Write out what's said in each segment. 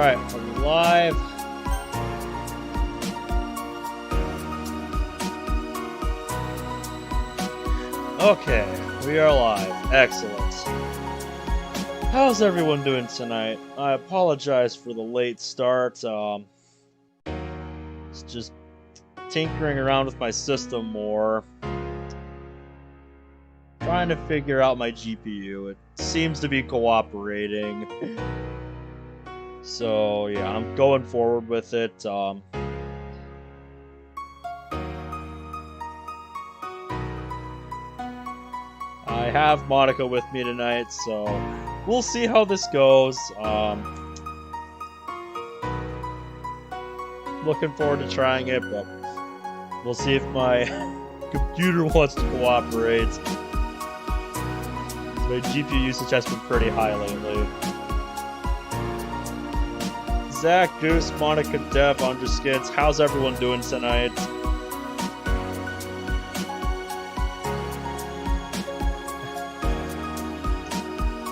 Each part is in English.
Alright, are we live? Okay, we are live. Excellent. How's everyone doing tonight? I apologize for the late start. It's just tinkering around with my system more. Trying to figure out my GPU. It seems to be cooperating. So yeah, I'm going forward with it. I have Monica with me tonight, so we'll see how this goes. Looking forward to trying it, but we'll see if my computer wants to cooperate. My GPU usage has been pretty high lately. Zach, Goose, Monica, Dev, Underskins, how's everyone doing tonight?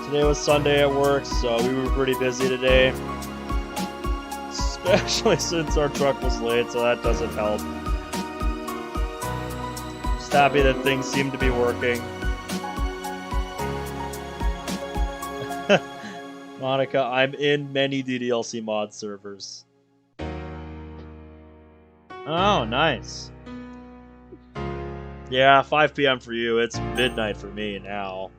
Today was Sunday at work, so we were pretty busy today. Especially since our truck was late, so that doesn't help. Just happy that things seem to be working. Monica, I'm in many DDLC mod servers. Oh, nice. Yeah, 5 p.m. for you. It's midnight for me now.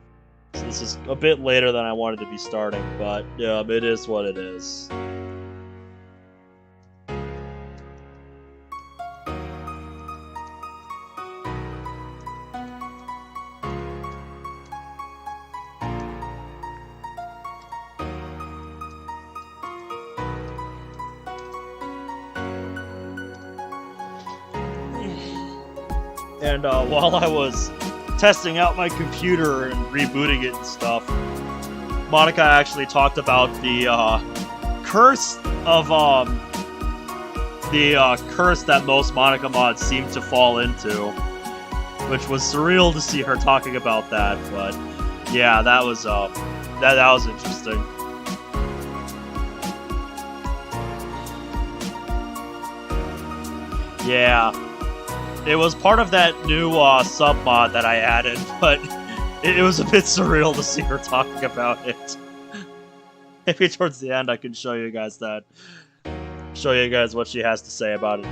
So this is a bit later than I wanted to be starting, but yeah, it is what it is. And while I was testing out my computer and rebooting it and stuff, Monica actually talked about the curse of curse that most Monica mods seem to fall into, which was surreal to see her talking about that. But yeah, that was that was interesting. Yeah. It was part of that new sub-mod that I added, but it was a bit surreal to see her talking about it. Maybe towards the end I can show you guys that. Show you guys what she has to say about it.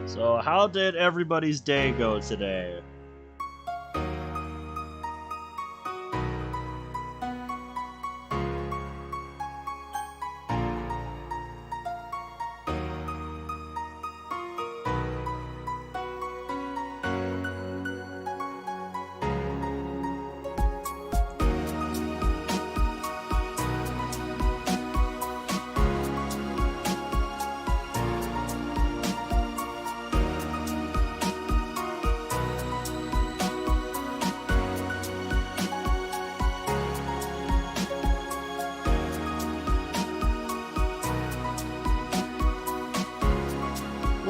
So, how did everybody's day go today?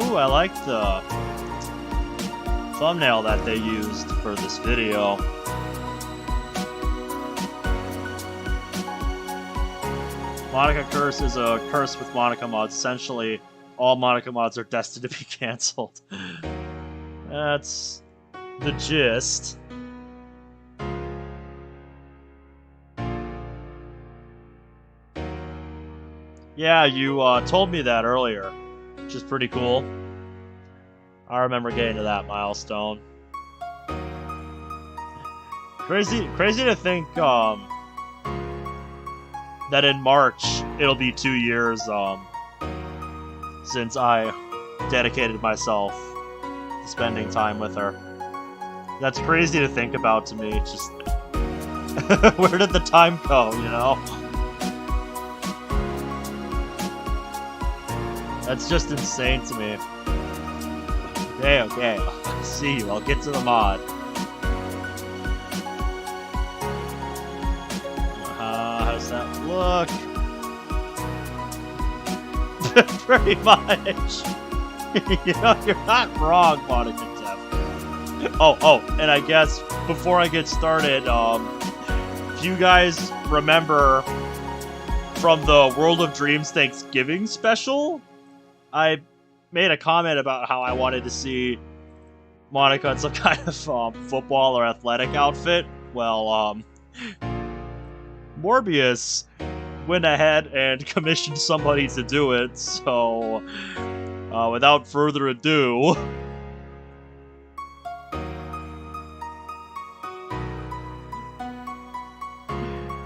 Ooh, I like the thumbnail that they used for this video. Monica Curse is a curse with Monica mods. Essentially, all Monica mods are destined to be cancelled. That's the gist. Yeah, you told me that earlier, which is pretty cool. I remember getting to that milestone. Crazy to think that in March it'll be 2 years since I dedicated myself to spending time with her. That's crazy to think about to me. Just where did the time go, you know? That's just insane to me. Okay, I'll see you. I'll get to the mod. How does that look? Pretty much. You know, you're not wrong, Monica Jeff. Oh, and I guess before I get started, if you guys remember from the World of Dreams Thanksgiving special, I made a comment about how I wanted to see Monica in some kind of football or athletic outfit. Well, Morbius went ahead and commissioned somebody to do it, so without further ado,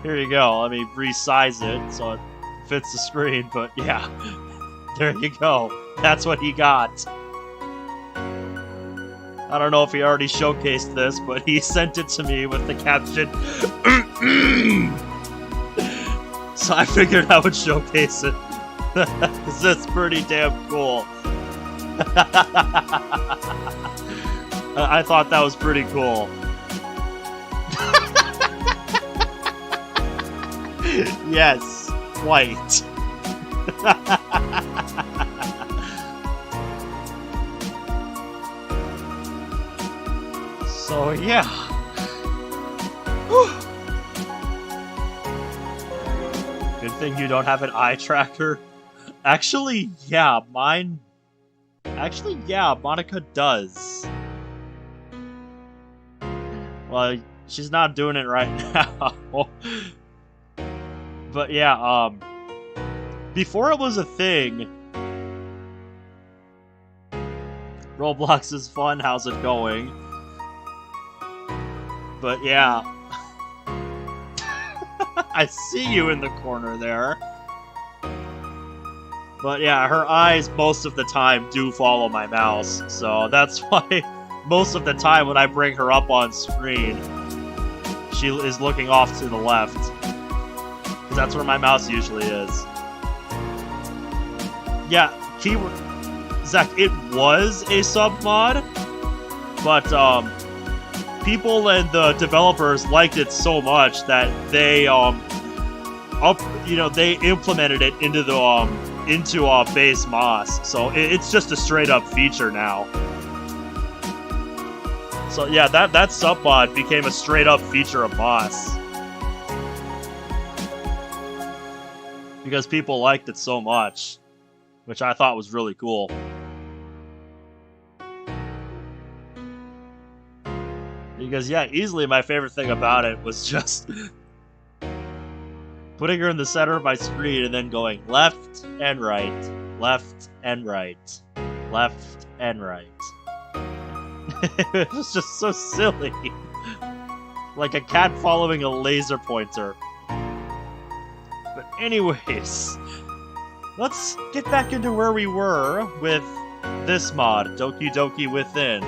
here you go. Let me resize it so it fits the screen, but yeah, there you go. That's what he got. I don't know if he already showcased this, but he sent it to me with the caption, so I figured I would showcase it, because it's pretty damn cool. I thought that was pretty cool. Yes, white. So yeah. Whew. Good thing you don't have an eye tracker. Actually, yeah, mine... Actually, yeah, Monica does. Well, she's not doing it right now. But yeah, before it was a thing... Roblox is fun, how's it going? But yeah. I see you in the corner there. But yeah, her eyes most of the time do follow my mouse, so that's why most of the time when I bring her up on screen, she is looking off to the left. Because that's where my mouse usually is. Yeah, keyword... Zach, it was a sub-mod, but people and the developers liked it so much that they they implemented it into the base MOS. So it's just a straight up feature now. So yeah, that sub-mod became a straight up feature of MOS. Because people liked it so much, which I thought was really cool. Because, yeah, easily my favorite thing about it was just putting her in the center of my screen and then going left and right, left and right, left and right. It was just so silly. Like a cat following a laser pointer. But anyways, let's get back into where we were with this mod, Doki Doki Within.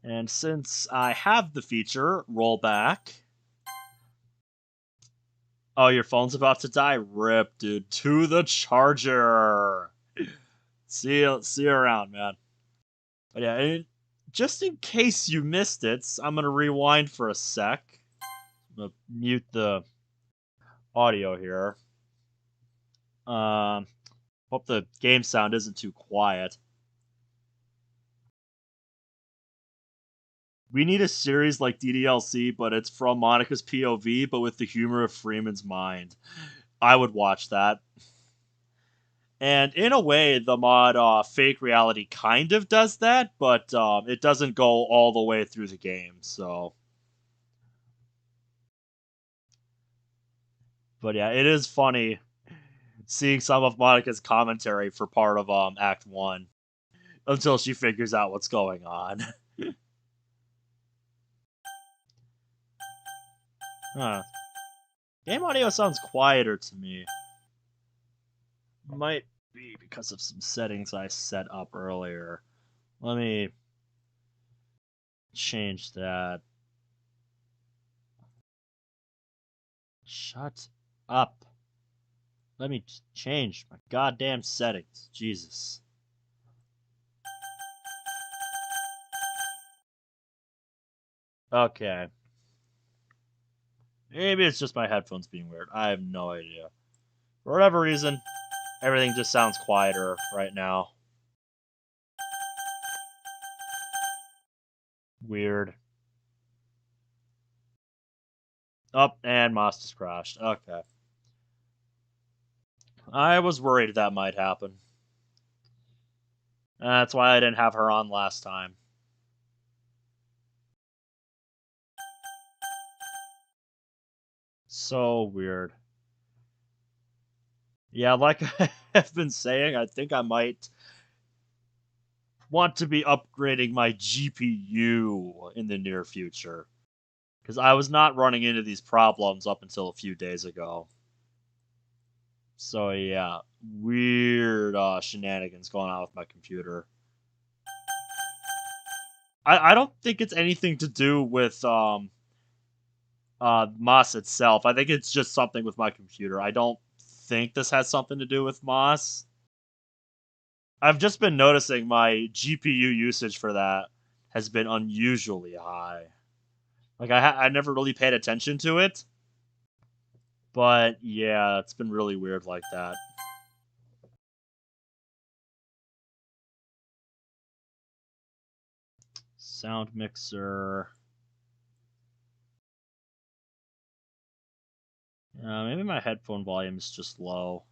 And since I have the feature, roll back. Oh, your phone's about to die? Rip, dude. To the charger. See you around, man. But yeah, just in case you missed it, I'm going to rewind for a sec. I'm going to mute the audio here. Hope the game sound isn't too quiet. We need a series like DDLC, but it's from Monica's POV, but with the humor of Freeman's mind. I would watch that. And in a way, the mod Fake Reality kind of does that, but it doesn't go all the way through the game, so... But yeah, it is funny seeing some of Monica's commentary for part of Act 1 until she figures out what's going on. Huh. Game audio sounds quieter to me. Might be because of some settings I set up earlier. Let me change that. Shut up. Let me change my goddamn settings. Jesus. Okay. Maybe it's just my headphones being weird. I have no idea. For whatever reason, Everything just sounds quieter right now. Weird. Oh, and Moss just crashed. Okay. I was worried that might happen. That's why I didn't have her on last time. So weird. Yeah, like I've been saying, I think I might want to be upgrading my GPU in the near future. Because I was not running into these problems up until a few days ago. So yeah, weird shenanigans going on with my computer. I don't think it's anything to do with Moss itself. I think it's just something with my computer. I don't think this has something to do with Moss. I've just been noticing my GPU usage for that has been unusually high. Like I never really paid attention to it, but yeah, it's been really weird like that. Sound mixer. Maybe my headphone volume is just low.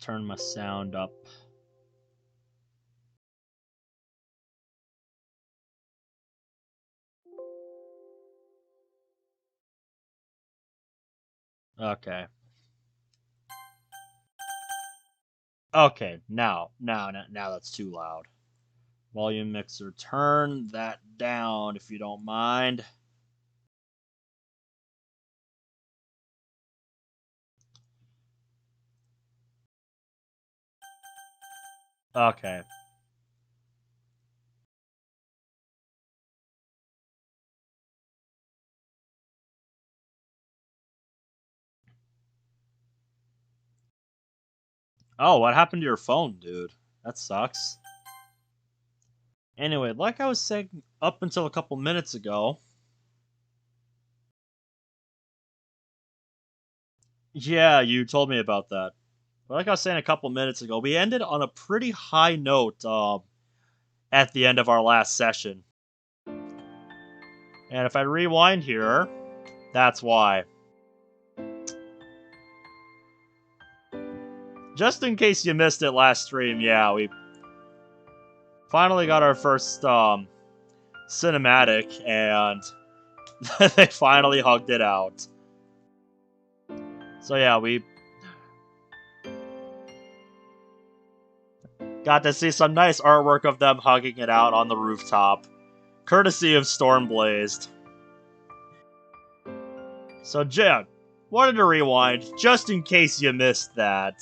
Turn my sound up. Okay. Okay, now that's too loud. Volume mixer, turn that down if you don't mind. Okay. Oh, what happened to your phone, dude? That sucks. Anyway, like I was saying up until a couple minutes ago, yeah, you told me about that. But like I was saying a couple minutes ago, we ended on a pretty high note at the end of our last session. And if I rewind here, that's why. Just in case you missed it last stream, yeah, we finally got our first cinematic, and they finally hugged it out. So yeah, we got to see some nice artwork of them hugging it out on the rooftop, courtesy of Stormblazed. So Jen, wanted to rewind, just in case you missed that.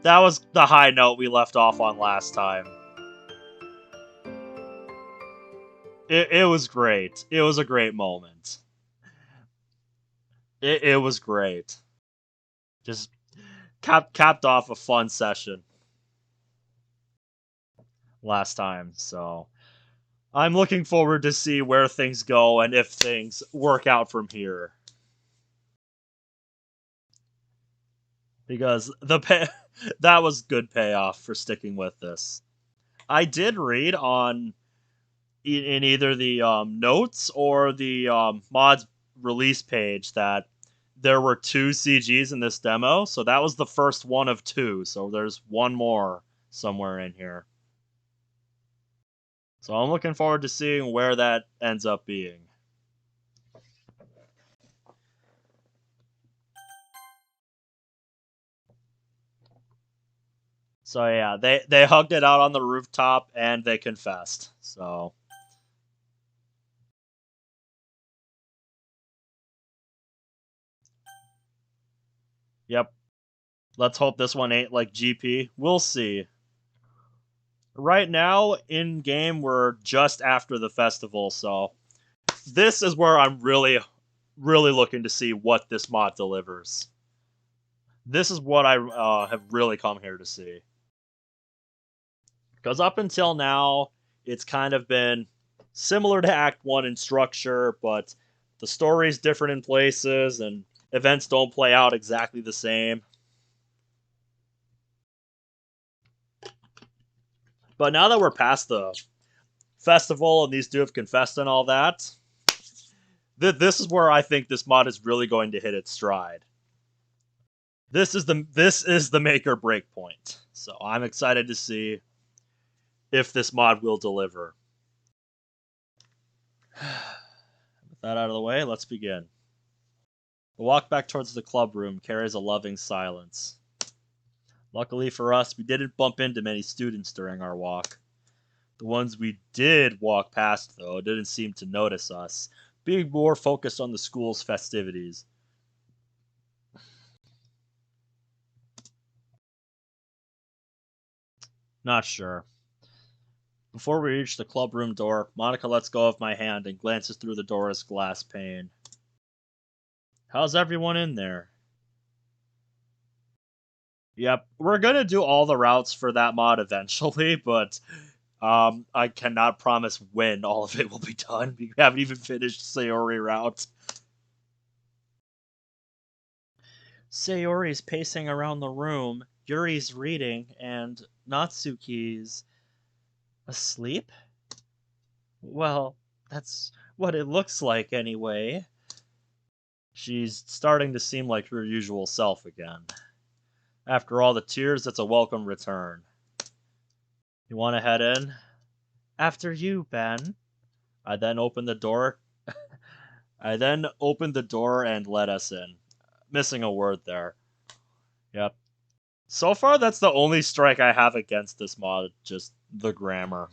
That was the high note we left off on last time. It was great. It was a great moment. It was great. Just capped off a fun session last time, so I'm looking forward to see where things go and if things work out from here. Because that was good payoff for sticking with this. I did read on in either the notes or the mods release page that there were 2 CGs in this demo, so that was the first one of 2. So there's one more somewhere in here. So I'm looking forward to seeing where that ends up being. So yeah, they hugged it out on the rooftop and they confessed. So yep. Let's hope this one ain't like GP. We'll see. Right now in game we're just after the festival, so this is where I'm really looking to see what this mod delivers. This is what I have really come here to see. Because up until now, it's kind of been similar to Act 1 in structure, but the story's different in places, and events don't play out exactly the same. But now that we're past the festival and these two have confessed and all that, this is where I think this mod is really going to hit its stride. This is the make or break point. So I'm excited to see if this mod will deliver. With that out of the way, let's begin. The walk back towards the club room carries a loving silence. Luckily for us, we didn't bump into many students during our walk. The ones we did walk past, though, didn't seem to notice us, being more focused on the school's festivities. Not sure. Before we reach the club room door, Monica lets go of my hand and glances through the door's glass pane. How's everyone in there? Yep, we're gonna do all the routes for that mod eventually, but I cannot promise when all of it will be done. We haven't even finished Sayori route. Sayori's pacing around the room, Yuri's reading, and Natsuki's asleep? Well, that's what it looks like anyway. She's starting to seem like her usual self again. After all the tears, it's a welcome return. You want to head in? After you, Ben. I then opened the door. I then opened the door and let us in. Missing a word there. Yep. So far, that's the only strike I have against this mod, just the grammar.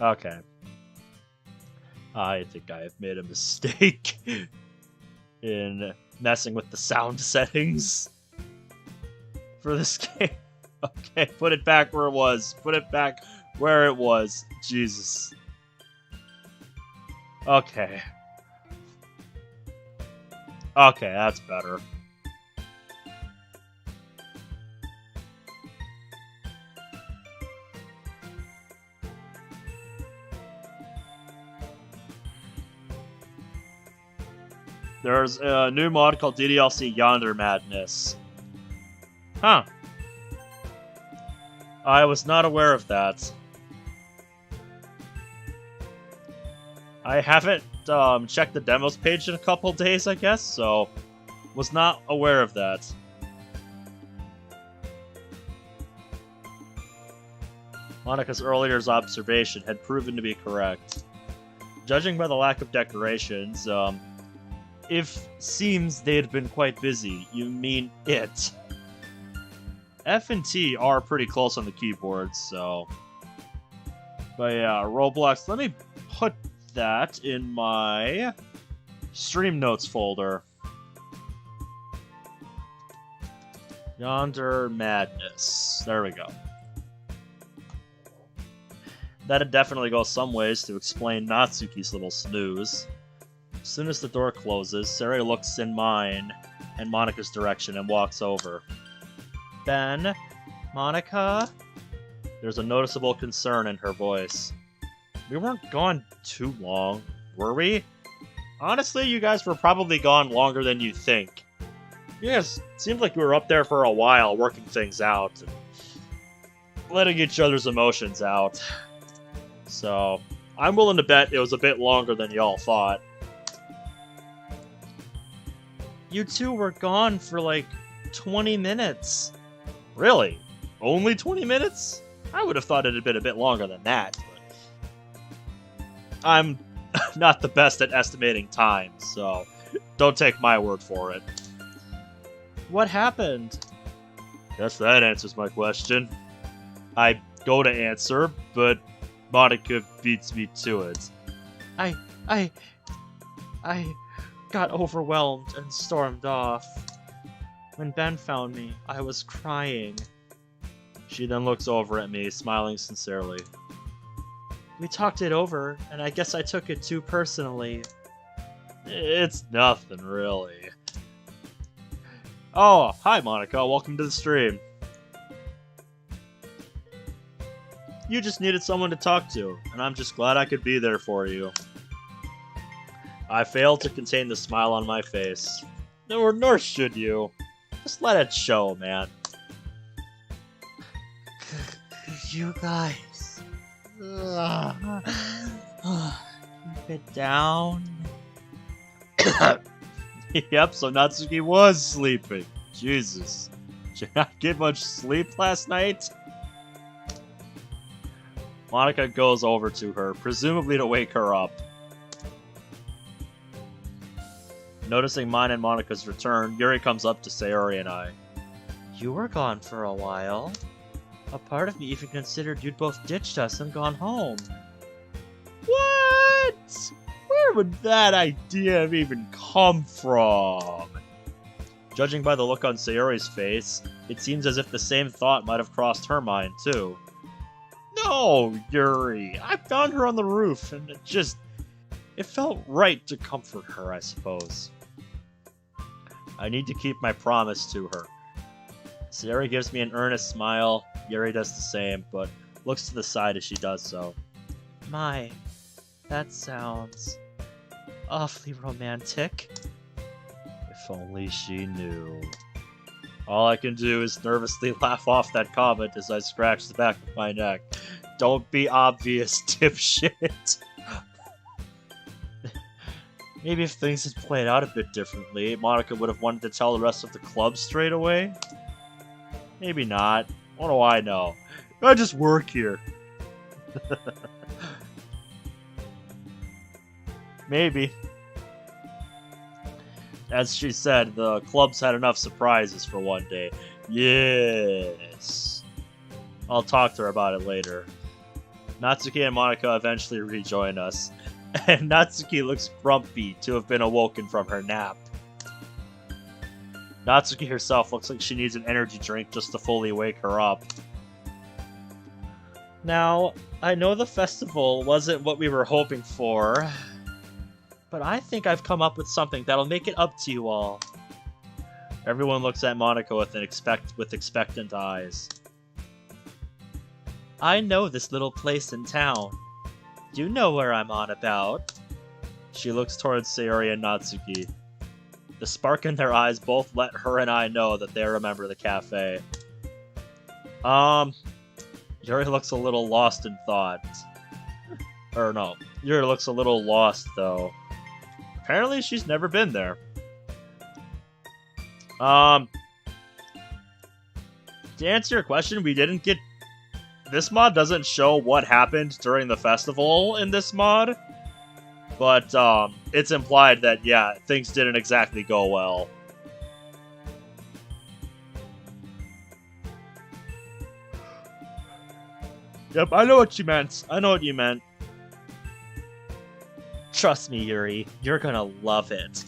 Okay. I think I have made a mistake in messing with the sound settings for this game. Okay, put it back where it was. Put it back where it was. Jesus. Okay. Okay, that's better. There's a new mod called DDLC Yonder Madness. Huh. I was not aware of that. I haven't checked the demos page in a couple days, I guess, so was not aware of that. Monica's earlier observation had proven to be correct. Judging by the lack of decorations, if seems they had been quite busy, you mean it. F and T are pretty close on the keyboards, so... But yeah, Roblox, let me put that in my stream notes folder. Yonder Madness. There we go. That'd definitely go some ways to explain Natsuki's little snooze. As soon as the door closes, Sari looks in mine and Monica's direction and walks over. Ben? Monica? There's a noticeable concern in her voice. We weren't gone too long, were we? Honestly, you guys were probably gone longer than you think. Yes, seemed like we were up there for a while, working things out, and letting each other's emotions out. So, I'm willing to bet it was a bit longer than y'all thought. You two were gone for like 20 minutes. Really? Only 20 minutes? I would have thought it had been a bit longer than that, but I'm not the best at estimating time, so don't take my word for it. What happened? Guess that answers my question. I go to answer, but Monica beats me to it. I got overwhelmed and stormed off. When Ben found me, I was crying. She then looks over at me, smiling sincerely. We talked it over, and I guess I took it too personally. It's nothing, really. Oh, hi Monica, welcome to the stream. You just needed someone to talk to, and I'm just glad I could be there for you. I failed to contain the smile on my face. Nor should you. Just let it show, man. You guys. Keep it down. Yep, so Natsuki was sleeping. Jesus. Did you not get much sleep last night? Monika goes over to her, presumably to wake her up. Noticing mine and Monika's return, Yuri comes up to Sayori and I. You were gone for a while. A part of me even considered you'd both ditched us and gone home. What? Where would that idea have even come from? Judging by the look on Sayori's face, it seems as if the same thought might have crossed her mind, too. No, Yuri. I found her on the roof, and it felt right to comfort her, I suppose. I need to keep my promise to her. Sayori gives me an earnest smile. Yuri does the same, but looks to the side as she does so. My, that sounds awfully romantic. If only she knew. All I can do is nervously laugh off that comment as I scratch the back of my neck. Don't be obvious, dipshit. Maybe if things had played out a bit differently, Monika would have wanted to tell the rest of the club straight away. Maybe not. What do I know? I just work here. Maybe. As she said, the club's had enough surprises for one day. Yes. I'll talk to her about it later. Natsuki and Monika eventually rejoin us, and Natsuki looks grumpy to have been awoken from her nap. Natsuki herself looks like she needs an energy drink just to fully wake her up. Now, I know the festival wasn't what we were hoping for, but I think I've come up with something that'll make it up to you all. Everyone looks at Monika with expectant eyes. I know this little place in town. You know where I'm on about. She looks towards Sayori and Natsuki. The spark in their eyes both let her and I know that they remember the cafe. Yuri looks a little lost in thought. Or no, Yuri looks a little lost, though. Apparently she's never been there. To answer your question, we didn't get... This mod doesn't show what happened during the festival in this mod. But, it's implied that, yeah, things didn't exactly go well. Yep, I know what you meant. I know what you meant. Trust me, Yuri. You're gonna love it.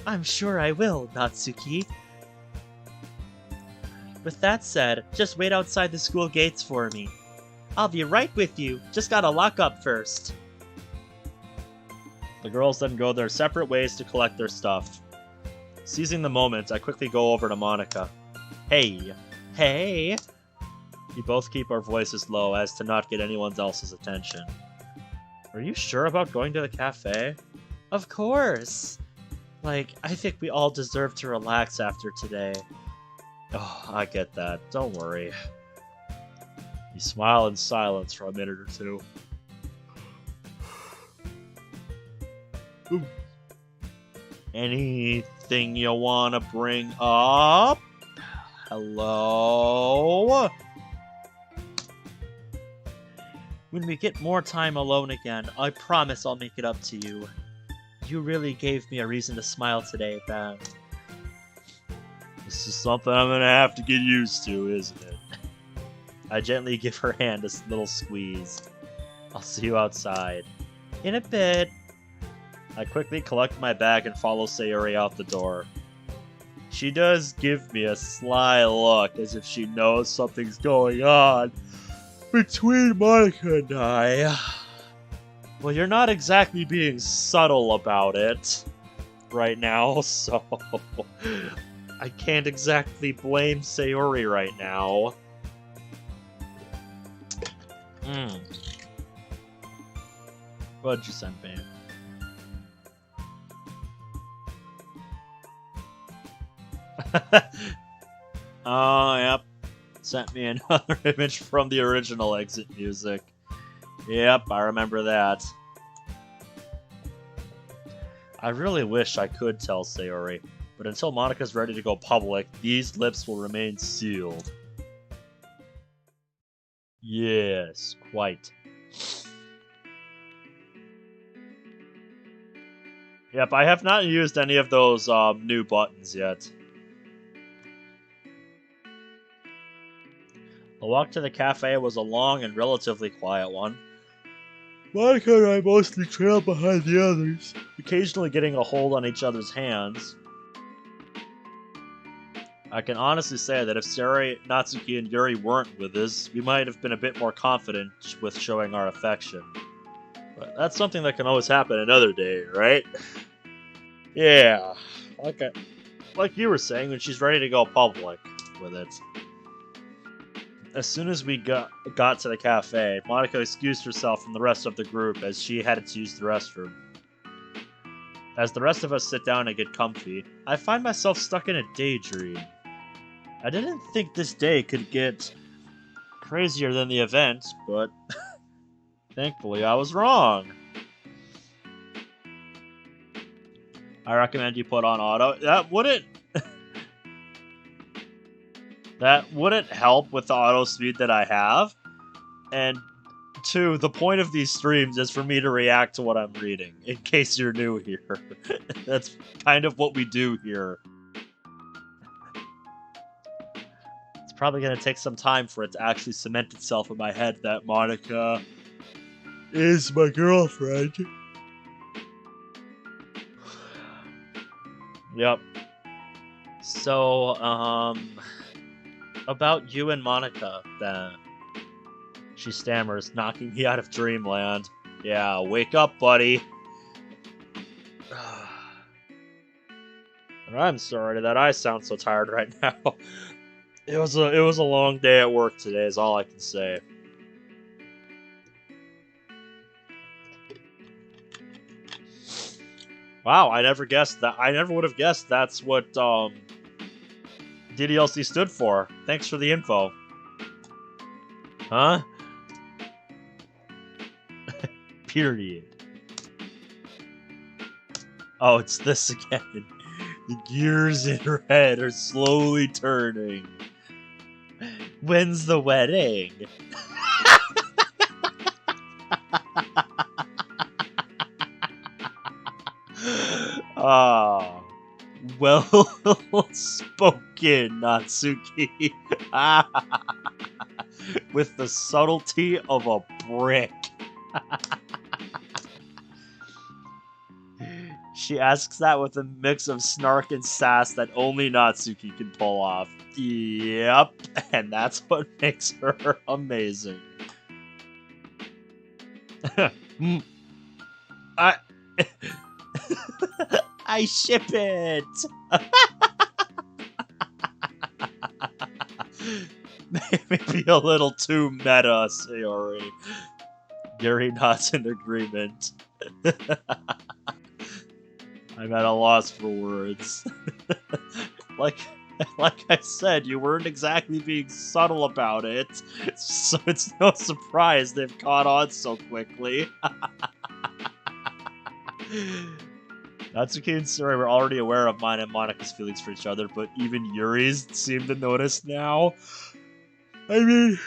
I'm sure I will, Natsuki. With that said, just wait outside the school gates for me. I'll be right with you. Just gotta lock up first. The girls then go their separate ways to collect their stuff. Seizing the moment, I quickly go over to Monika. Hey. Hey! We both keep our voices low as to not get anyone else's attention. Are you sure about going to the cafe? Of course! Like, I think we all deserve to relax after today. Oh, I get that. Don't worry. You smile in silence for a minute or two. Ooh. Anything you want to bring up? Hello? When we get more time alone again, I promise I'll make it up to you. You really gave me a reason to smile today, Ben. This is something I'm gonna have to get used to, isn't it? I gently give her hand a little squeeze. I'll see you outside. In a bit. I quickly collect my bag and follow Sayori out the door. She does give me a sly look, as if she knows something's going on between Monika and I. Well, you're not exactly being subtle about it right now, so I can't exactly blame Sayori right now. What'd you send me? Oh, yep. Sent me another image from the original exit music. Yep, I remember that. I really wish I could tell Sayori, but until Monika's ready to go public, these lips will remain sealed. Yes, quite. Yep, I have not used any of those new buttons yet. The walk to the cafe was a long and relatively quiet one. Monika and I mostly trailed behind the others, occasionally getting a hold on each other's hands. I can honestly say that if Sayori, Natsuki, and Yuri weren't with us, we might have been a bit more confident with showing our affection. But that's something that can always happen another day, right? Yeah, like you were saying, when she's ready to go public with it. As soon as we got to the cafe, Monika excused herself from the rest of the group as she headed to use the restroom. As the rest of us sit down and get comfy, I find myself stuck in a daydream. I didn't think this day could get crazier than the event, but thankfully I was wrong. I recommend you put on auto. That wouldn't help with the auto speed that I have. And two, the point of these streams is for me to react to what I'm reading, in case you're new here. That's kind of what we do here. It's probably going to take some time for it to actually cement itself in my head that Monika is my girlfriend. Yep. So, about you and Monika, then. She stammers, knocking me out of dreamland. Yeah, wake up, buddy. And I'm sorry that I sound so tired right now. It was a long day at work today, is all I can say. Wow, I never guessed that. I never would have guessed that's what DDLC stood for. Thanks for the info. Huh? Period. Oh, it's this again. The gears in her head are slowly turning. When's the wedding? Ah, well spoken, Natsuki. With the subtlety of a brick. She asks that with a mix of snark and sass that only Natsuki can pull off. Yep, and that's what makes her amazing. I I ship it. Maybe a little too meta, Sayori. Yuri nods in agreement. I'm at a loss for words. like I said, you weren't exactly being subtle about it, so it's no surprise they've caught on so quickly. Natsuki and Sayori were already aware of mine and Monika's feelings for each other, but even Yuri's seemed to notice now. I mean...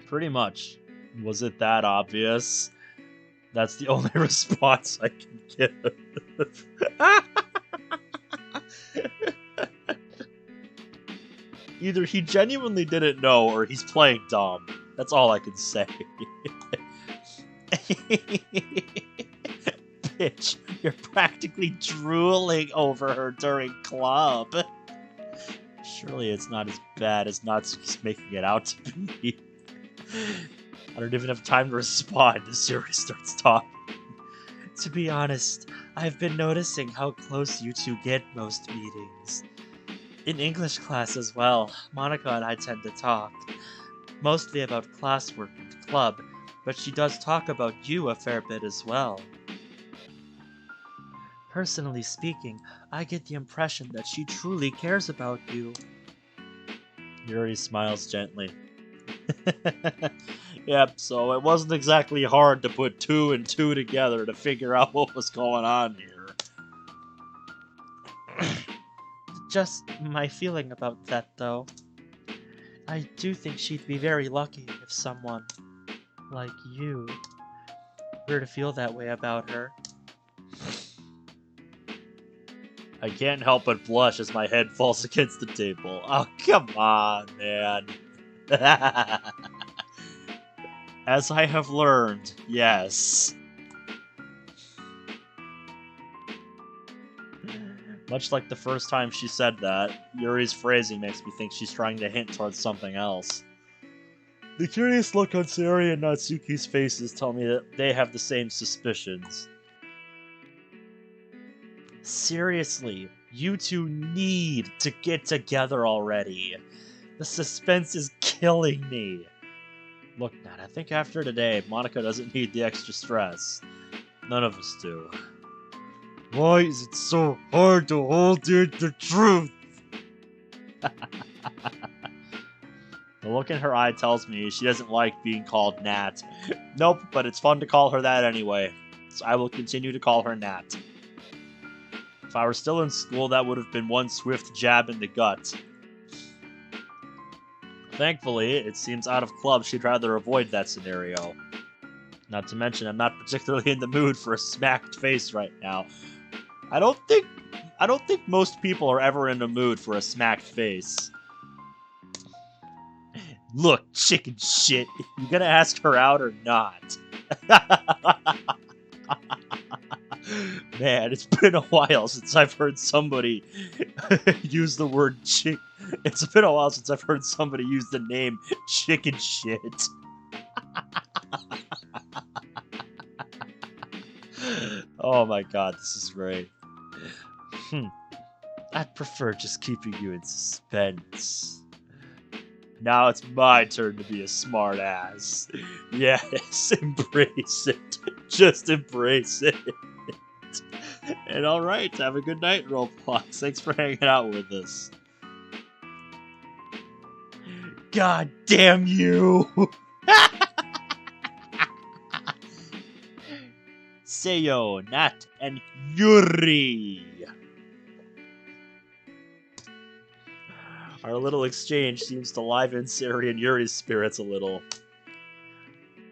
Pretty much. Was it that obvious? That's the only response I can give. Either he genuinely didn't know, or he's playing dumb. That's all I can say. Bitch, you're practically drooling over her during club. Surely it's not as bad as Natsuki's making it out to be. I don't even have time to respond as Yuri starts talking. To be honest, I've been noticing how close you two get most meetings. In English class as well, Monika and I tend to talk. Mostly about classwork and club, but she does talk about you a fair bit as well. Personally speaking, I get the impression that she truly cares about you. Yuri smiles gently. Yep, so it wasn't exactly hard to put 2 and 2 together to figure out what was going on here. Just my feeling about that, though. I do think she'd be very lucky if someone like you were to feel that way about her. I can't help but blush as my head falls against the table. Oh, come on, man. As I have learned, yes. Much like the first time she said that, Yuri's phrasing makes me think she's trying to hint towards something else. The curious look on Sayori and Natsuki's faces tell me that they have the same suspicions. Seriously, you two need to get together already. The suspense is killing me. Look, Nat, I think after today, Monica doesn't need the extra stress. None of us do. Why is it so hard to hold in the truth? The look in her eye tells me she doesn't like being called Nat. Nope, but it's fun to call her that anyway. So I will continue to call her Nat. If I were still in school, that would have been one swift jab in the gut. Thankfully, it seems out of club she'd rather avoid that scenario. Not to mention, I'm not particularly in the mood for a smacked face right now. I don't think most people are ever in the mood for a smacked face. Look, chicken shit, you gonna ask her out or not? Man, it's been a while since I've heard somebody use the word chick. It's been a while since I've heard somebody use the name chicken shit. Oh my god, this is great. I'd prefer just keeping you in suspense. Now it's my turn to be a smart ass. Yes, embrace it. Just embrace it. And alright, have a good night, Roblox. Thanks for hanging out with us. God damn you! Seiyo, Nat, and Yuri! Our little exchange seems to liven Sayori and Yuri's spirits a little.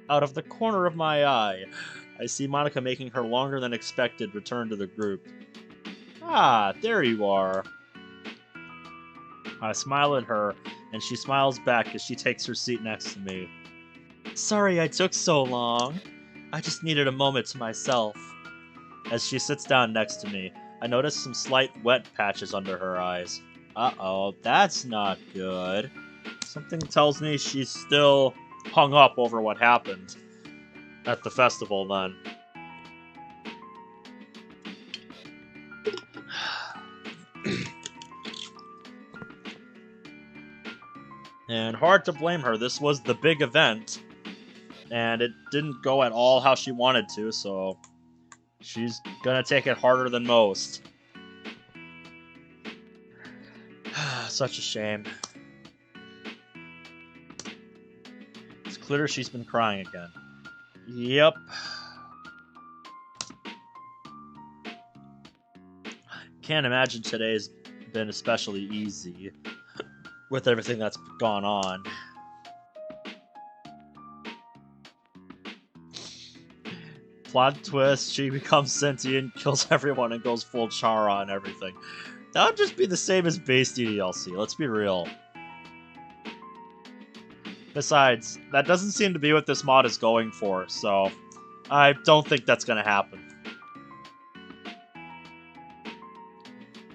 Out of the corner of my eye, I see Monica making her longer than expected return to the group. Ah, there you are. I smile at her, and she smiles back as she takes her seat next to me. Sorry I took so long. I just needed a moment to myself. As she sits down next to me, I notice some slight wet patches under her eyes. Uh-oh, that's not good. Something tells me she's still hung up over what happened at the festival then. And hard to blame her, this was the big event, and it didn't go at all how she wanted to, so she's gonna take it harder than most. Such a shame. It's clear she's been crying again. Yep. Can't imagine today's been especially easy with everything that's gone on. Plot twist, she becomes sentient, kills everyone, and goes full Chara and everything. That would just be the same as base DDLC, let's be real. Besides, that doesn't seem to be what this mod is going for, so I don't think that's gonna happen.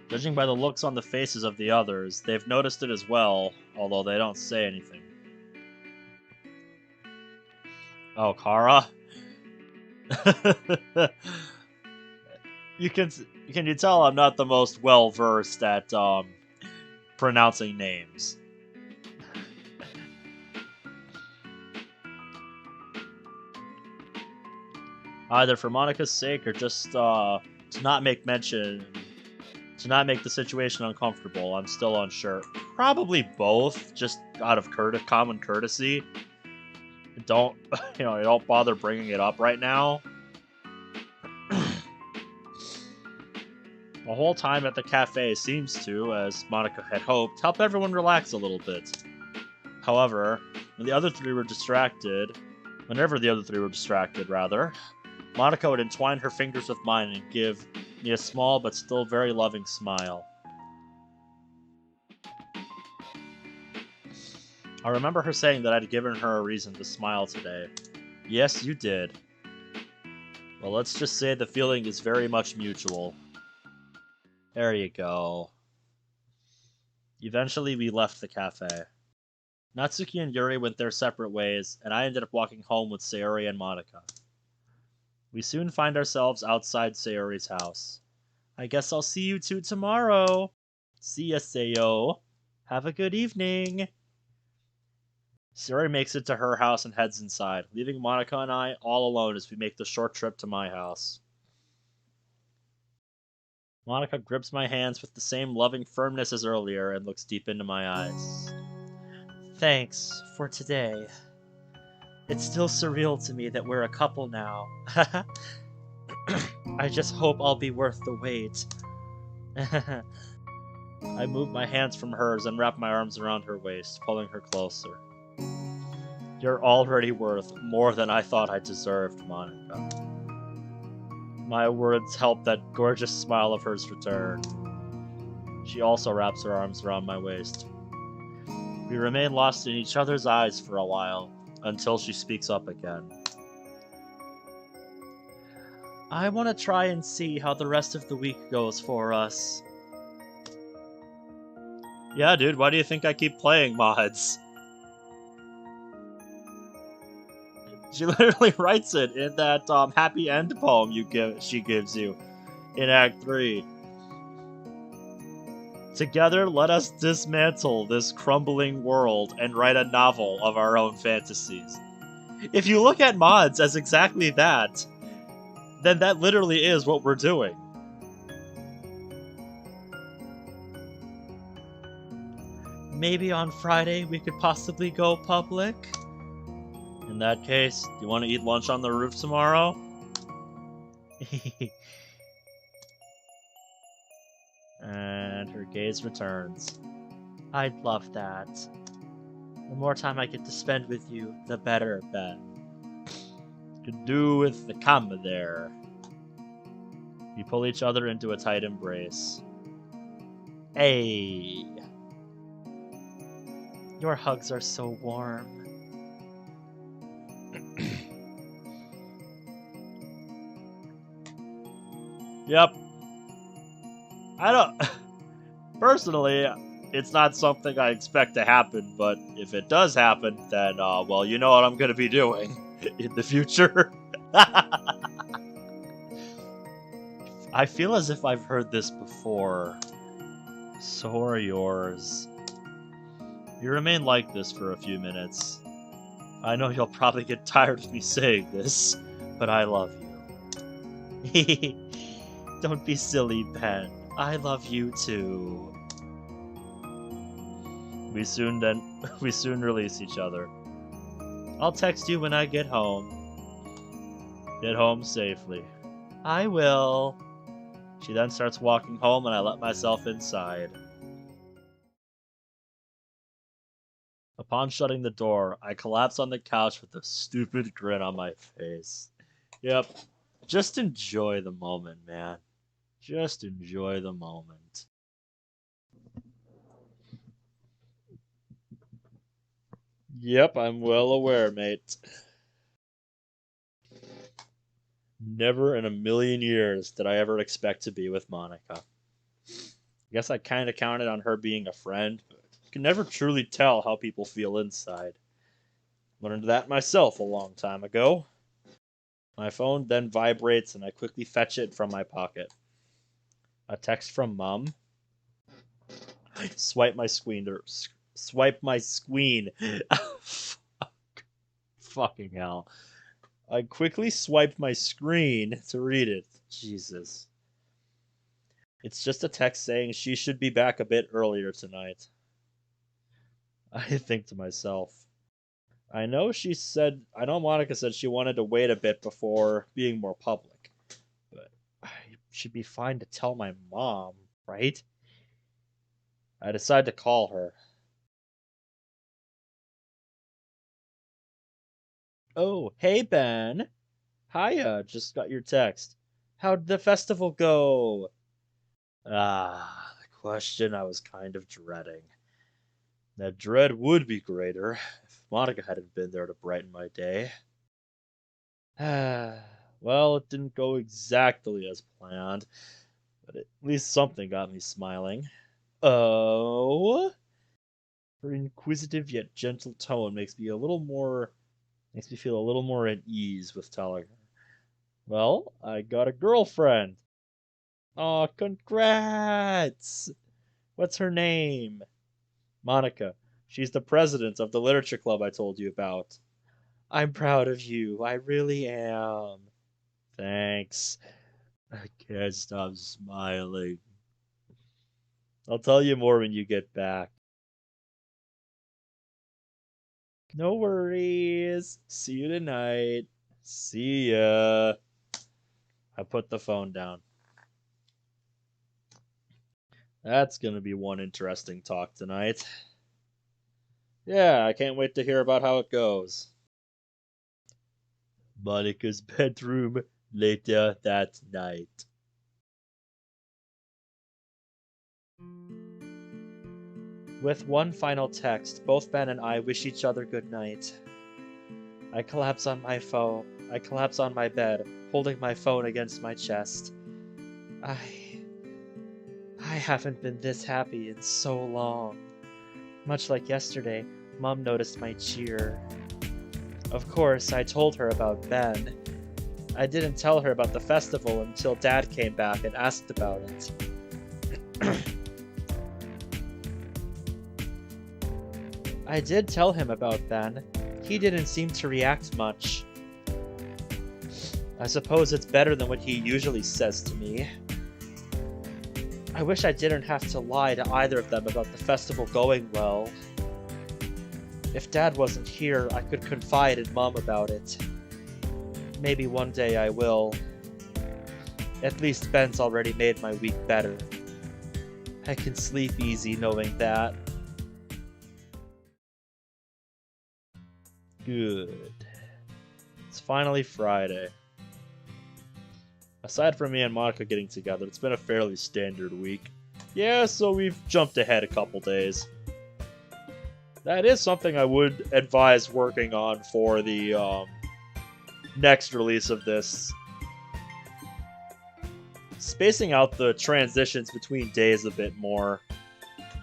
Judging by the looks on the faces of the others, they've noticed it as well, although they don't say anything. Oh, Kara? Can you tell I'm not the most well-versed at, pronouncing names. Either for Monica's sake or just, To not make mention, to not make the situation uncomfortable, I'm still unsure. Probably both, just out of common courtesy. Don't, don't bother bringing it up right now. The whole time at the cafe seems to, as Monica had hoped, help everyone relax a little bit. However, whenever the other three were distracted, Monica would entwine her fingers with mine and give me a small but still very loving smile. I remember her saying that I'd given her a reason to smile today. Yes, you did. Well, let's just say the feeling is very much mutual. There you go. Eventually, we left the cafe. Natsuki and Yuri went their separate ways, and I ended up walking home with Sayori and Monica. We soon find ourselves outside Sayori's house. I guess I'll see you two tomorrow. See ya, Sayo. Have a good evening. Sayori makes it to her house and heads inside, leaving Monica and I all alone as we make the short trip to my house. Monica grips my hands with the same loving firmness as earlier and looks deep into my eyes. Thanks for today. It's still surreal to me that we're a couple now. I just hope I'll be worth the wait. I move my hands from hers and wrap my arms around her waist, pulling her closer. You're already worth more than I thought I deserved, Monica. My words help that gorgeous smile of hers return. She also wraps her arms around my waist. We remain lost in each other's eyes for a while, until she speaks up again. I want to try and see how the rest of the week goes for us. Yeah, dude, why do you think I keep playing mods? She literally writes it in that happy end poem she gives you in Act 3. Together, let us dismantle this crumbling world and write a novel of our own fantasies. If you look at mods as exactly that, then that literally is what we're doing. Maybe on Friday we could possibly go public? In that case, do you want to eat lunch on the roof tomorrow? And her gaze returns. I'd love that. The more time I get to spend with you, the better, Ben. Could do with the comma there. We pull each other into a tight embrace. Hey! Your hugs are so warm. Yep. Personally, it's not something I expect to happen, but if it does happen, then, well, you know what I'm gonna be doing in the future. I feel as if I've heard this before. So are yours. You remain like this for a few minutes. I know you'll probably get tired of me saying this, but I love you. Don't be silly, Ben. I love you too. We soon release each other. I'll text you when I get home. Get home safely. I will. She then starts walking home and I let myself inside. Upon shutting the door, I collapse on the couch with a stupid grin on my face. Yep. Just enjoy the moment, man. Just enjoy the moment. Yep, I'm well aware, mate. Never in a million years did I ever expect to be with Monica. I guess I kind of counted on her being a friend, but you can never truly tell how people feel inside. Learned that myself a long time ago. My phone then vibrates and I quickly fetch it from my pocket. A text from Mom. Swipe my screen. Fuck. Fucking hell. I quickly swiped my screen to read it. Jesus. It's just a text saying she should be back a bit earlier tonight. I think to myself, I know Monica said she wanted to wait a bit before being more public, but I should be fine to tell my mom, right? I decide to call her. Oh, hey Ben. Hiya, just got your text. How'd the festival go? The question I was kind of dreading. That dread would be greater if Monica hadn't been there to brighten my day. Well, it didn't go exactly as planned, but at least something got me smiling. Oh? Her inquisitive yet gentle tone makes me feel a little more at ease with telling her. Well, I got a girlfriend. Aw, congrats! What's her name? Monica. She's the president of the literature club I told you about. I'm proud of you. I really am. Thanks. I can't stop smiling. I'll tell you more when you get back. No worries. See you tonight. See ya. I put the phone down. That's gonna be one interesting talk tonight. Yeah, I can't wait to hear about how it goes. Monica's bedroom later that night. With one final text, both Ben and I wish each other good night. I collapse on my bed, holding my phone against my chest. I haven't been this happy in so long. Much like yesterday, Mom noticed my cheer. Of course, I told her about Ben. I didn't tell her about the festival until Dad came back and asked about it. I did tell him about Ben. He didn't seem to react much. I suppose it's better than what he usually says to me. I wish I didn't have to lie to either of them about the festival going well. If Dad wasn't here, I could confide in Mom about it. Maybe one day I will. At least Ben's already made my week better. I can sleep easy knowing that. Good. It's finally Friday. Aside from me and Monica getting together, it's been a fairly standard week. Yeah, so we've jumped ahead a couple days. That is something I would advise working on for the next release of this. Spacing out the transitions between days a bit more.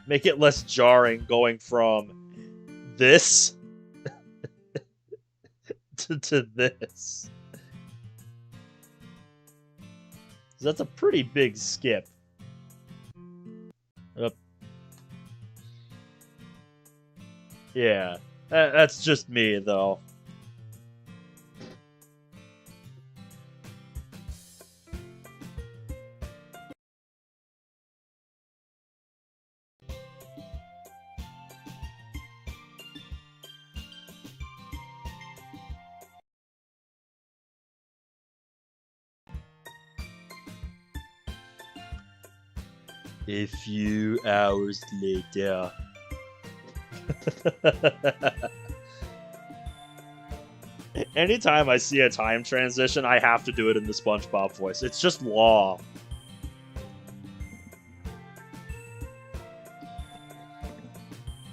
Make it less jarring going from this to this. That's a pretty big skip. Yeah, that's just me, though. A few hours later. Anytime I see a time transition, I have to do it in the SpongeBob voice. It's just law.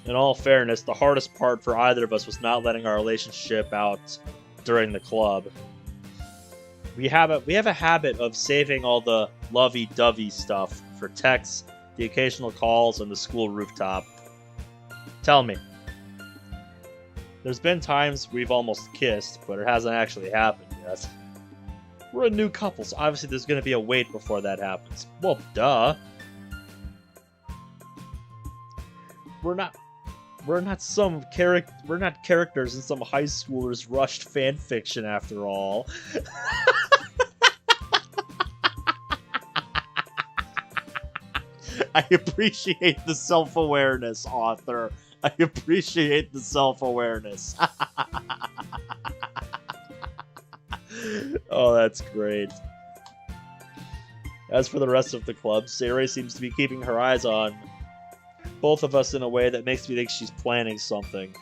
In all fairness, the hardest part for either of us was not letting our relationship out during the club. We have a habit of saving all the lovey-dovey stuff for texts, the occasional calls, and the school rooftop. Tell me. There's been times we've almost kissed, but it hasn't actually happened yet. We're a new couple, so obviously there's gonna be a wait before that happens. Well, duh. We're not characters in some high schooler's rushed fan fiction after all. I appreciate the self-awareness, author. I appreciate the self-awareness. Oh, that's great. As for the rest of the club, Sayori seems to be keeping her eyes on both of us in a way that makes me think she's planning something.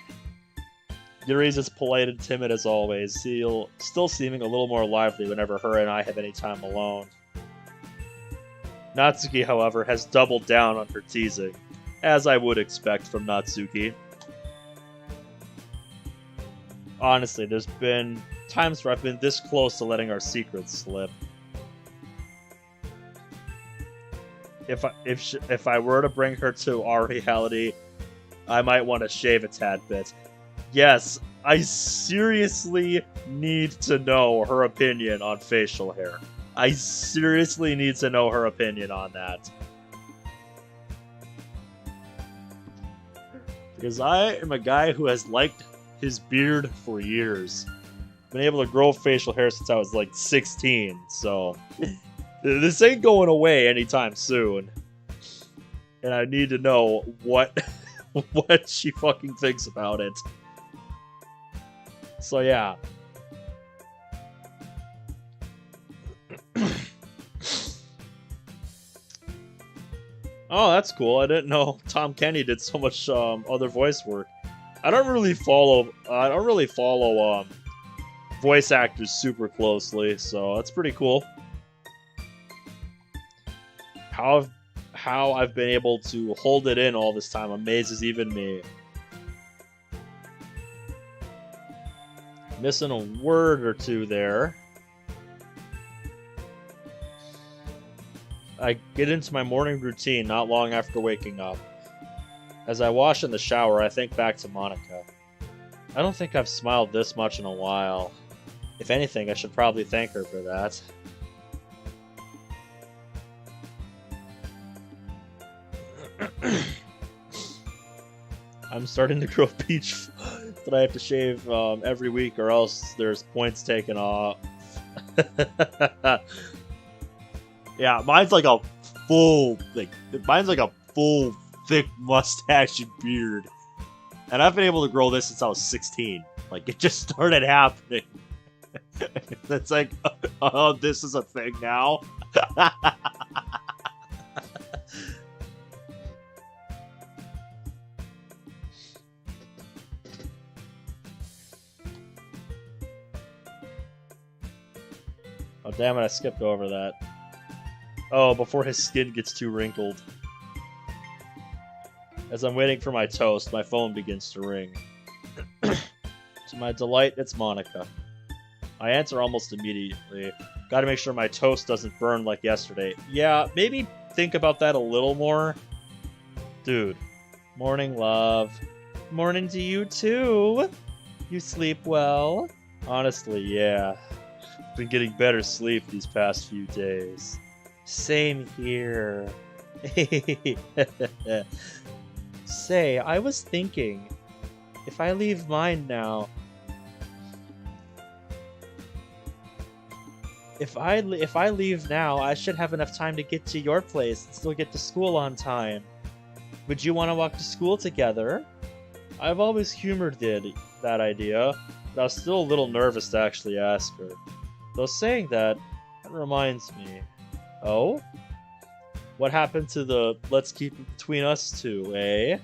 Yuri's as polite and timid as always, still seeming a little more lively whenever her and I have any time alone. Natsuki, however, has doubled down on her teasing, as I would expect from Natsuki. Honestly, there's been times where I've been this close to letting our secrets slip. If I were to bring her to our reality, I might want to shave a tad bit. Yes, I seriously need to know her opinion on facial hair. I seriously need to know her opinion on that. Because I am a guy who has liked his beard for years. Been able to grow facial hair since I was like 16, so this ain't going away anytime soon. And I need to know what she fucking thinks about it. So yeah. Oh, that's cool. I didn't know Tom Kenny did so much other voice work. I don't really follow voice actors super closely, so that's pretty cool. How I've been able to hold it in all this time amazes even me. Missing a word or two there. I get into my morning routine not long after waking up. As I wash in the shower, I think back to Monica. I don't think I've smiled this much in a while. If anything, I should probably thank her for that. I'm starting to grow peach that I have to shave every week, or else there's points taken off. Yeah, mine's like a full, thick mustache and beard, and I've been able to grow this since I was 16. Like, it just started happening. It's like, oh, this is a thing now. Oh, damn it, I skipped over that. Oh, before his skin gets too wrinkled. As I'm waiting for my toast, my phone begins to ring. To my delight, it's Monica. I answer almost immediately. Gotta make sure my toast doesn't burn like yesterday. Yeah, maybe think about that a little more. Dude. Morning, love. Morning to you, too. You sleep well? Honestly, yeah. Been getting better sleep these past few days. Same here. Say, I was thinking, if I leave mine now, if I leave now, I should have enough time to get to your place and still get to school on time. Would you want to walk to school together? I've always humored that idea, but I was still a little nervous to actually ask her. Though saying that reminds me. Oh? What happened to the let's keep it between us two, eh?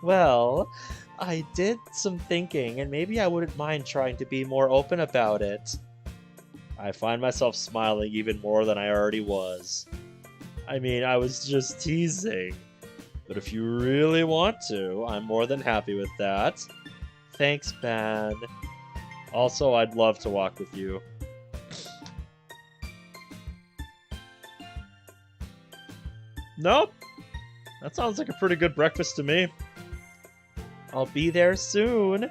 Well, I did some thinking, and maybe I wouldn't mind trying to be more open about it. I find myself smiling even more than I already was. I mean, I was just teasing. But if you really want to, I'm more than happy with that. Thanks, man. Also, I'd love to walk with you. Nope. That sounds like a pretty good breakfast to me. I'll be there soon.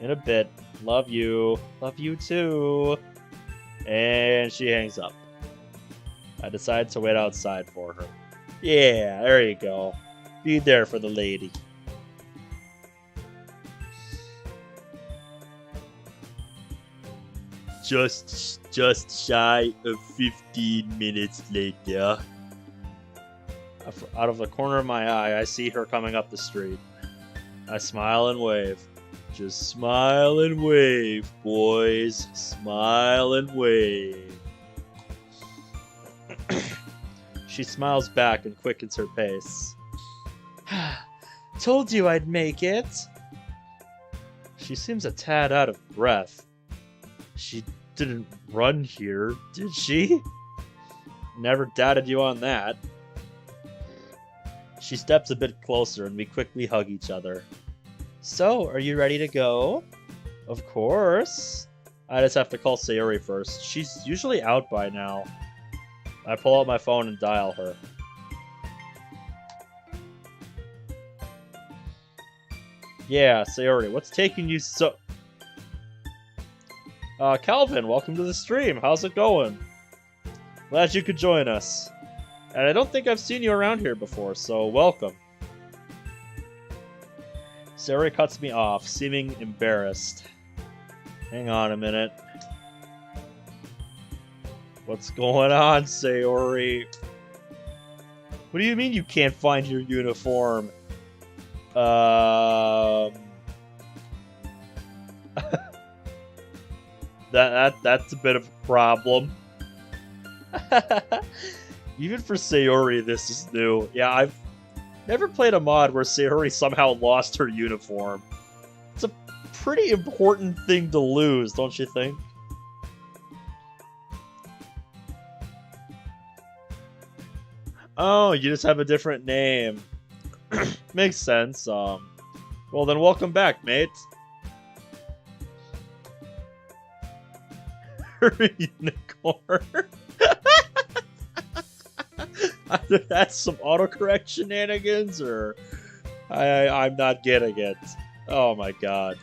In a bit. Love you. Love you too. And she hangs up. I decide to wait outside for her. Yeah, there you go. Be there for the lady. Just shy of 15 minutes later. Out of the corner of my eye, I see her coming up the street. I smile and wave. Just smile and wave, boys. Smile and wave. She smiles back and quickens her pace. Told you I'd make it. She seems a tad out of breath. She didn't run here, did she? Never doubted you on that. She steps a bit closer and we quickly hug each other. So, are you ready to go? Of course. I just have to call Sayori first. She's usually out by now. I pull out my phone and dial her. Yeah, Sayori, what's taking you so... Calvin, welcome to the stream. How's it going? Glad you could join us. And I don't think I've seen you around here before, so welcome. Sayori cuts me off, seeming embarrassed. Hang on a minute. What's going on, Sayori? What do you mean you can't find your uniform? That's a bit of a problem. Even for Sayori, this is new. Yeah, I've never played a mod where Sayori somehow lost her uniform. It's a pretty important thing to lose, don't you think? Oh, you just have a different name. Makes sense. Well then welcome back, mate. Unicorn. Either that's some autocorrect shenanigans, or I'm not getting it. Oh my god.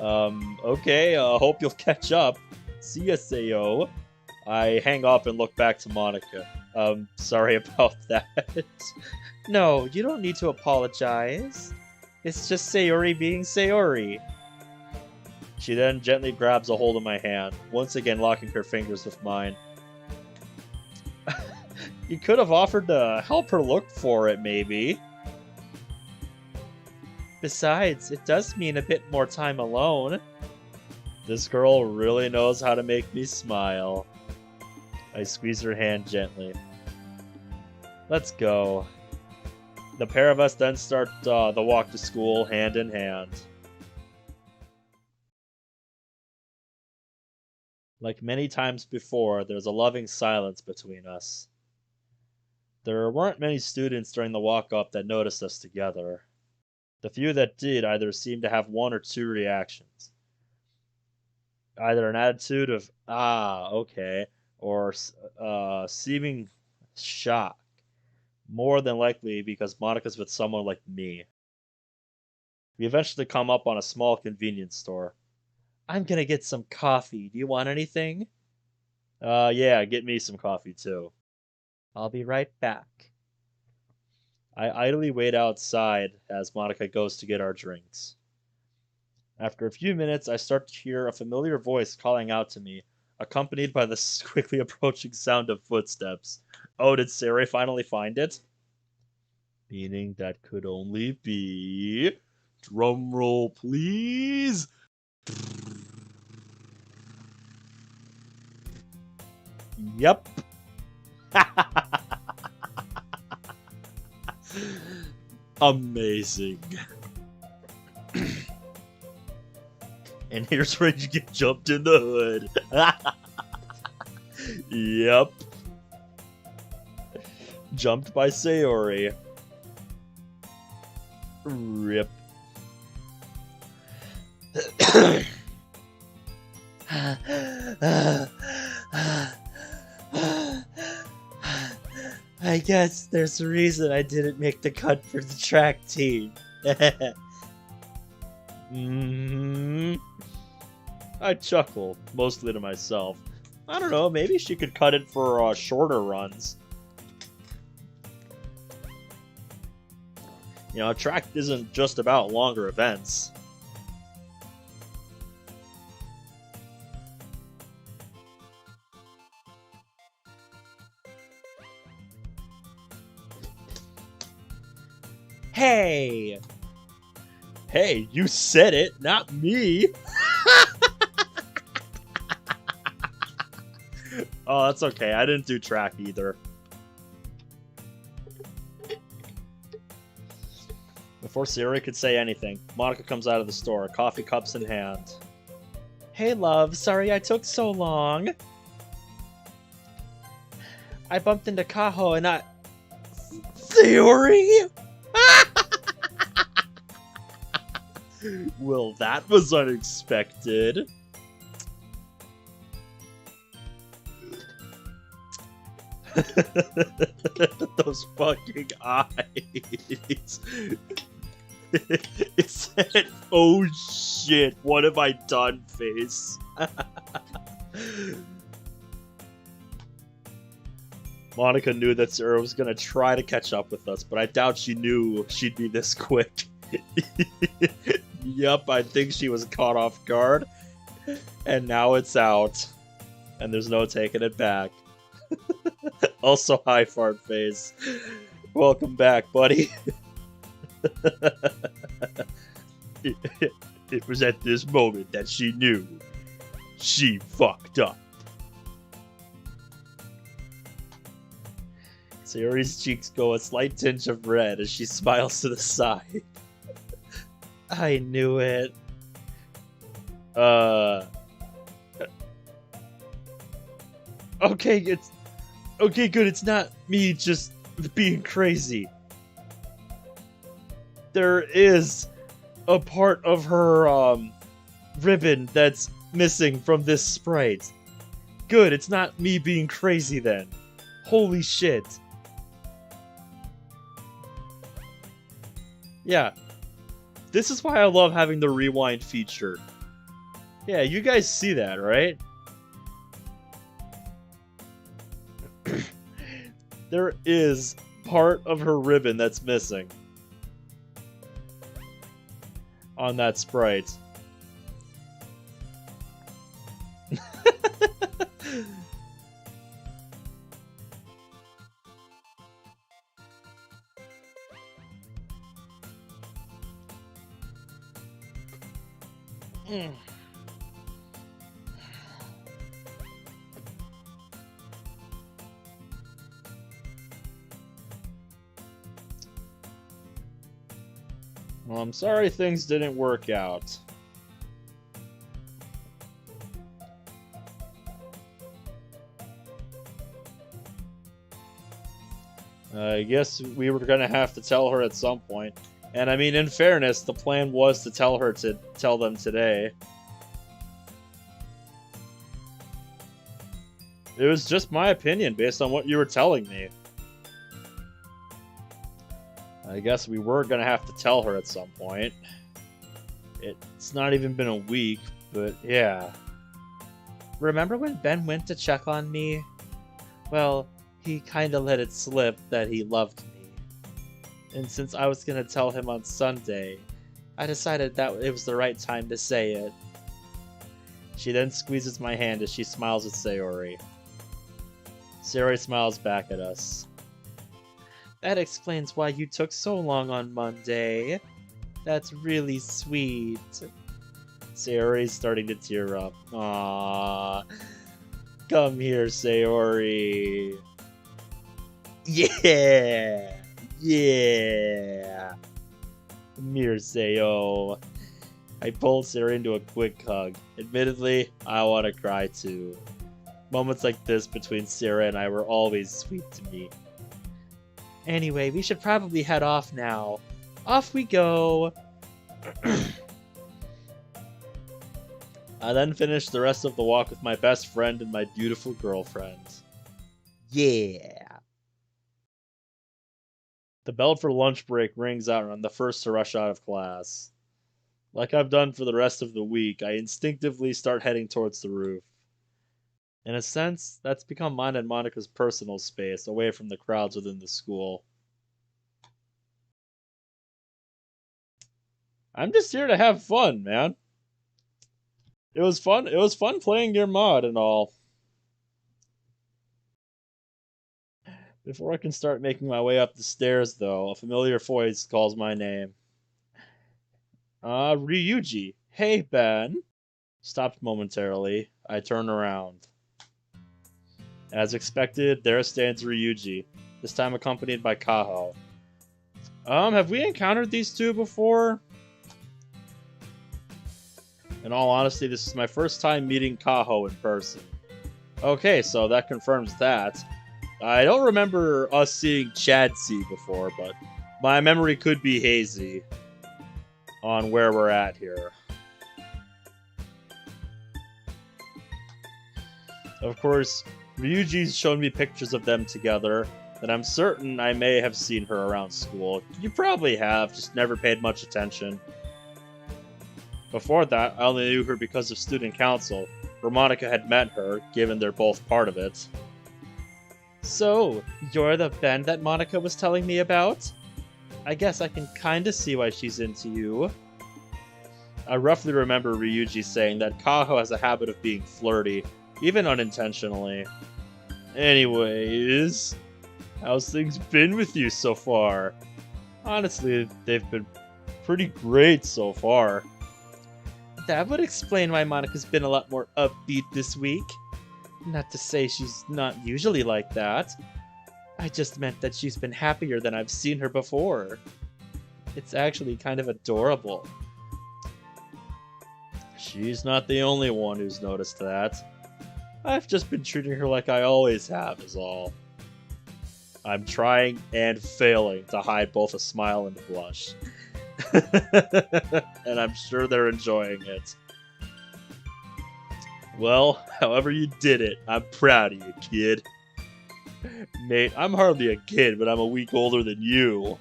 Okay, hope you'll catch up. See ya, Sayo. I hang up and look back to Monica. Sorry about that. No, you don't need to apologize. It's just Sayori being Sayori. She then gently grabs a hold of my hand, once again locking her fingers with mine. You could have offered to help her look for it, maybe. Besides, it does mean a bit more time alone. This girl really knows how to make me smile. I squeeze her hand gently. Let's go. The pair of us then start the walk to school hand in hand. Like many times before, there's a loving silence between us. There weren't many students during the walk-up that noticed us together. The few that did either seemed to have one or two reactions. Either an attitude of, ah, okay, or seeming shock. More than likely because Monica's with someone like me. We eventually come up on a small convenience store. I'm gonna get some coffee. Do you want anything? Yeah, get me some coffee too. I'll be right back. I idly wait outside as Monica goes to get our drinks. After a few minutes, I start to hear a familiar voice calling out to me, accompanied by the quickly approaching sound of footsteps. Oh, did Sayori finally find it? Meaning that could only be... Drumroll, please! Yep. Amazing. And here's where you get jumped in the hood. Yep. Jumped by Sayori. Rip. I guess there's a reason I didn't make the cut for the track team. I chuckled, mostly to myself. I don't know, maybe she could cut it for shorter runs. You know, track isn't just about longer events. Hey! Hey, you said it, not me. Oh, that's okay. I didn't do track either. Before Siri could say anything, Monica comes out of the store, coffee cups in hand. Hey, love. Sorry I took so long. I bumped into Kaho and I... Theory? Well, that was unexpected. Those fucking eyes. It said, oh shit, what have I done face? Monica knew that Sarah was gonna try to catch up with us, but I doubt she knew she'd be this quick. Yup, I think she was caught off guard. And now it's out. And there's no taking it back. Also, hi, fart face. Welcome back, buddy. It was at this moment that she knew she fucked up. Sayori's cheeks go a slight tinge of red as she smiles to the side. I knew it. Okay, okay, good. It's not me just being crazy. There is a part of her ribbon that's missing from this sprite. Good, it's not me being crazy then. Holy shit. Yeah. This is why I love having the rewind feature. Yeah, you guys see that, right? There is part of her ribbon that's missing on that sprite. Well, I'm sorry things didn't work out. I guess we were gonna have to tell her at some point. And I mean, in fairness, the plan was to tell them today. It was just my opinion based on what you were telling me. I guess we were gonna have to tell her at some point. It's not even been a week, but yeah. Remember when Ben went to check on me? Well, he kinda let it slip that he loved me. And since I was gonna tell him on Sunday, I decided that it was the right time to say it. She then squeezes my hand as she smiles at Sayori. Sayori smiles back at us. That explains why you took so long on Monday. That's really sweet. Sayori's starting to tear up. Aww. Come here, Sayori. Yeah! Yeah! Come here, Sayo. I pulled Sayori into a quick hug. Admittedly, I want to cry too. Moments like this between Sarah and I were always sweet to me. Anyway, we should probably head off now. Off we go! I then finished the rest of the walk with my best friend and my beautiful girlfriend. Yeah! The bell for lunch break rings out and I'm the first to rush out of class. Like I've done for the rest of the week, I instinctively start heading towards the roof. In a sense, that's become mine and Monica's personal space, away from the crowds within the school. I'm just here to have fun, man. It was fun playing your mod and all. Before I can start making my way up the stairs, though, a familiar voice calls my name. Ryuji. Hey, Ben. Stopped momentarily. I turn around. As expected, there stands Ryuji, this time accompanied by Kaho. Have we encountered these two before? In all honesty, this is my first time meeting Kaho in person. Okay, so that confirms that. I don't remember us seeing Chadsey before, but my memory could be hazy on where we're at here. Of course, Ryuji's shown me pictures of them together, and I'm certain I may have seen her around school. You probably have, just never paid much attention. Before that, I only knew her because of student council, where Monica had met her, given they're both part of it. So, you're the Ben that Monica was telling me about? I guess I can kinda see why she's into you. I roughly remember Ryuji saying that Kaho has a habit of being flirty, even unintentionally. Anyways, how's things been with you so far? Honestly, they've been pretty great so far. That would explain why Monica's been a lot more upbeat this week. Not to say she's not usually like that. I just meant that she's been happier than I've seen her before. It's actually kind of adorable. She's not the only one who's noticed that. I've just been treating her like I always have, is all. I'm trying and failing to hide both a smile and a blush. And I'm sure they're enjoying it. Well, however you did it, I'm proud of you, kid. Mate, I'm hardly a kid, but I'm a week older than you.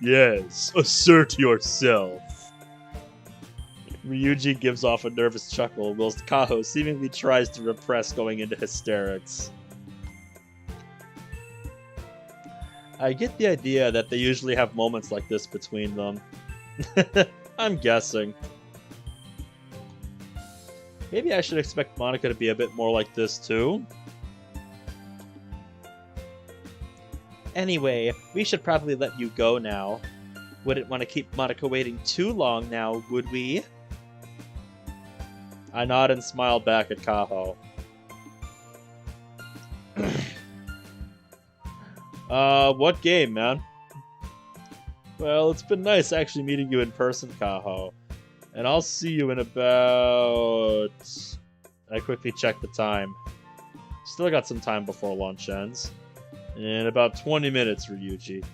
Yes, assert yourself. Ryuji gives off a nervous chuckle, whilst Kaho seemingly tries to repress going into hysterics. I get the idea that they usually have moments like this between them. I'm guessing. Maybe I should expect Monica to be a bit more like this too? Anyway, we should probably let you go now. Wouldn't want to keep Monica waiting too long now, would we? I nod and smile back at Kaho. What game, man? Well, it's been nice actually meeting you in person, Kaho. And I'll see you in about... I quickly check the time. Still got some time before lunch ends. In about 20 minutes, Ryuji.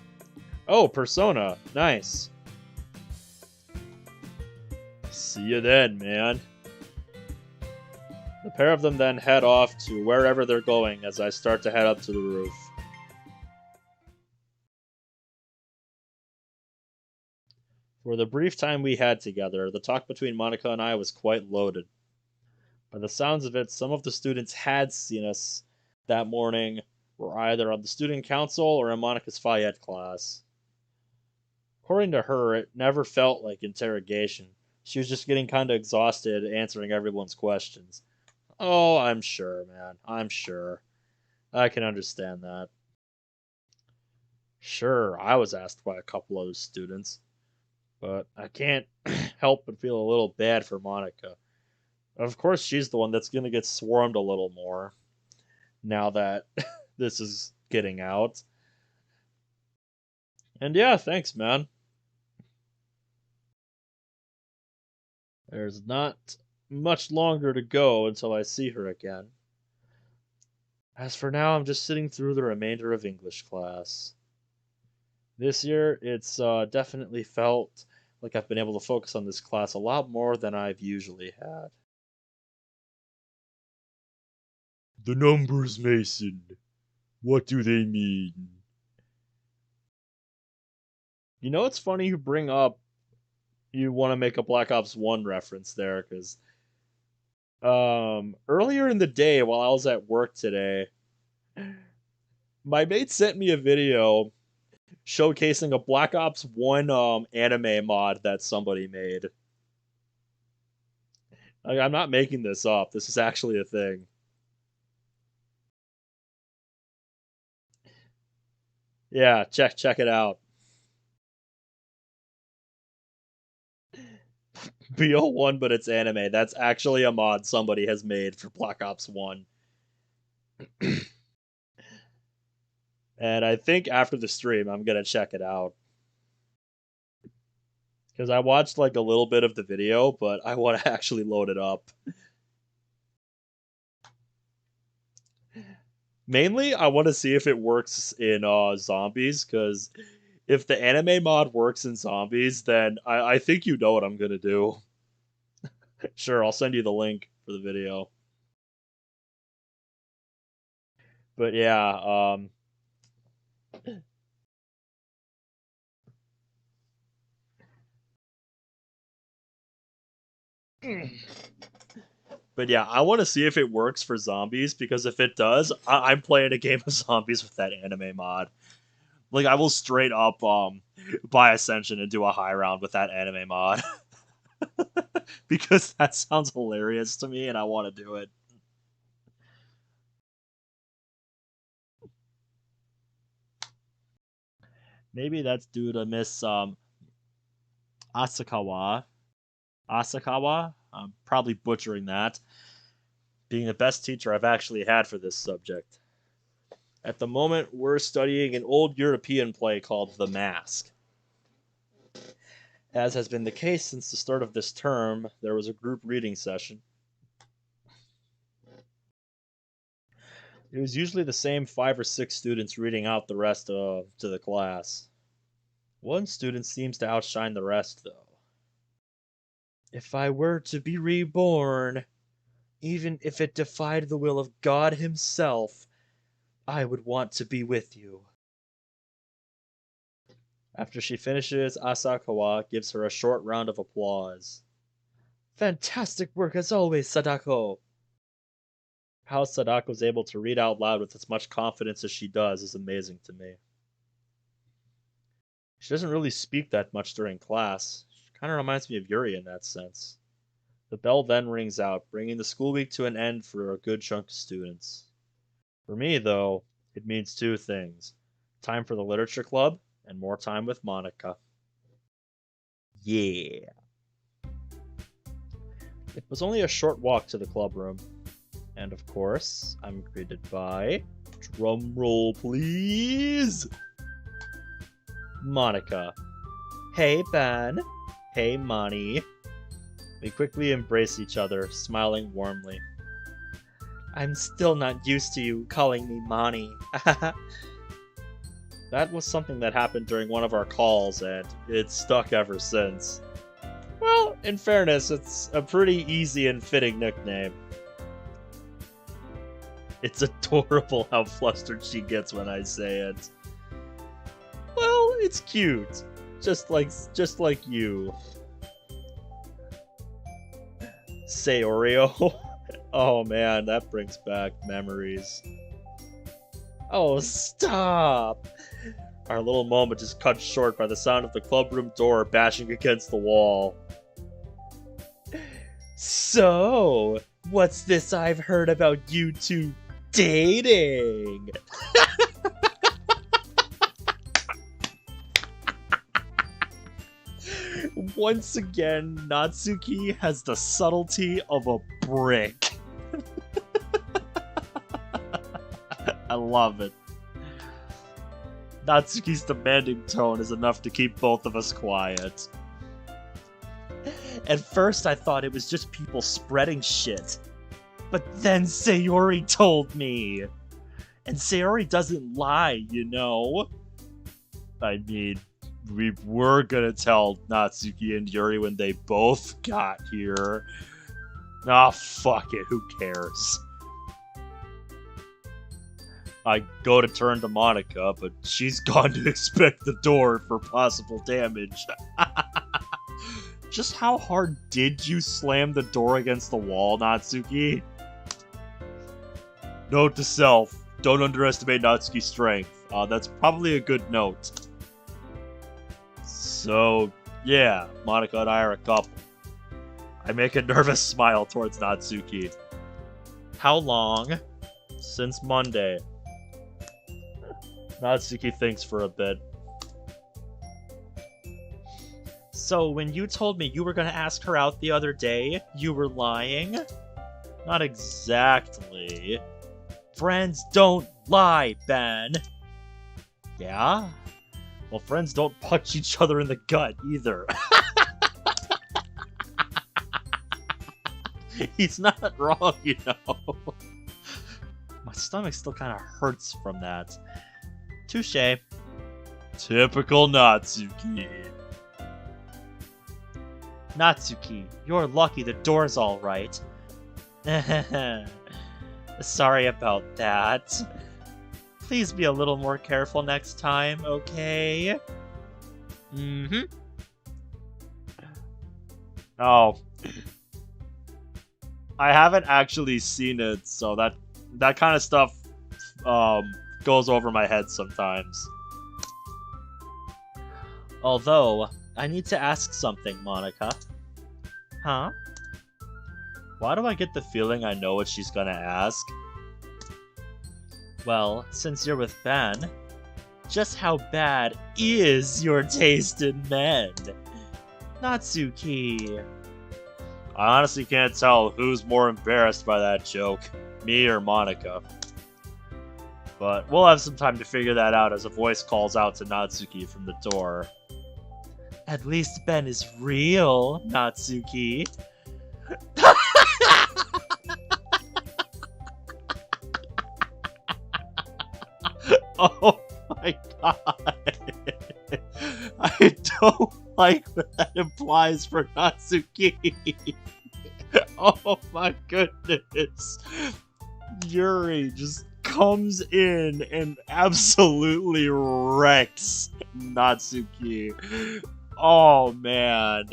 Oh, Persona. Nice. See you then, man. The pair of them then head off to wherever they're going as I start to head up to the roof. For the brief time we had together, the talk between Monica and I was quite loaded. By the sounds of it, some of the students had seen us that morning were either on the student council or in Monica's Phi Ed class. According to her, it never felt like interrogation. She was just getting kinda exhausted answering everyone's questions. Oh, I'm sure, man. I'm sure. I can understand that. Sure, I was asked by a couple other students, but I can't help but feel a little bad for Monica. Of course, she's the one that's gonna get swarmed a little more now that this is getting out. And yeah, thanks, man. There's not much longer to go until I see her again. As for now, I'm just sitting through the remainder of English class. This year, it's definitely felt like I've been able to focus on this class a lot more than I've usually had. The numbers, Mason. What do they mean? You know, it's funny you bring up you want to make a Black Ops 1 reference there, because earlier in the day while I was at work today, my mate sent me a video showcasing a Black Ops 1 anime mod that somebody made. Like, I'm not making this up. This is actually a thing. Yeah, check it out. BO1, but it's anime. That's actually a mod somebody has made for Black Ops 1. And I think after the stream, I'm gonna check it out. Because I watched like a little bit of the video, but I want to actually load it up. Mainly, I want to see if it works in zombies, because if the anime mod works in zombies, then I think you know what I'm gonna do. Sure, I'll send you the link for the video. But yeah, but yeah, I want to see if it works for zombies, because if it does, I'm playing a game of zombies with that anime mod. Like, I will straight up buy Ascension and do a high round with that anime mod. Because that sounds hilarious to me and I want to do it. Maybe that's due to Miss Asakawa. Asakawa? I'm probably butchering that. Being the best teacher I've actually had for this subject. At the moment, we're studying an old European play called The Mask. As has been the case since the start of this term, there was a group reading session. It was usually the same 5 or 6 students reading out the rest to the class. One student seems to outshine the rest, though. If I were to be reborn, even if it defied the will of God himself, I would want to be with you. After she finishes, Asakawa gives her a short round of applause. Fantastic work as always, Sadako! How Sadako's able to read out loud with as much confidence as she does is amazing to me. She doesn't really speak that much during class. She kind of reminds me of Yuri in that sense. The bell then rings out, bringing the school week to an end for a good chunk of students. For me, though, it means 2 things. Time for the literature club, and more time with Monica. Yeah. It was only a short walk to the club room. And of course, I'm greeted by... Drum roll, please! Monica. Hey, Ben. Hey, Mani. We quickly embrace each other, smiling warmly. I'm still not used to you calling me Mani. That was something that happened during one of our calls, and it's stuck ever since. Well, in fairness, it's a pretty easy and fitting nickname. It's adorable how flustered she gets when I say it. Well, it's cute. Just like you. Say Oreo. Oh man, that brings back memories. Oh, stop! Our little moment is cut short by the sound of the clubroom door bashing against the wall. So, what's this I've heard about you two dating? Once again, Natsuki has the subtlety of a brick. I love it. Natsuki's demanding tone is enough to keep both of us quiet. At first I thought it was just people spreading shit. But then Sayori told me. And Sayori doesn't lie, you know? I mean, we were gonna tell Natsuki and Yuri when they both got here. Ah, fuck it, who cares? I go to turn to Monica, but she's gone to inspect the door for possible damage. Just how hard did you slam the door against the wall, Natsuki? Note to self, don't underestimate Natsuki's strength. That's probably a good note. So, yeah, Monica and I are a couple. I make a nervous smile towards Natsuki. How long? Since Monday. Natsuki thinks for a bit. So when you told me you were gonna ask her out the other day, you were lying? Not exactly. Friends don't lie, Ben. Yeah? Well, friends don't punch each other in the gut either. He's not wrong, you know. My stomach still kind of hurts from that. Touché. Typical Natsuki. Natsuki, you're lucky the door's alright. Sorry about that. Please be a little more careful next time, okay? Mm-hmm. Oh. I haven't actually seen it, so that kind of stuff goes over my head sometimes. Although, I need to ask something, Monica. Huh? Why do I get the feeling I know what she's gonna ask? Well, since you're with Ben, just how bad is your taste in men? Natsuki. I honestly can't tell who's more embarrassed by that joke, me or Monica. But we'll have some time to figure that out as a voice calls out to Natsuki from the door. At least Ben is real, Natsuki. Oh my god. I don't like what that implies for Natsuki. Oh my goodness. Yuri just comes in and absolutely wrecks Natsuki. Oh man.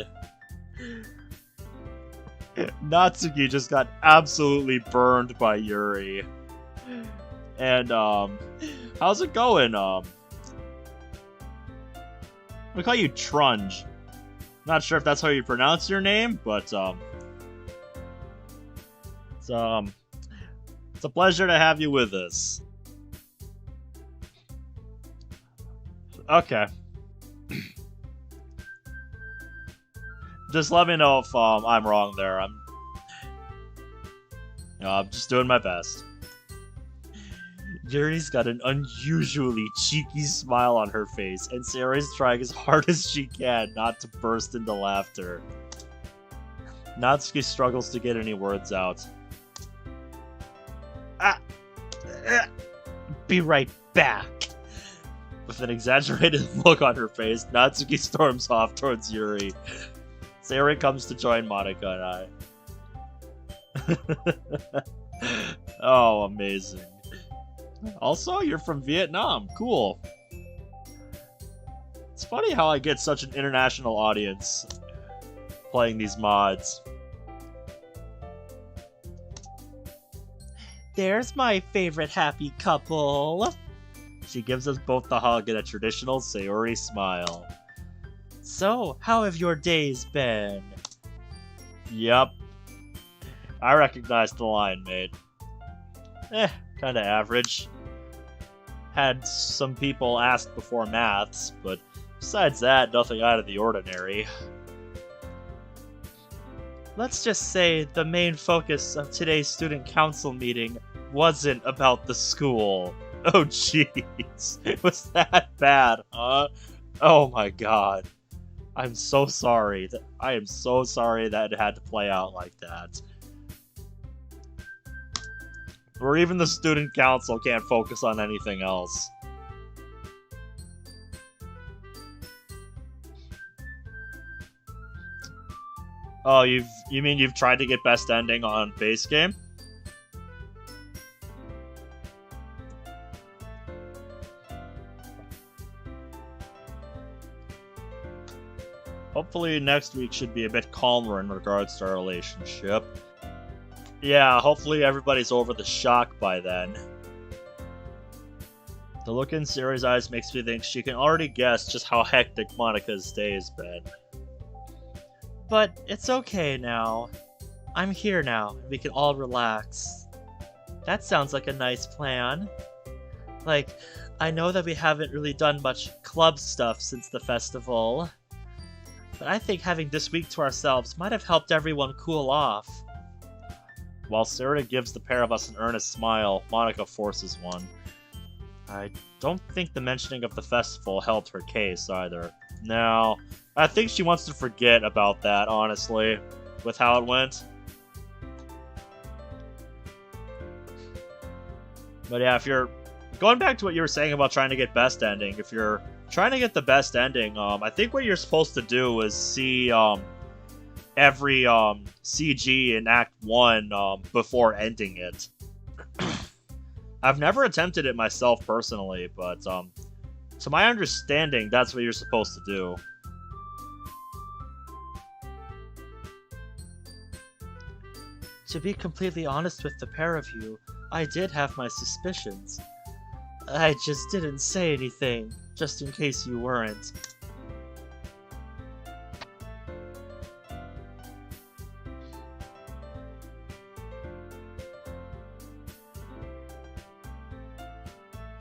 Natsuki just got absolutely burned by Yuri. And how's it going? We call you Trunge. Not sure if that's how you pronounce your name, but it's a pleasure to have you with us. Okay. Just let me know if I'm wrong there. I'm just doing my best. Yuri's got an unusually cheeky smile on her face, and Sarah's trying as hard as she can not to burst into laughter. Natsuki struggles to get any words out. Be right back. With an exaggerated look on her face, Natsuki storms off towards Yuri. Sayori comes to join Monica and I. Oh, amazing. Also, you're from Vietnam. Cool. It's funny how I get such an international audience playing these mods. There's my favorite happy couple. She gives us both the hug and a traditional Sayori smile. So, how have your days been? Yep. I recognize the line, mate. Kinda average. Had some people ask before maths, but besides that, nothing out of the ordinary. Let's just say the main focus of today's student council meeting wasn't about the school. Oh jeez, it was that bad, huh? Oh my god. I'm so sorry. I am so sorry that it had to play out like that. Or even the student council can't focus on anything else. Oh, you mean you've tried to get best ending on base game? Hopefully next week should be a bit calmer in regards to our relationship. Yeah, hopefully everybody's over the shock by then. The look in Siri's eyes makes me think she can already guess just how hectic Monica's day has been. But it's okay now. I'm here now, and we can all relax. That sounds like a nice plan. Like, I know that we haven't really done much club stuff since the festival, but I think having this week to ourselves might have helped everyone cool off. While Sarah gives the pair of us an earnest smile, Monica forces one. I don't think the mentioning of the festival helped her case either. No, I think she wants to forget about that, honestly, with how it went. But yeah, if you're going back to what you were saying about trying to get best ending, if you're trying to get the best ending, I think what you're supposed to do is see every CG in Act 1 before ending it. I've never attempted it myself personally, but to my understanding, that's what you're supposed to do. To be completely honest with the pair of you, I did have my suspicions. I just didn't say anything, just in case you weren't.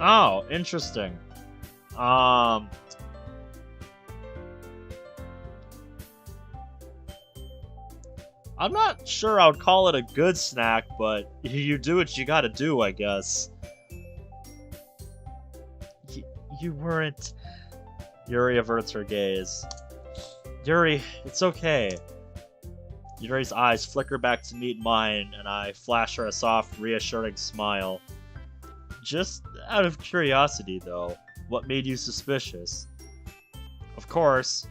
Oh, interesting. I'm not sure I would call it a good snack, but you do what you gotta do, I guess. You weren't... Yuri averts her gaze. Yuri, it's okay. Yuri's eyes flicker back to meet mine, and I flash her a soft, reassuring smile. Just out of curiosity, though, what made you suspicious? Of course.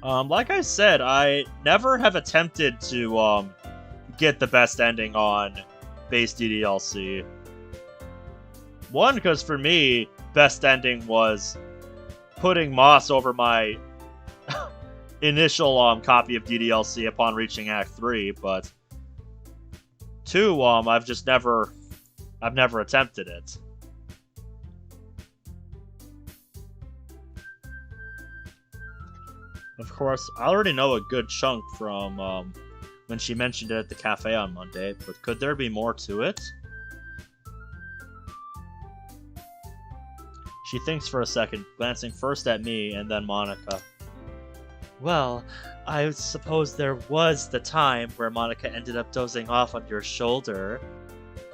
Like I said, I never have attempted to, get the best ending on base DDLC. One, because for me, best ending was putting Moss over my initial copy of DDLC upon reaching Act 3, but two, I've never attempted it. Of course, I already know a good chunk from when she mentioned it at the cafe on Monday, but could there be more to it? She thinks for a second, glancing first at me and then Monica. Well, I suppose there was the time where Monica ended up dozing off on your shoulder.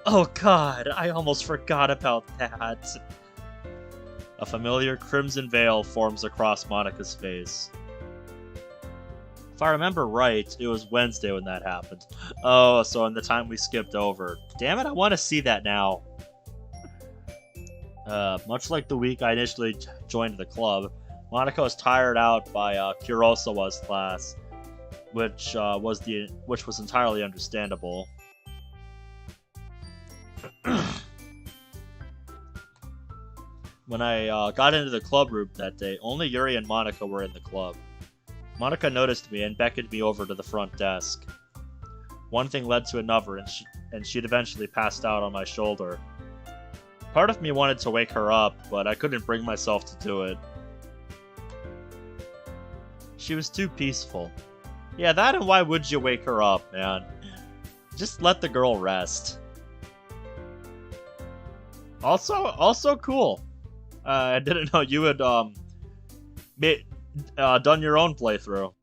Oh god, I almost forgot about that. A familiar crimson veil forms across Monica's face. If I remember right, it was Wednesday when that happened. Oh, so in the time we skipped over. Damn it, I want to see that now. Much like the week I initially joined the club, Monica was tired out by Kurosawa's class, which was entirely understandable. When I got into the club room that day, only Yuri and Monica were in the club. Monica noticed me and beckoned me over to the front desk. One thing led to another, and she'd eventually passed out on my shoulder. Part of me wanted to wake her up, but I couldn't bring myself to do it. She was too peaceful. Yeah, that and why would you wake her up, man? Just let the girl rest. Also cool. I didn't know you had done your own playthrough.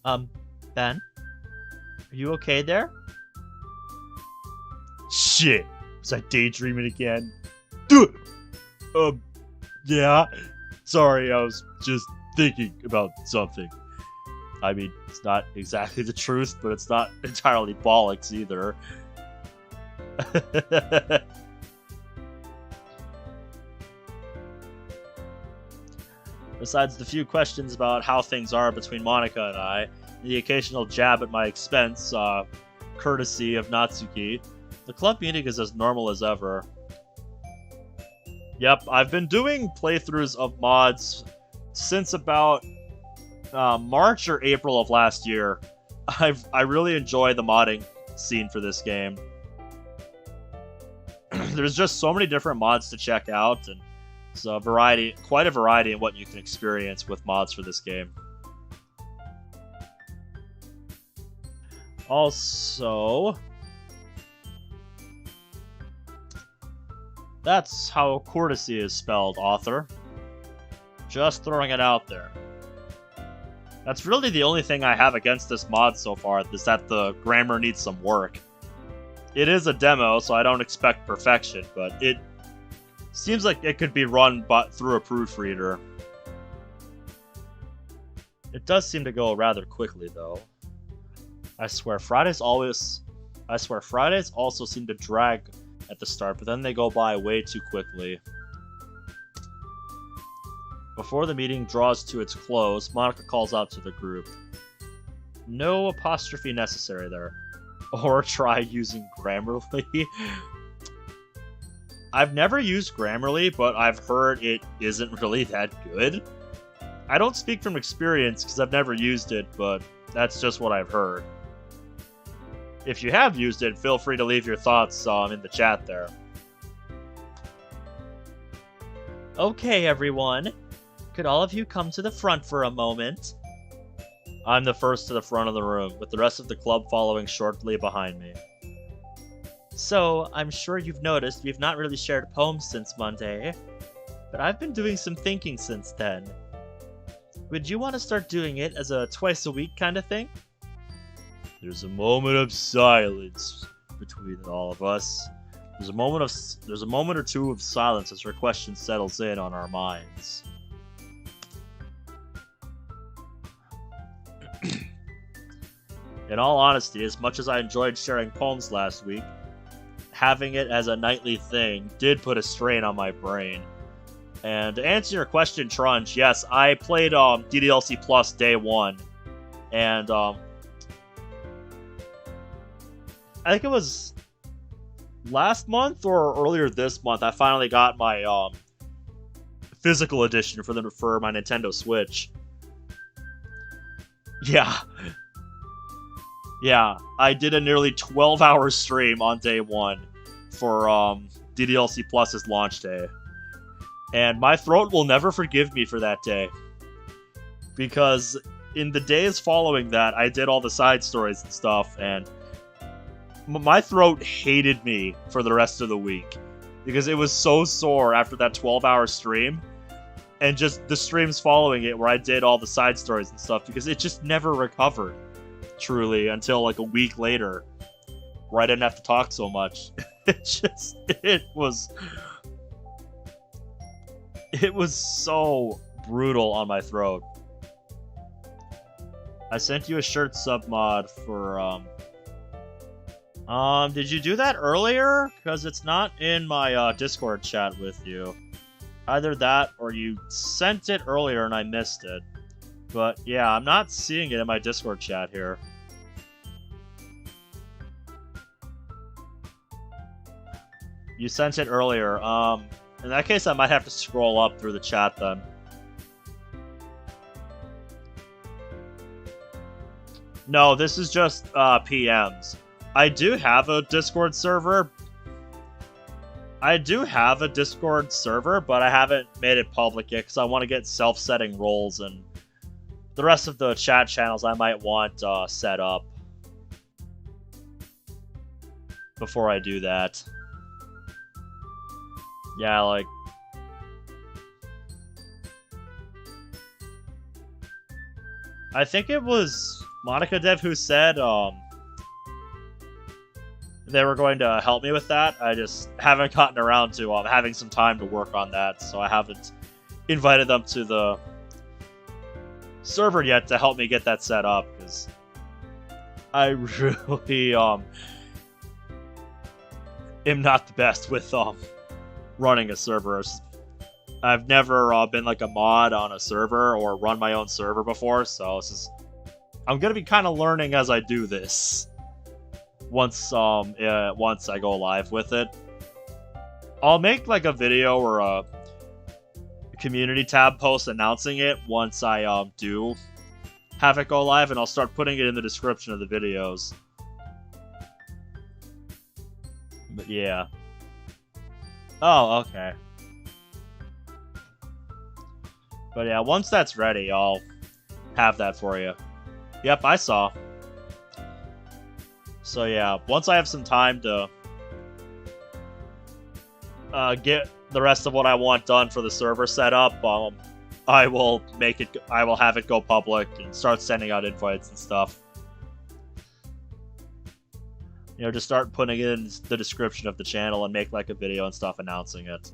Ben? Are you okay there? Shit! Was I daydreaming again? Yeah. Sorry, I was just thinking about something. I mean, it's not exactly the truth, but it's not entirely bollocks either. Besides the few questions about how things are between Monica and I, the occasional jab at my expense, courtesy of Natsuki, the club meeting is as normal as ever. Yep, I've been doing playthroughs of mods since about March or April of last year. I really enjoy the modding scene for this game. There's just so many different mods to check out, and it's quite a variety in what you can experience with mods for this game. Also, that's how courtesy is spelled, author. Just throwing it out there. That's really the only thing I have against this mod so far, is that the grammar needs some work. It is a demo, so I don't expect perfection, but it seems like it could be run through a proofreader. It does seem to go rather quickly, though. I swear Fridays also seem to drag at the start, but then they go by way too quickly. Before the meeting draws to its close, Monica calls out to the group. No apostrophe necessary there. Or try using Grammarly. I've never used Grammarly, but I've heard it isn't really that good. I don't speak from experience because I've never used it, but that's just what I've heard. If you have used it, feel free to leave your thoughts in the chat there. Okay, everyone. Could all of you come to the front for a moment? I'm the first to the front of the room, with the rest of the club following shortly behind me. So, I'm sure you've noticed we've not really shared poems since Monday, but I've been doing some thinking since then. Would you want to start doing it as a twice-a-week kind of thing? There's a moment of silence between all of us. There's a moment or two of silence as her question settles in on our minds. In all honesty, as much as I enjoyed sharing poems last week, having it as a nightly thing did put a strain on my brain. And to answer your question, Trunch, yes, I played DDLC Plus day one, and I think it was last month or earlier this month, I finally got my physical edition for my Nintendo Switch. Yeah, I did a nearly 12-hour stream on day one for DDLC Plus's launch day. And my throat will never forgive me for that day. Because in the days following that, I did all the side stories and stuff, and my throat hated me for the rest of the week. Because it was so sore after that 12-hour stream. And just the streams following it where I did all the side stories and stuff, because it just never recovered. Truly, until like a week later, where I didn't have to talk so much. It was so brutal on my throat. I sent you a shirt submod for did you do that earlier? Because it's not in my Discord chat with you. Either that or you sent it earlier and I missed it. But yeah, I'm not seeing it in my Discord chat here. You sent it earlier. In that case, I might have to scroll up through the chat then. No, this is just PMs. I do have a Discord server. but I haven't made it public yet because I want to get self-setting roles and the rest of the chat channels I might want set up before I do that. Yeah, like... I think it was Monica Dev who said they were going to help me with that. I just haven't gotten around to having some time to work on that, so I haven't invited them to the server yet to help me get that set up, because I really am not the best with running a server. I've never been like a mod on a server or run my own server before, so I'm gonna be kind of learning as I do this. Once I go live with it, I'll make like a video or a community tab post announcing it once I do have it go live, and I'll start putting it in the description of the videos. But yeah. Oh, okay. But yeah, once that's ready, I'll have that for you. Yep, I saw. So yeah, once I have some time to get the rest of what I want done for the server setup, I will have it go public and start sending out invites and stuff. You know, just start putting it in the description of the channel and make like a video and stuff announcing it.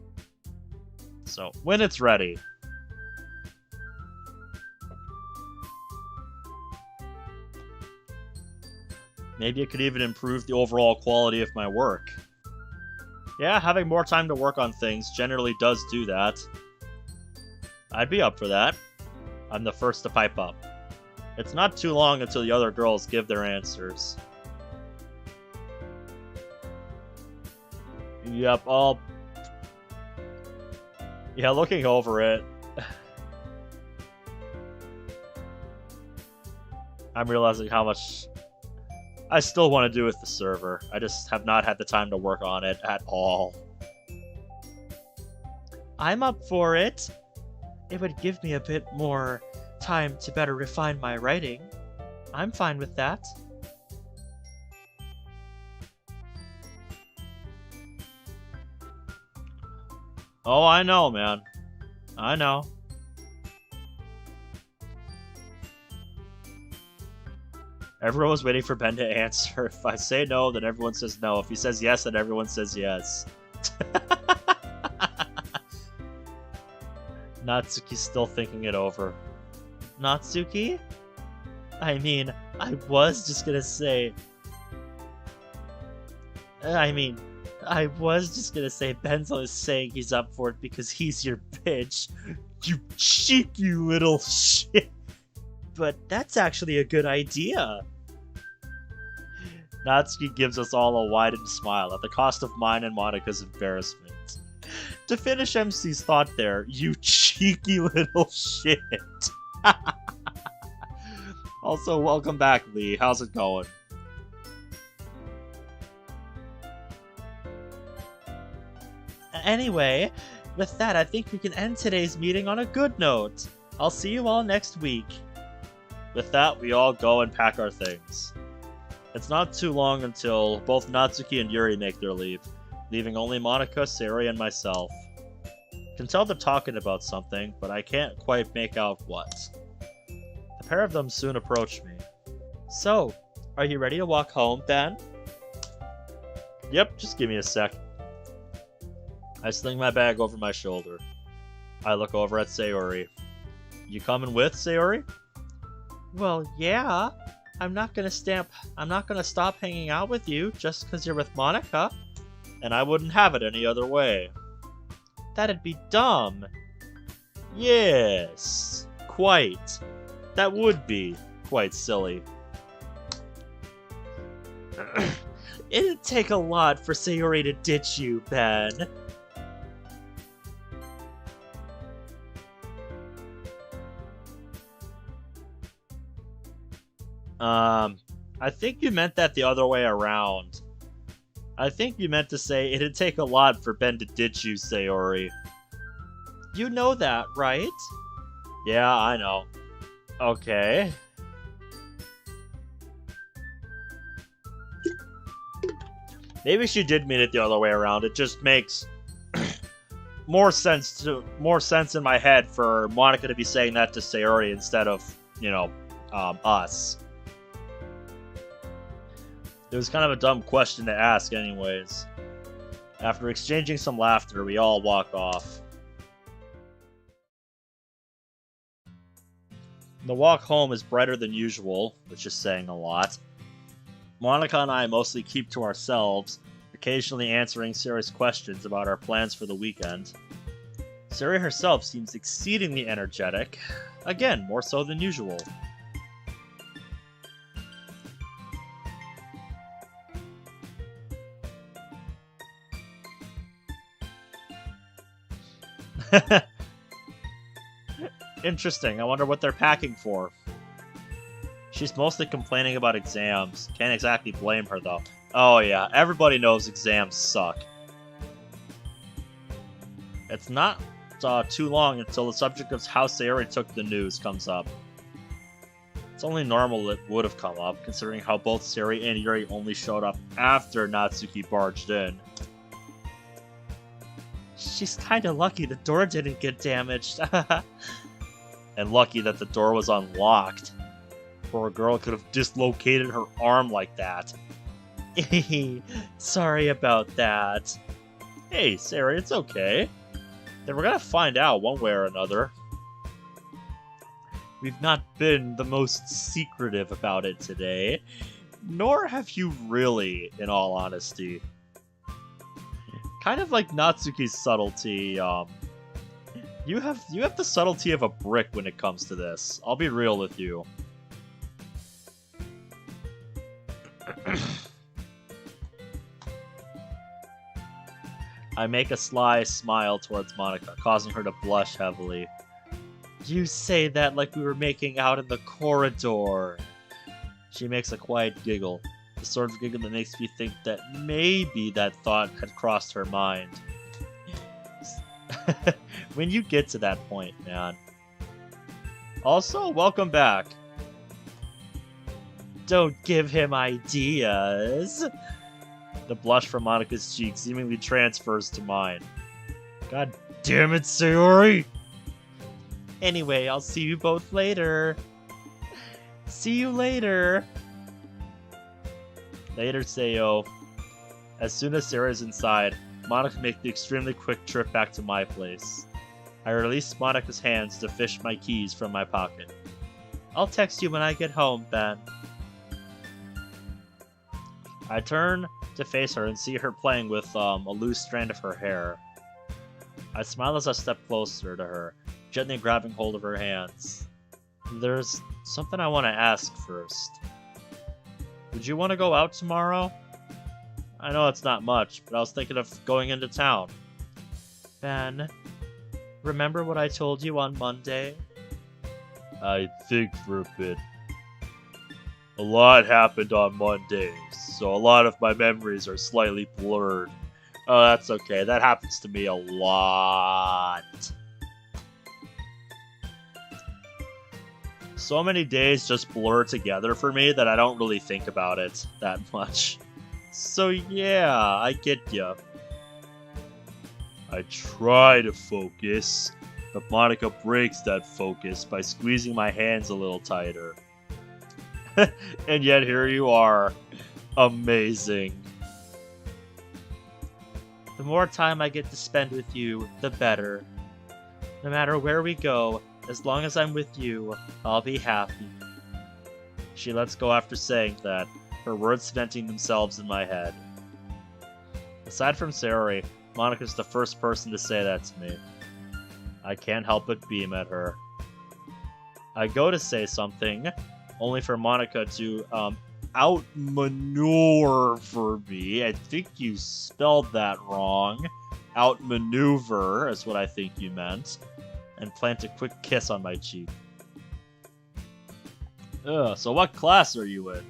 So, when it's ready. Maybe it could even improve the overall quality of my work. Yeah, having more time to work on things generally does do that. I'd be up for that. I'm the first to pipe up. It's not too long until the other girls give their answers. Yep, yeah, looking over it, I'm realizing how much I still want to do with the server. I just have not had the time to work on it at all. I'm up for it. It would give me a bit more time to better refine my writing. I'm fine with that. Oh, I know, man. I know. Everyone was waiting for Ben to answer. If I say no, then everyone says no. If he says yes, then everyone says yes. Natsuki's still thinking it over. Natsuki? I mean, I was just gonna say Benzo is saying he's up for it because he's your bitch. You cheeky little shit. But that's actually a good idea. Natsuki gives us all a widened smile at the cost of mine and Monika's embarrassment. To finish MC's thought there, you cheeky little shit. Also, welcome back, Lee. How's it going? Anyway, with that, I think we can end today's meeting on a good note. I'll see you all next week. With that, we all go and pack our things. It's not too long until both Natsuki and Yuri make their leave, leaving only Monika, Sayori, and myself. Can tell they're talking about something, but I can't quite make out what. The pair of them soon approach me. So, are you ready to walk home, Ben? Yep, just give me a sec. I sling my bag over my shoulder. I look over at Sayori. You coming with, Sayori? Well, yeah. I'm not gonna stop hanging out with you just because you're with Monika. And I wouldn't have it any other way. That'd be dumb. Yes, quite. That would be quite silly. It'd take a lot for Sayori to ditch you, Ben. I think you meant that the other way around. I think you meant to say it'd take a lot for Ben to ditch you, Sayori. You know that, right? Yeah, I know. Okay. Maybe she did mean it the other way around. It just makes more sense in my head for Monika to be saying that to Sayori instead of, us. It was kind of a dumb question to ask anyways. After exchanging some laughter, we all walk off. The walk home is brighter than usual, which is saying a lot. Monika and I mostly keep to ourselves, occasionally answering Sayori's questions about our plans for the weekend. Sayori herself seems exceedingly energetic, again, more so than usual. Interesting, I wonder what they're packing for. She's mostly complaining about exams. Can't exactly blame her, though. Oh yeah, everybody knows exams suck. It's not too long until the subject of how Sayori took the news comes up. It's only normal it would have come up, considering how both Sari and Yuri only showed up after Natsuki barged in. She's kinda lucky the door didn't get damaged. And lucky that the door was unlocked. Poor girl could have dislocated her arm like that. Sorry about that. Hey, Sarah, it's okay. Then we're gonna find out one way or another. We've not been the most secretive about it today, nor have you really, in all honesty. Kind of like Natsuki's subtlety, you have the subtlety of a brick when it comes to this. I'll be real with you. I make a sly smile towards Monika, causing her to blush heavily. You say that like we were making out in the corridor. She makes a quiet giggle, the sort of giggle that makes me think that maybe that thought had crossed her mind. When you get to that point, man. Also, welcome back. Don't give him ideas. The blush from Monika's cheek seemingly transfers to mine. God damn it, Sayori! Anyway, I'll see you both later. See you later. Later, Sayo. As soon as Sarah's inside, Monika makes the extremely quick trip back to my place. I release Monika's hands to fish my keys from my pocket. I'll text you when I get home, Ben. I turn to face her and see her playing with a loose strand of her hair. I smile as I step closer to her, gently grabbing hold of her hands. There's something I want to ask first. Would you want to go out tomorrow? I know it's not much, but I was thinking of going into town. Ben, remember what I told you on Monday? I think for a bit. A lot happened on Monday, so a lot of my memories are slightly blurred. Oh, that's okay. That happens to me a lot. So many days just blur together for me that I don't really think about it that much. So yeah, I get ya. I try to focus, but Monika breaks that focus by squeezing my hands a little tighter. And yet here you are. Amazing. The more time I get to spend with you, the better. No matter where we go, as long as I'm with you, I'll be happy. She lets go after saying that, her words cementing themselves in my head. Aside from Sayori, Monika's the first person to say that to me. I can't help but beam at her. I go to say something, only for Monika to outmaneuver me. I think you spelled that wrong. Outmaneuver is what I think you meant. And plant a quick kiss on my cheek. Ugh, so what class are you in?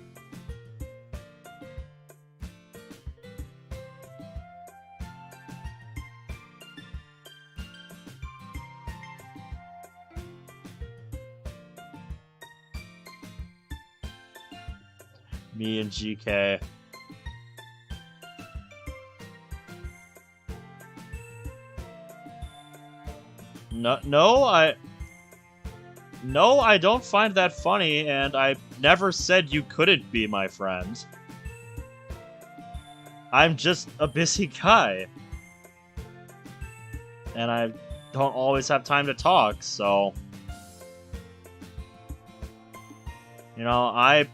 Me and GK. No, I don't find that funny, and I never said you couldn't be my friend. I'm just a busy guy. And I don't always have time to talk, so... You know, I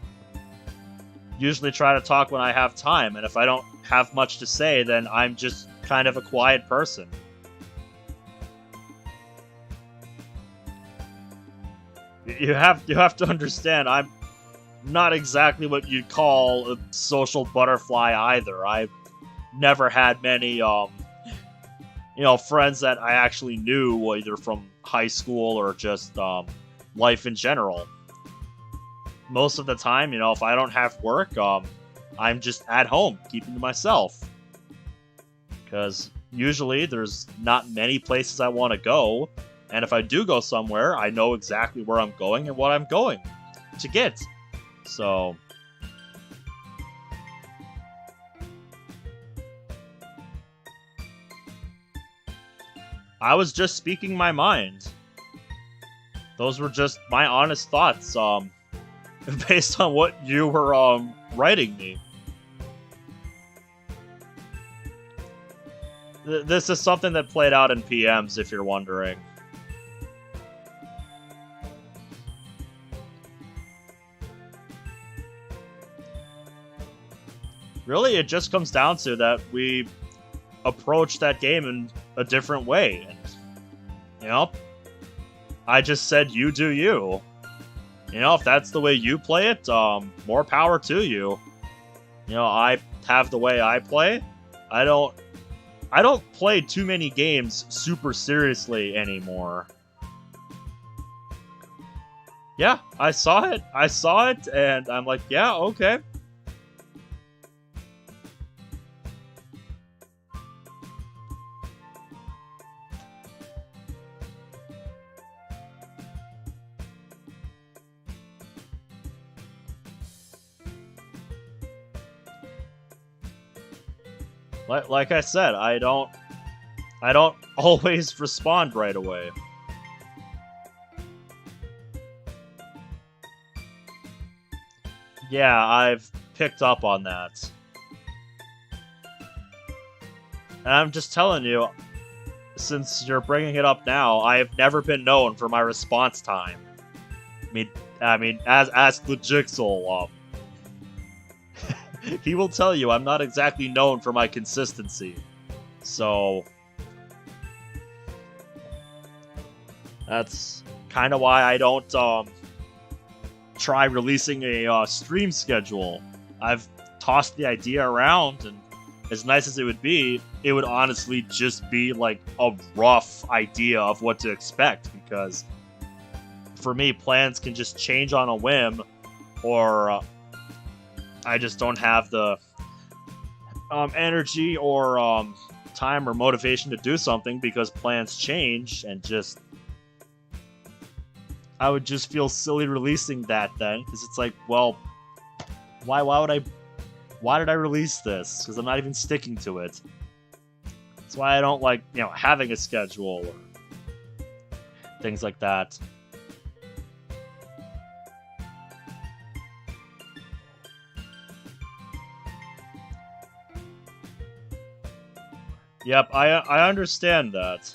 usually try to talk when I have time, and if I don't have much to say, then I'm just kind of a quiet person. You have to understand, I'm not exactly what you'd call a social butterfly either. I've never had many, friends that I actually knew, either from high school or just life in general. Most of the time, if I don't have work, I'm just at home, keeping to myself. Because usually there's not many places I want to go, and if I do go somewhere, I know exactly where I'm going and what I'm going. to get. So I was just speaking my mind. Those were just my honest thoughts, based on what you were writing me. This is something that played out in PMs, if you're wondering. Really, it just comes down to that we approach that game in a different way. And, you know, I just said you do you. You know, if that's the way you play it, more power to you. You know, I have the way I play. I don't play too many games super seriously anymore. Yeah, I saw it, and I'm like, yeah, okay. Like I said, I don't always respond right away. Yeah, I've picked up on that. And I'm just telling you, since you're bringing it up now, I have never been known for my response time. I mean, ask the Jigsaw. He will tell you I'm not exactly known for my consistency. So that's kind of why I don't try releasing a stream schedule. I've tossed the idea around, and as nice as it would honestly just be like a rough idea of what to expect, because for me, plans can just change on a whim, or I just don't have the energy or time or motivation to do something because plans change, and just I would just feel silly releasing that then, because it's like, well, why did I release this? Because I'm not even sticking to it. That's why I don't like, having a schedule or things like that. Yep, I understand that.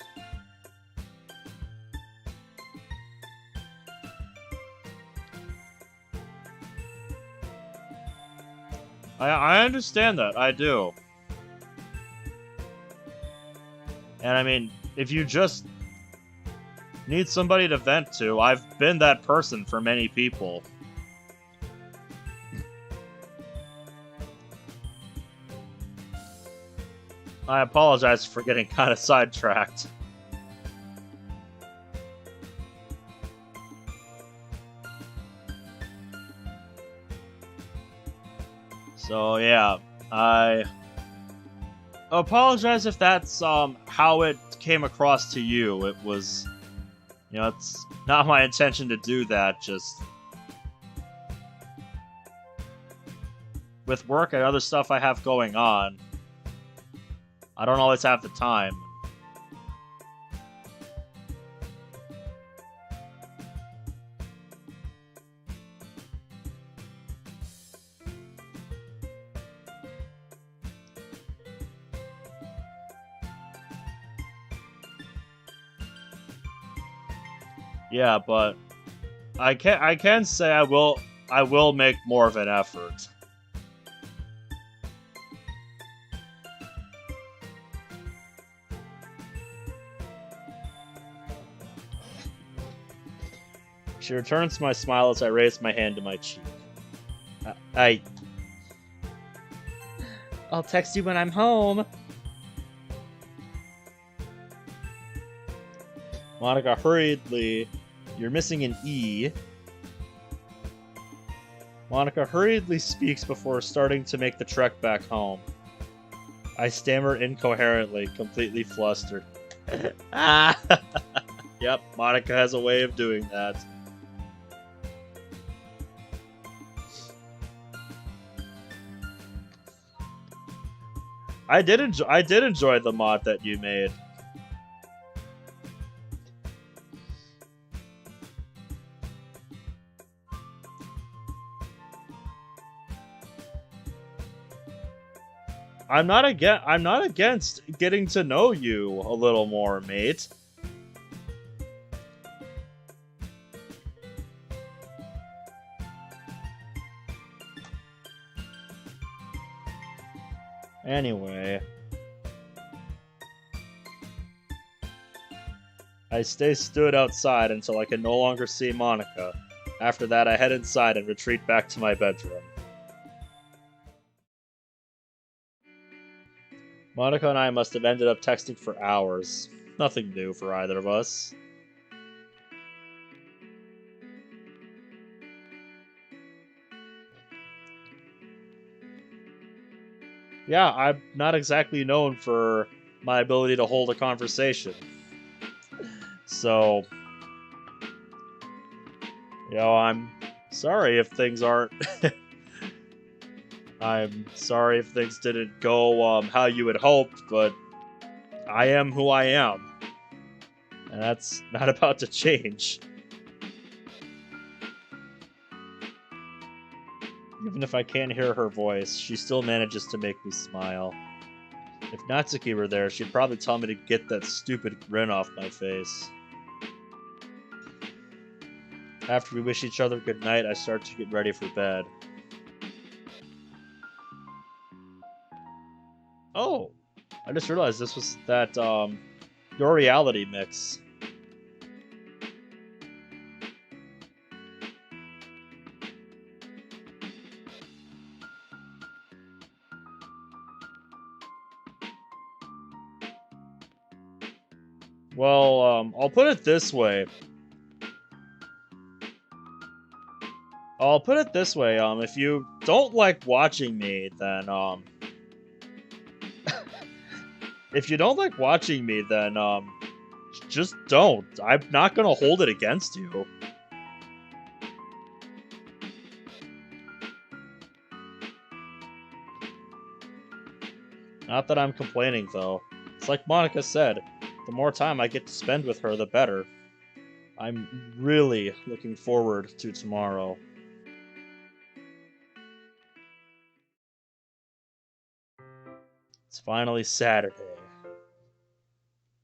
I understand that, I do. And I mean, if you just need somebody to vent to, I've been that person for many people. I apologize for getting kind of sidetracked. So yeah, I apologize if that's how it came across to you. It was, it's not my intention to do that, just with work and other stuff I have going on, I don't always have the time. Yeah, but I can say I will make more of an effort. She returns my smile as I raise my hand to my cheek. I'll text you when I'm home. Monica hurriedly... You're missing an E. Monica hurriedly speaks before starting to make the trek back home. I stammer incoherently, completely flustered. Yep, Monica has a way of doing that. I did enjoy the mod that you made. I'm not against getting to know you a little more, mate. Anyway, I stay stood outside until I can no longer see Monica. After that, I head inside and retreat back to my bedroom. Monica and I must have ended up texting for hours. Nothing new for either of us. Yeah, I'm not exactly known for my ability to hold a conversation. So, I'm sorry if things aren't. I'm sorry if things didn't go how you had hoped, but I am who I am. And that's not about to change. Even if I can't hear her voice, she still manages to make me smile. If Natsuki were there, she'd probably tell me to get that stupid grin off my face. After we wish each other good night, I start to get ready for bed. Oh! I just realized this was that, Your Reality mix. Well, I'll put it this way. If you don't like watching me, then, if you don't like watching me, then, just don't. I'm not gonna hold it against you. Not that I'm complaining, though. It's like Monica said, the more time I get to spend with her, the better. I'm really looking forward to tomorrow. It's finally Saturday.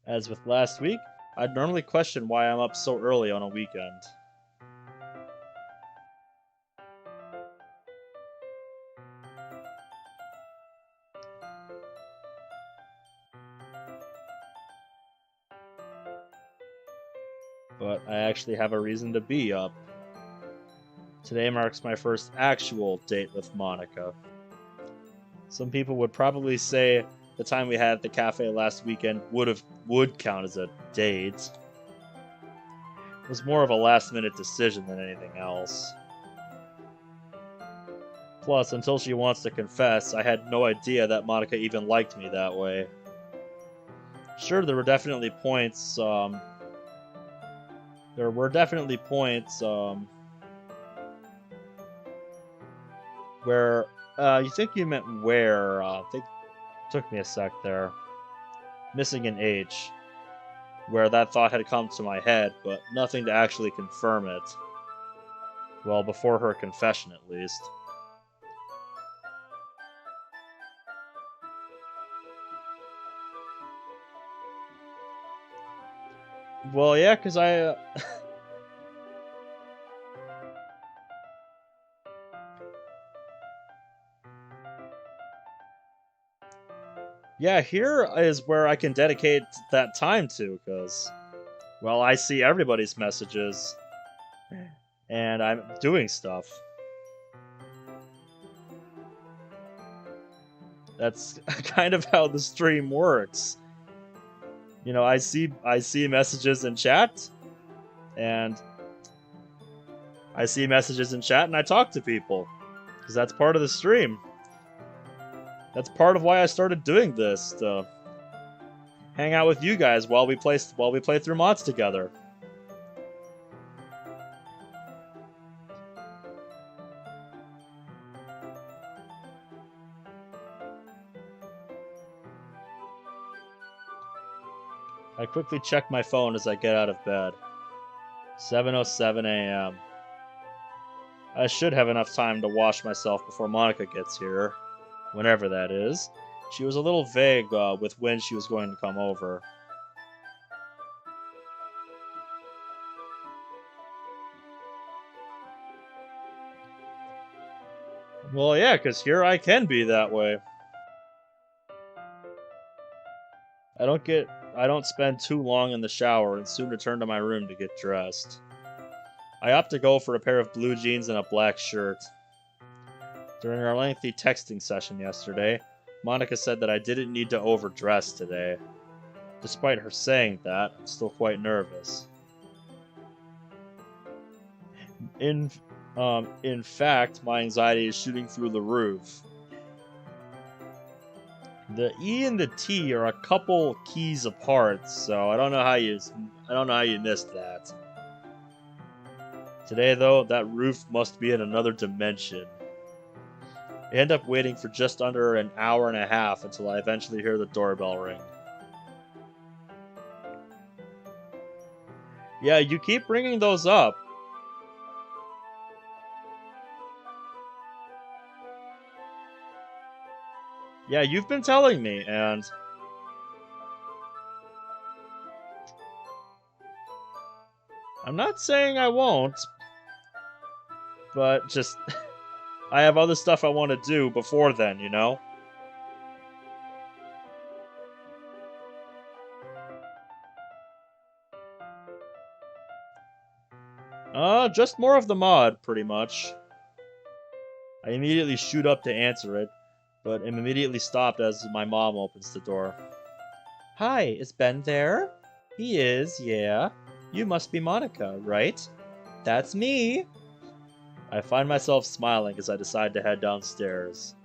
As with last week, I'd normally question why I'm up so early on a weekend. But I actually have a reason to be up. Today marks my first actual date with Monica. Some people would probably say the time we had at the cafe last weekend would count as a date. It was more of a last-minute decision than anything else. Plus, until she wants to confess, I had no idea that Monica even liked me that way. Sure, there were definitely points, where, you think you meant where, I think it took me a sec there. Missing an H. Where that thought had come to my head, but nothing to actually confirm it. Well, before her confession, at least. Well, yeah, because yeah, here is where I can dedicate that time to, because, well, I see everybody's messages, and I'm doing stuff. That's kind of how the stream works. I see messages in chat, and I talk to people, because that's part of the stream. That's part of why I started doing this, to hang out with you guys while we play through mods together. I quickly check my phone as I get out of bed. 7:07 a.m. I should have enough time to wash myself before Monica gets here, whenever that is. She was a little vague with when she was going to come over. Well, yeah, because here I can be that way. I don't spend too long in the shower and soon return to my room to get dressed. I opt to go for a pair of blue jeans and a black shirt. During our lengthy texting session yesterday, Monica said that I didn't need to overdress today. Despite her saying that, I'm still quite nervous. In fact, my anxiety is shooting through the roof. The E and the T are a couple keys apart, so I don't know how you missed that. Today, though, that roof must be in another dimension. I end up waiting for just under an hour and a half until I eventually hear the doorbell ring. Yeah, you keep bringing those up. Yeah, you've been telling me, and I'm not saying I won't, but just I have other stuff I want to do before then, you know? Just more of the mod, pretty much. I immediately shoot up to answer it, but am immediately stopped as my mom opens the door. Hi, is Ben there? He is, yeah. You must be Monica, right? That's me! I find myself smiling as I decide to head downstairs.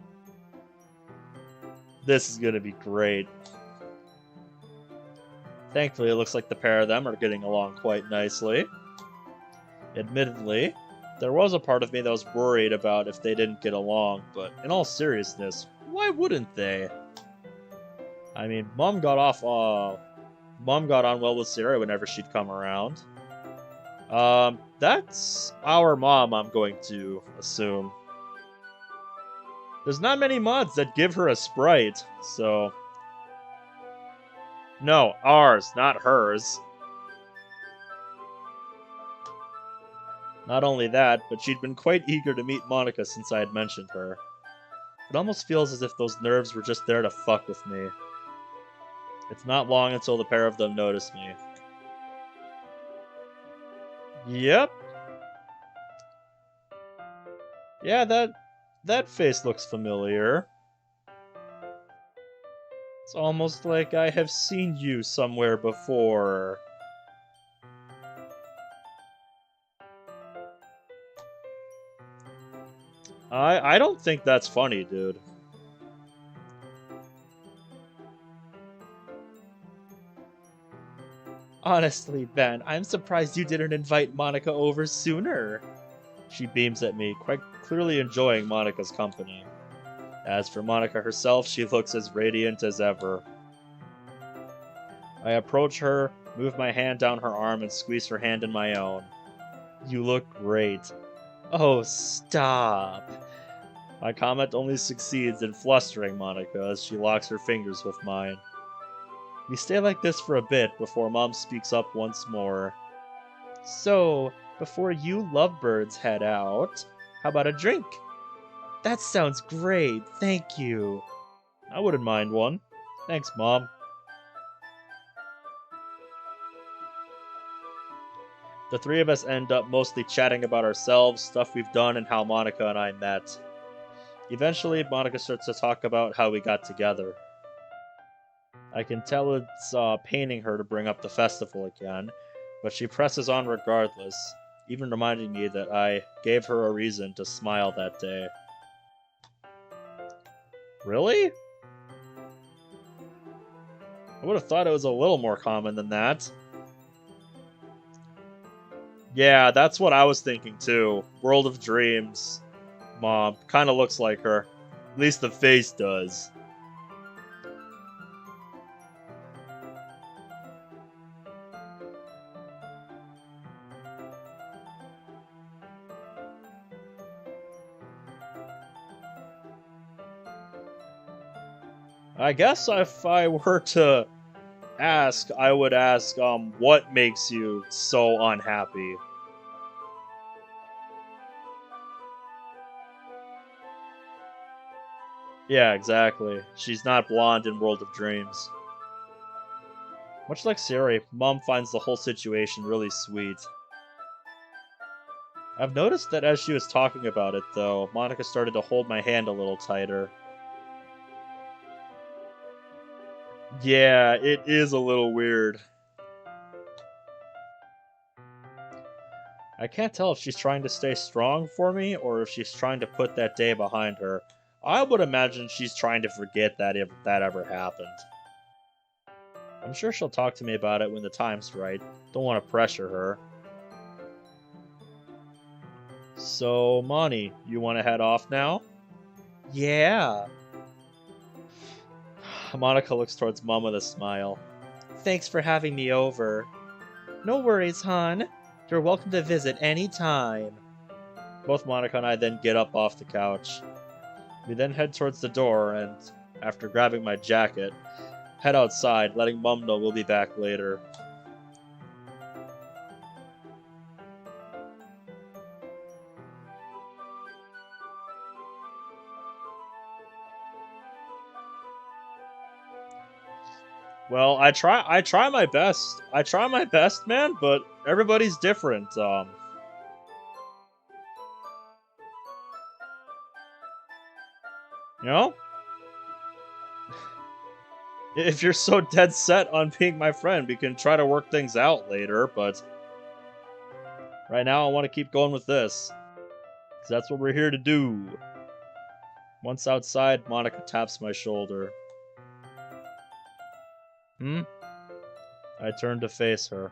This is gonna be great. Thankfully, it looks like the pair of them are getting along quite nicely. Admittedly, there was a part of me that was worried about if they didn't get along, but in all seriousness, why wouldn't they? I mean, Mom got on well with Sarah whenever she'd come around. That's our mom, I'm going to assume. There's not many mods that give her a sprite, so... No, ours, not hers. Not only that, but she'd been quite eager to meet Monica since I had mentioned her. It almost feels as if those nerves were just there to fuck with me. It's not long until the pair of them notice me. Yep. Yeah, that face looks familiar. It's almost like I have seen you somewhere before. I don't think that's funny, dude. Honestly, Ben, I'm surprised you didn't invite Monica over sooner. She beams at me, quite clearly enjoying Monica's company. As for Monica herself, she looks as radiant as ever. I approach her, move my hand down her arm, and squeeze her hand in my own. You look great. Oh, stop. My comment only succeeds in flustering Monica as she locks her fingers with mine. We stay like this for a bit before Mom speaks up once more. So, before you lovebirds head out, how about a drink? That sounds great, thank you. I wouldn't mind one. Thanks, Mom. The three of us end up mostly chatting about ourselves, stuff we've done, and how Monica and I met. Eventually, Monica starts to talk about how we got together. I can tell it's paining her to bring up the festival again, but she presses on regardless, even reminding me that I gave her a reason to smile that day. Really? I would have thought it was a little more common than that. Yeah, that's what I was thinking too. World of Dreams. Mom. Kinda looks like her. At least the face does. I guess if I were to ask, I would ask, what makes you so unhappy? Yeah, exactly. She's not blonde in World of Dreams. Much like Siri, Mom finds the whole situation really sweet. I've noticed that as she was talking about it, though, Monica started to hold my hand a little tighter. Yeah, it is a little weird. I can't tell if she's trying to stay strong for me or if she's trying to put that day behind her. I would imagine she's trying to forget that if that ever happened. I'm sure she'll talk to me about it when the time's right. Don't want to pressure her. So, Monty, you want to head off now? Yeah. Monica looks towards Mom with a smile. Thanks for having me over. No worries, hon. You're welcome to visit any time. Both Monica and I then get up off the couch. We then head towards the door and, after grabbing my jacket, head outside, letting Mum know we'll be back later. Well, I try my best. I try my best, man, but everybody's different. You know? If you're so dead set on being my friend, we can try to work things out later, but right now I want to keep going with this. Because that's what we're here to do. Once outside, Monica taps my shoulder. I turn to face her.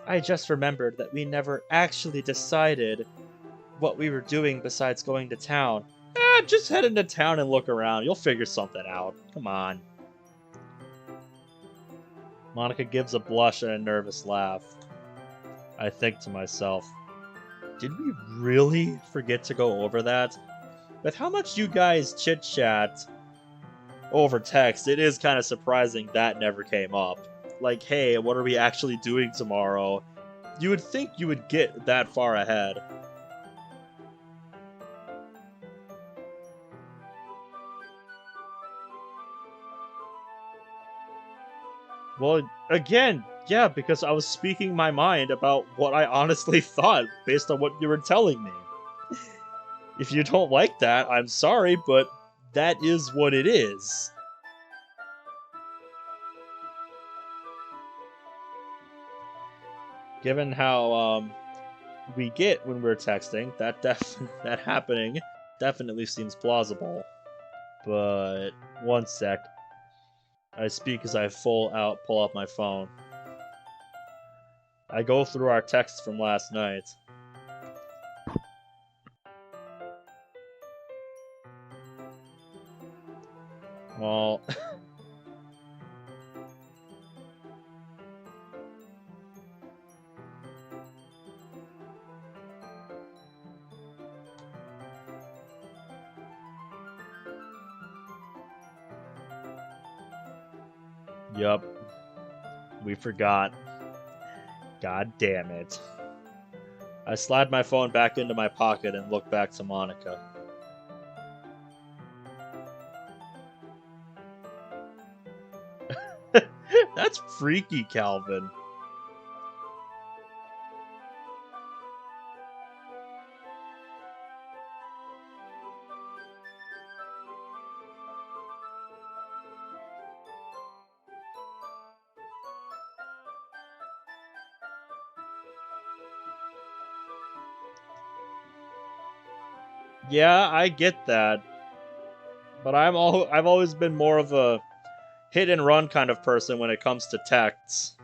I just remembered that we never actually decided what we were doing besides going to town. Just head into town and look around. You'll figure something out. Come on. Monica gives a blush and a nervous laugh. I think to myself, did we really forget to go over that? With how much you guys chit-chat over text, it is kind of surprising that never came up. Like, hey, what are we actually doing tomorrow? You would think you would get that far ahead. Well, again, yeah, because I was speaking my mind about what I honestly thought based on what you were telling me. If you don't like that, I'm sorry, but that is what it is. Given how we get when we're texting, that happening definitely seems plausible. But one sec. I speak as I pull out my phone. I go through our texts from last night. Well, yup. We forgot. God damn it. I slide my phone back into my pocket and look back to Monica. That's freaky, Calvin. Yeah, I get that. But I've always been more of a hit and run kind of person when it comes to texts.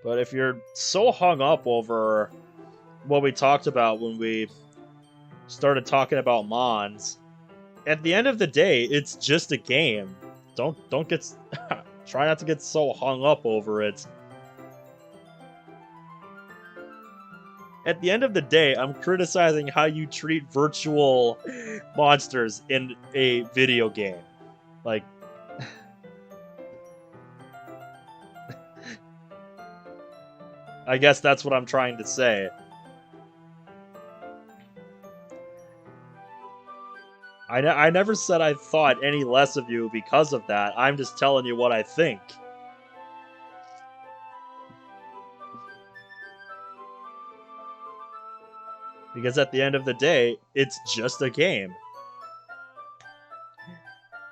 But if you're so hung up over what we talked about when we started talking about Mons, at the end of the day, it's just a game. Don't get Try not to get so hung up over it. At the end of the day, I'm criticizing how you treat virtual monsters in a video game. Like, I guess that's what I'm trying to say. I never said I thought any less of you because of that. I'm just telling you what I think. Because at the end of the day, it's just a game.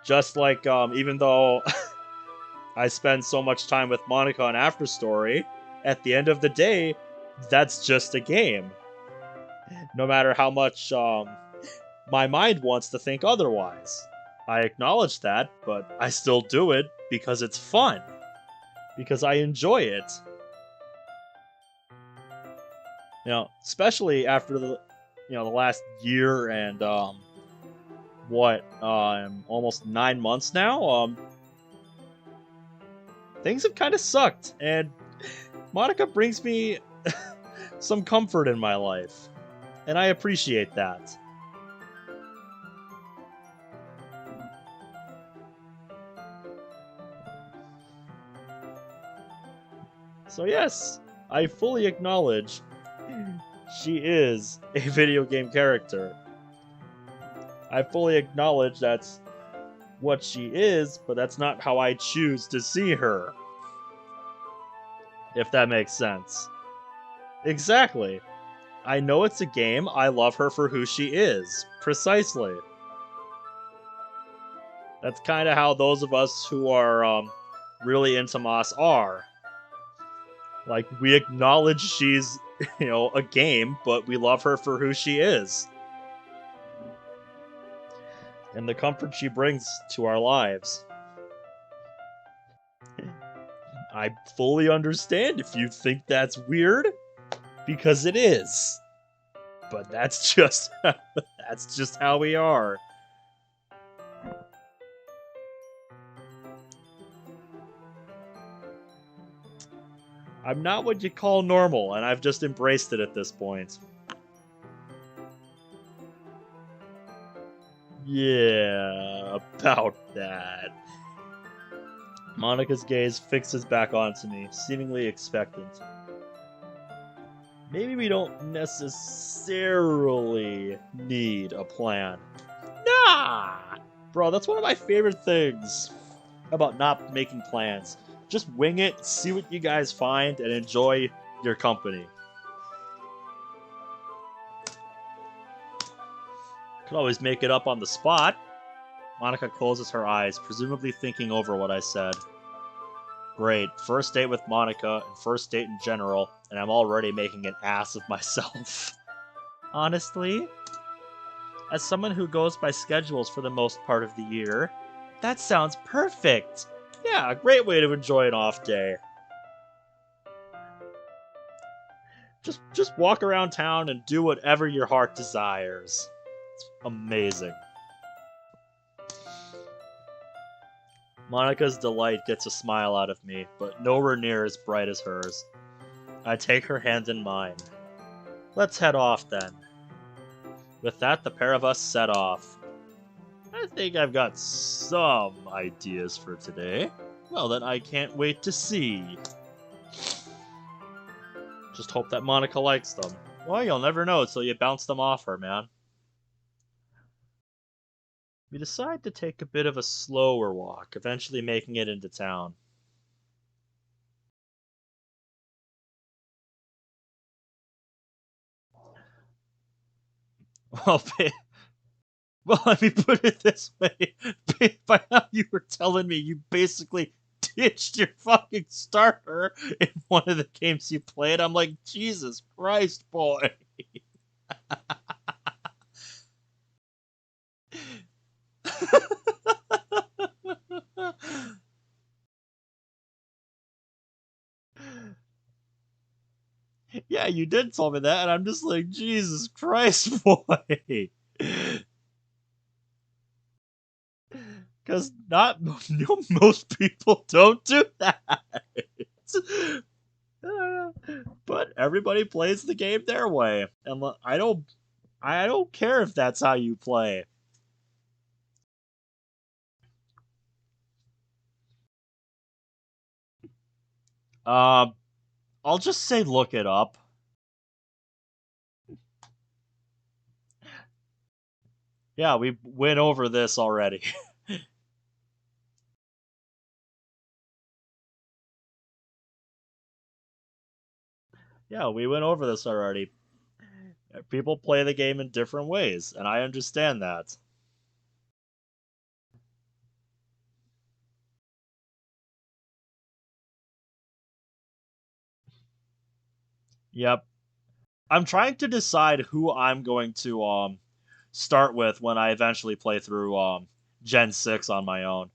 Just like, even though I spend so much time with Monica on After Story, at the end of the day, that's just a game. No matter how much my mind wants to think otherwise. I acknowledge that, but I still do it because it's fun. Because I enjoy it. You know, especially after the last year and almost 9 months now. Things have kind of sucked, and Monica brings me some comfort in my life, and I appreciate that. So yes, I fully acknowledge she is a video game character. I fully acknowledge that's what she is, but that's not how I choose to see her. If that makes sense. Exactly. I know it's a game, I love her for who she is. Precisely. That's kind of how those of us who are really into Moss are. Like, we acknowledge she's, a game, but we love her for who she is. And the comfort she brings to our lives. I fully understand if you think that's weird, because it is. But that's just how we are. I'm not what you call normal, and I've just embraced it at this point. Yeah, about that. Monica's gaze fixes back onto me, seemingly expectant. Maybe we don't necessarily need a plan. Nah! Bro, that's one of my favorite things about not making plans. Just wing it, see what you guys find, and enjoy your company. Could always make it up on the spot. Monica closes her eyes, presumably thinking over what I said. Great, first date with Monica, and first date in general, and I'm already making an ass of myself. Honestly, as someone who goes by schedules for the most part of the year, that sounds perfect! Yeah, a great way to enjoy an off day. Just walk around town and do whatever your heart desires. It's amazing. Monica's delight gets a smile out of me, but nowhere near as bright as hers. I take her hand in mine. Let's head off then. With that, the pair of us set off. I think I've got some ideas for today. Well, then I can't wait to see. Just hope that Monica likes them. Well, you'll never know until you bounce them off her, man. We decide to take a bit of a slower walk, eventually making it into town. Well, well, let me put it this way. By how you were telling me, you basically ditched your fucking starter in one of the games you played. I'm like, Jesus Christ, boy. Yeah, you did tell me that, and I'm just like, Jesus Christ, boy. Because not most people don't do that. But everybody plays the game their way, and I don't care if that's how you play. Um, I'll just say look it up. Yeah, we went over this already. Yeah, we went over this already. People play the game in different ways, and I understand that. Yep. I'm trying to decide who I'm going to start with when I eventually play through Gen 6 on my own.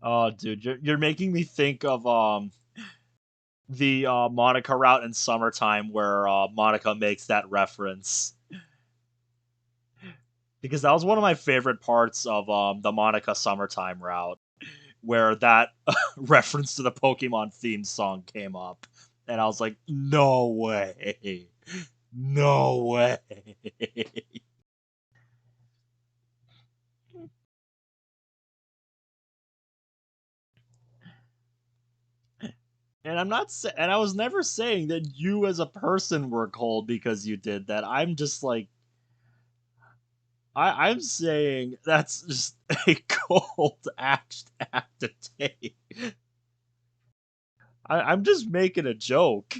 Oh, dude, you're making me think of the Monica route in Summertime where Monica makes that reference. Because that was one of my favorite parts of the Monica Summertime route, where that reference to the Pokemon theme song came up. And I was like, no way. No way. And and I was never saying that you as a person were cold because you did that. I'm just like, I'm saying that's just a cold act to take. I'm just making a joke.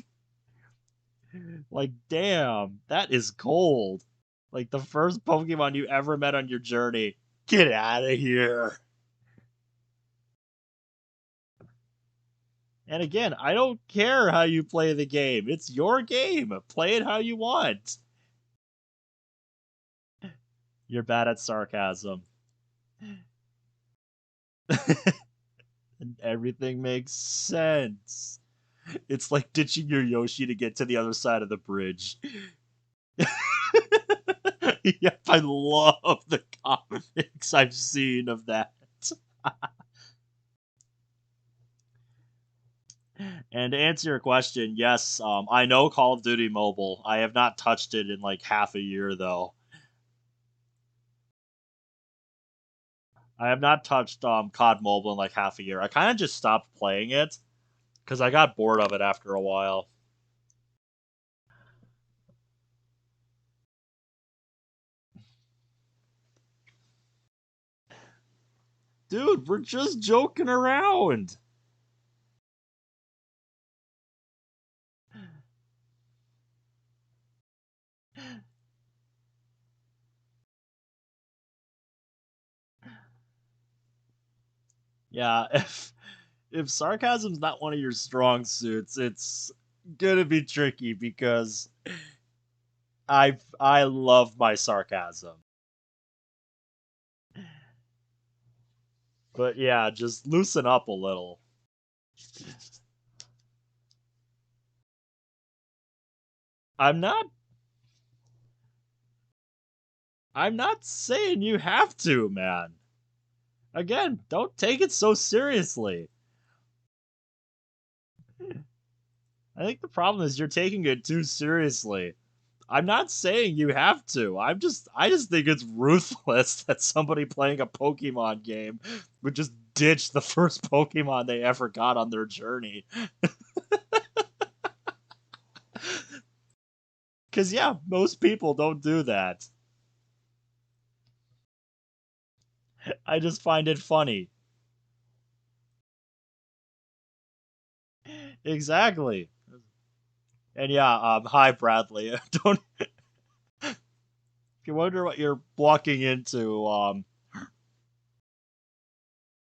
Like, damn, that is cold. Like the first Pokemon you ever met on your journey. Get out of here. And again, I don't care how you play the game. It's your game. Play it how you want. You're bad at sarcasm. And everything makes sense. It's like ditching your Yoshi to get to the other side of the bridge. Yep, I love the comics I've seen of that. And to answer your question, yes, I know Call of Duty Mobile. I have not touched it in like half a year, though. I have not touched COD Mobile in like half a year. I kind of just stopped playing it because I got bored of it after a while. Dude, we're just joking around. Yeah, if sarcasm's not one of your strong suits, it's gonna be tricky because I love my sarcasm. But yeah, just loosen up a little. I'm not I'm not saying you have to, man. Again, don't take it so seriously. I think the problem is you're taking it too seriously. I'm not saying you have to. I just think it's ruthless that somebody playing a Pokemon game would just ditch the first Pokemon they ever got on their journey. Cuz yeah, most people don't do that. I just find it funny. Exactly. And yeah, hi Bradley. Don't if you wonder what you're walking into,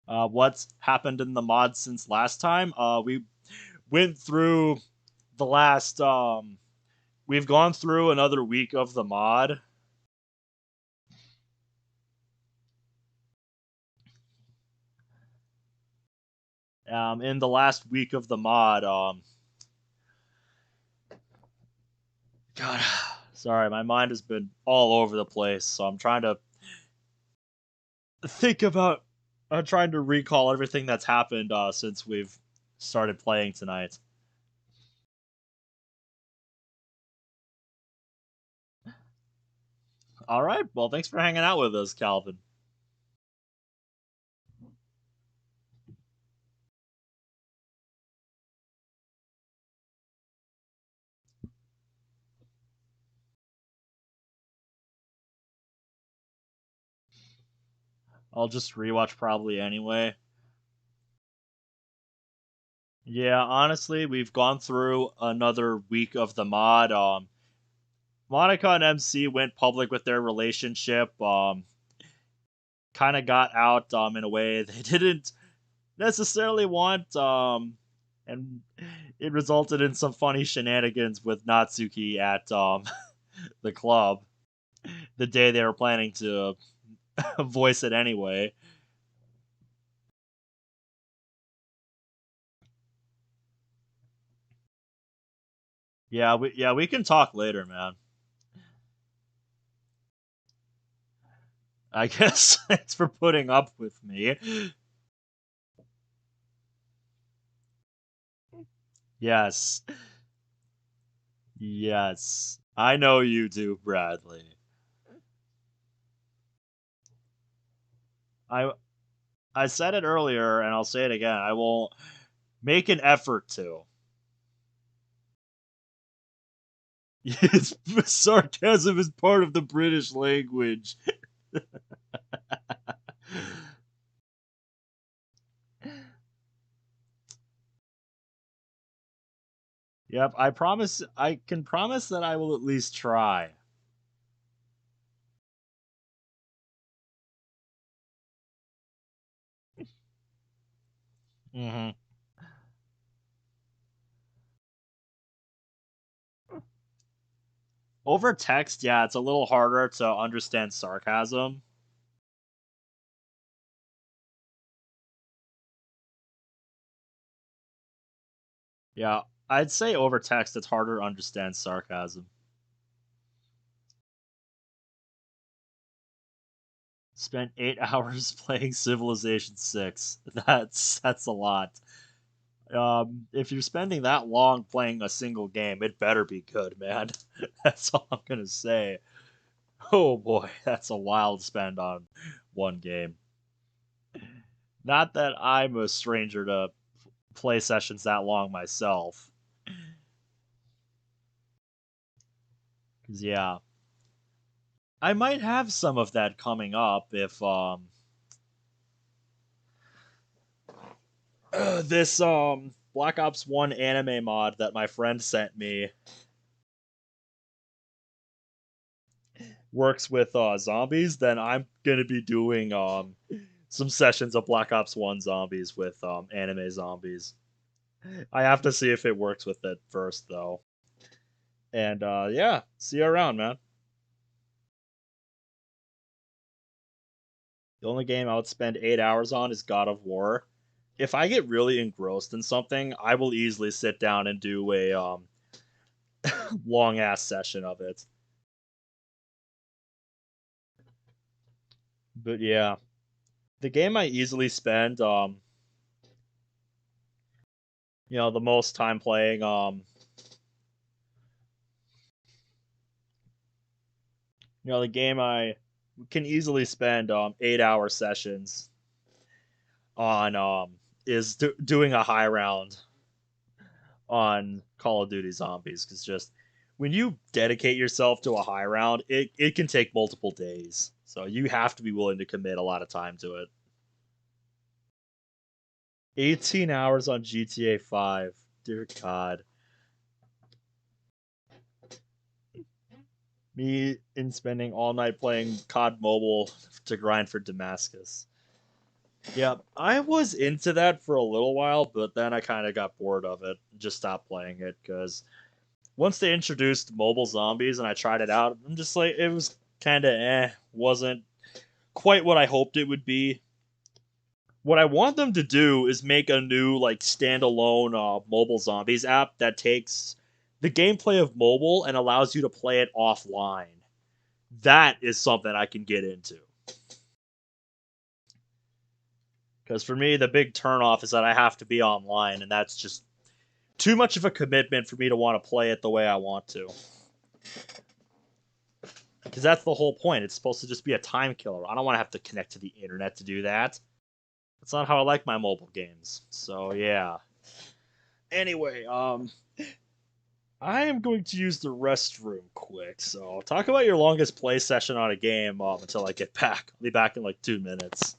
what's happened in the mod since last time, we went through the last we've gone through another week of the mod, In the last week of the mod, God, sorry, my mind has been all over the place, so I'm trying to think about. I'm trying to recall everything that's happened since we've started playing tonight. All right, well, thanks for hanging out with us, Calvin. I'll just rewatch probably anyway. Yeah, honestly, we've gone through another week of the mod. Monica and MC went public with their relationship. Kind of got out in a way they didn't necessarily want. And it resulted in some funny shenanigans with Natsuki at the club the day they were planning to voice it anyway. Yeah, we can talk later, man. I guess thanks for putting up with me. Yes. Yes. I know you do, Bradley. I I said it earlier and I'll say it again. I will make an effort to. Yes, sarcasm is part of the British language. Yep, I promise. I can promise that I will at least try. hmm Over text, yeah, it's a little harder to understand sarcasm. Yeah, I'd say over text, it's harder to understand sarcasm. Spent 8 hours playing Civilization 6. That's a lot. If you're spending that long playing a single game, it better be good, man. That's all I'm gonna say. Oh boy, that's a wild spend on one game. Not that I'm a stranger to play sessions that long myself. 'Cause yeah, I might have some of that coming up if this Black Ops 1 anime mod that my friend sent me works with zombies, then I'm gonna be doing some sessions of Black Ops 1 zombies with anime zombies. I have to see if it works with it first though. And yeah, see you around, man. The only game I would spend 8 hours on is God of War. If I get really engrossed in something, I will easily sit down and do a long ass session of it. But yeah, the game I easily spend the most time playing the game I can easily spend 8 hour sessions on is doing a high round on Call of Duty Zombies because just when you dedicate yourself to a high round, it can take multiple days. So you have to be willing to commit a lot of time to it. 18 hours on GTA 5. Dear God. Me in spending all night playing COD Mobile to grind for Damascus. Yeah, I was into that for a little while, but then I kind of got bored of it. Just stopped playing it because once they introduced mobile zombies and I tried it out, I'm just like, it was kind of wasn't quite what I hoped it would be. What I want them to do is make a new like standalone mobile zombies app that takes the gameplay of mobile and allows you to play it offline. That is something I can get into. Because for me, the big turnoff is that I have to be online, and that's just too much of a commitment for me to want to play it the way I want to. Because that's the whole point. It's supposed to just be a time killer. I don't want to have to connect to the internet to do that. That's not how I like my mobile games. So yeah. Anyway, I am going to use the restroom quick. So talk about your longest play session on a game until I get back. I'll be back in like 2 minutes.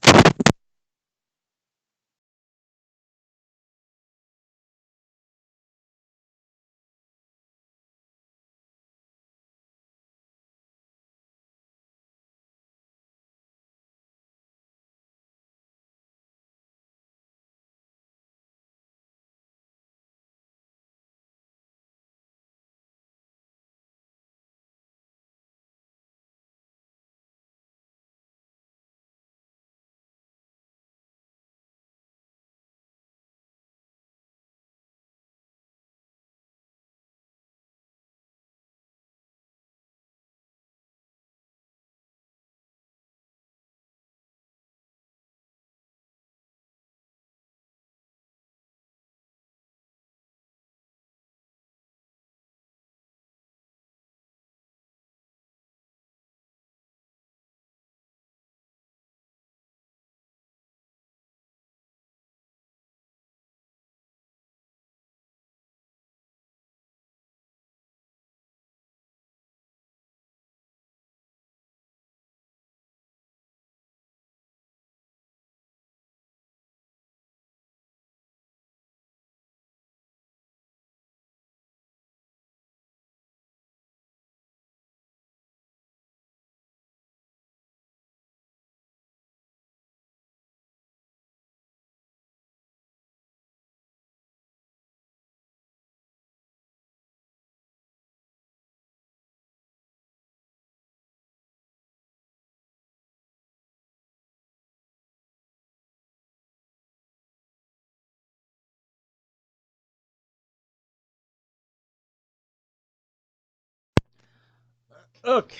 Okay,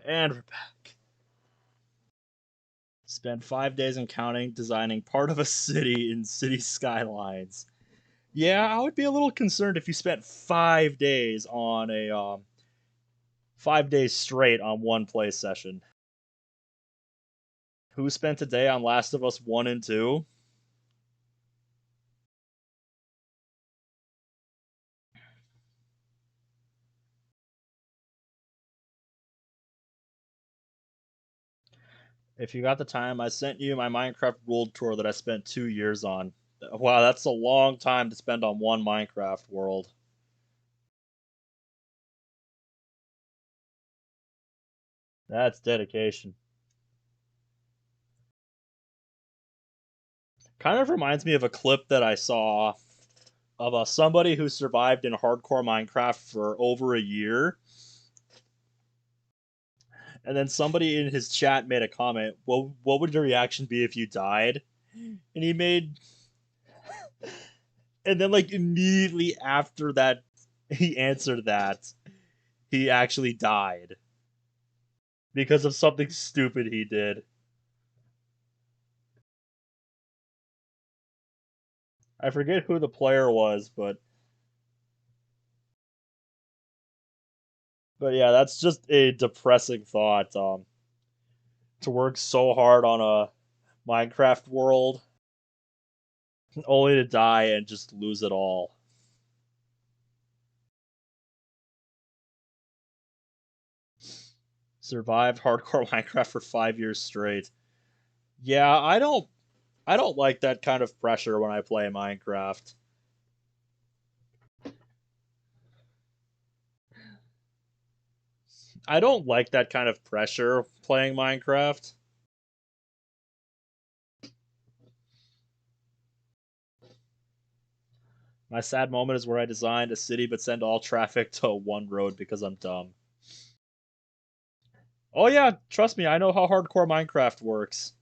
and we're back. Spent 5 days and counting designing part of a city in City Skylines. Yeah, I would be a little concerned if you spent 5 days on a 5 days straight on one play session. Who spent a day on Last of Us 1 and 2? If you got the time, I sent you my Minecraft World Tour that I spent 2 years on. Wow, that's a long time to spend on one Minecraft world. That's dedication. Kind of reminds me of a clip that I saw of somebody who survived in hardcore Minecraft for over a year. And then somebody in his chat made a comment, what would your reaction be if you died? And he made. And then, like, immediately after that, he answered that he actually died because of something stupid he did. I forget who the player was, but yeah, that's just a depressing thought. To work so hard on a Minecraft world only to die and just lose it all. Survived hardcore Minecraft for 5 years straight. Yeah, I don't like that kind of pressure when I play Minecraft. I don't like that kind of pressure playing Minecraft. My sad moment is where I designed a city but send all traffic to one road because I'm dumb. Oh yeah, trust me, I know how hardcore Minecraft works.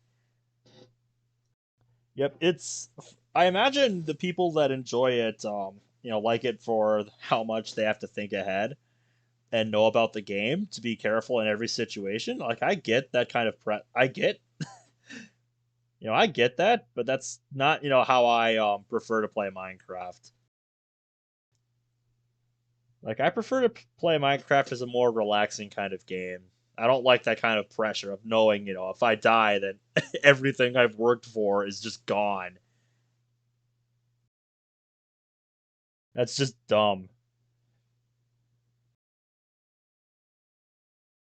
Yep, it's. I imagine the people that enjoy it, like it for how much they have to think ahead and know about the game to be careful in every situation. Like I get that kind of I get, I get that, but that's not, how I prefer to play Minecraft. Like I prefer to play Minecraft as a more relaxing kind of game. I don't like that kind of pressure of knowing, if I die, then everything I've worked for is just gone. That's just dumb.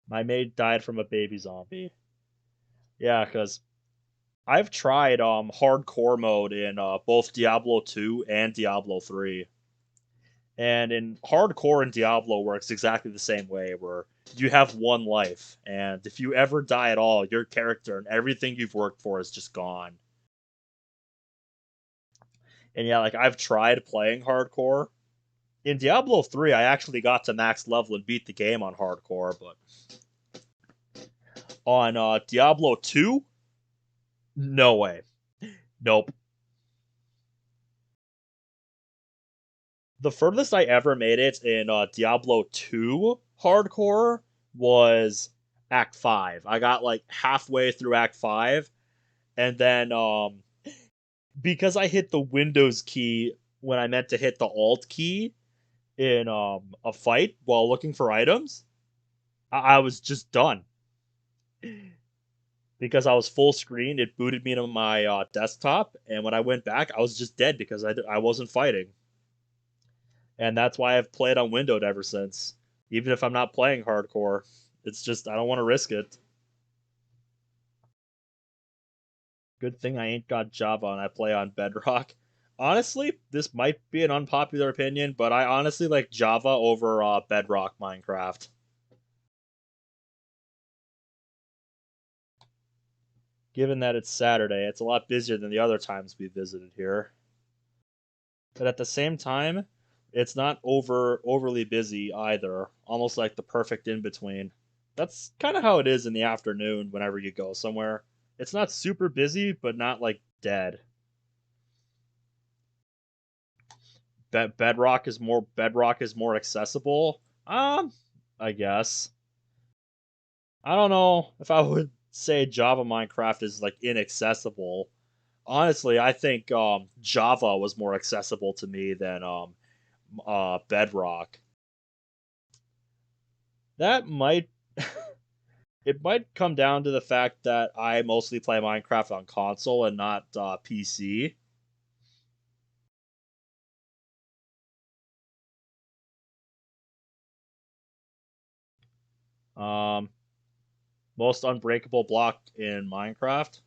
My maid died from a baby zombie. Yeah, because I've tried hardcore mode in both Diablo 2 and Diablo 3. And in hardcore in Diablo works exactly the same way, where you have one life, and if you ever die at all, your character and everything you've worked for is just gone. And yeah, like I've tried playing hardcore. In Diablo 3, I actually got to max level and beat the game on hardcore, but on Diablo 2, no way. Nope. The furthest I ever made it in Diablo 2 hardcore was Act 5. I got like halfway through Act 5, and then because I hit the Windows key when I meant to hit the Alt key in a fight while looking for items, I was just done. Because I was full screen, it booted me to my desktop, and when I went back, I was just dead because I wasn't fighting. And that's why I've played on windowed ever since. Even if I'm not playing hardcore, it's just I don't want to risk it. Good thing I ain't got Java and I play on Bedrock. Honestly, this might be an unpopular opinion, but I honestly like Java over Bedrock Minecraft. Given that it's Saturday, it's a lot busier than the other times we visited here. But at the same time, it's not overly busy either. Almost like the perfect in between. That's kind of how it is in the afternoon whenever you go somewhere. It's not super busy, but not like dead. Bedrock is more accessible. I guess. I don't know if I would say Java Minecraft is like inaccessible. Honestly, I think Java was more accessible to me than Bedrock. That might it might come down to the fact that I mostly play Minecraft on console and not PC. Um, Most unbreakable block in Minecraft.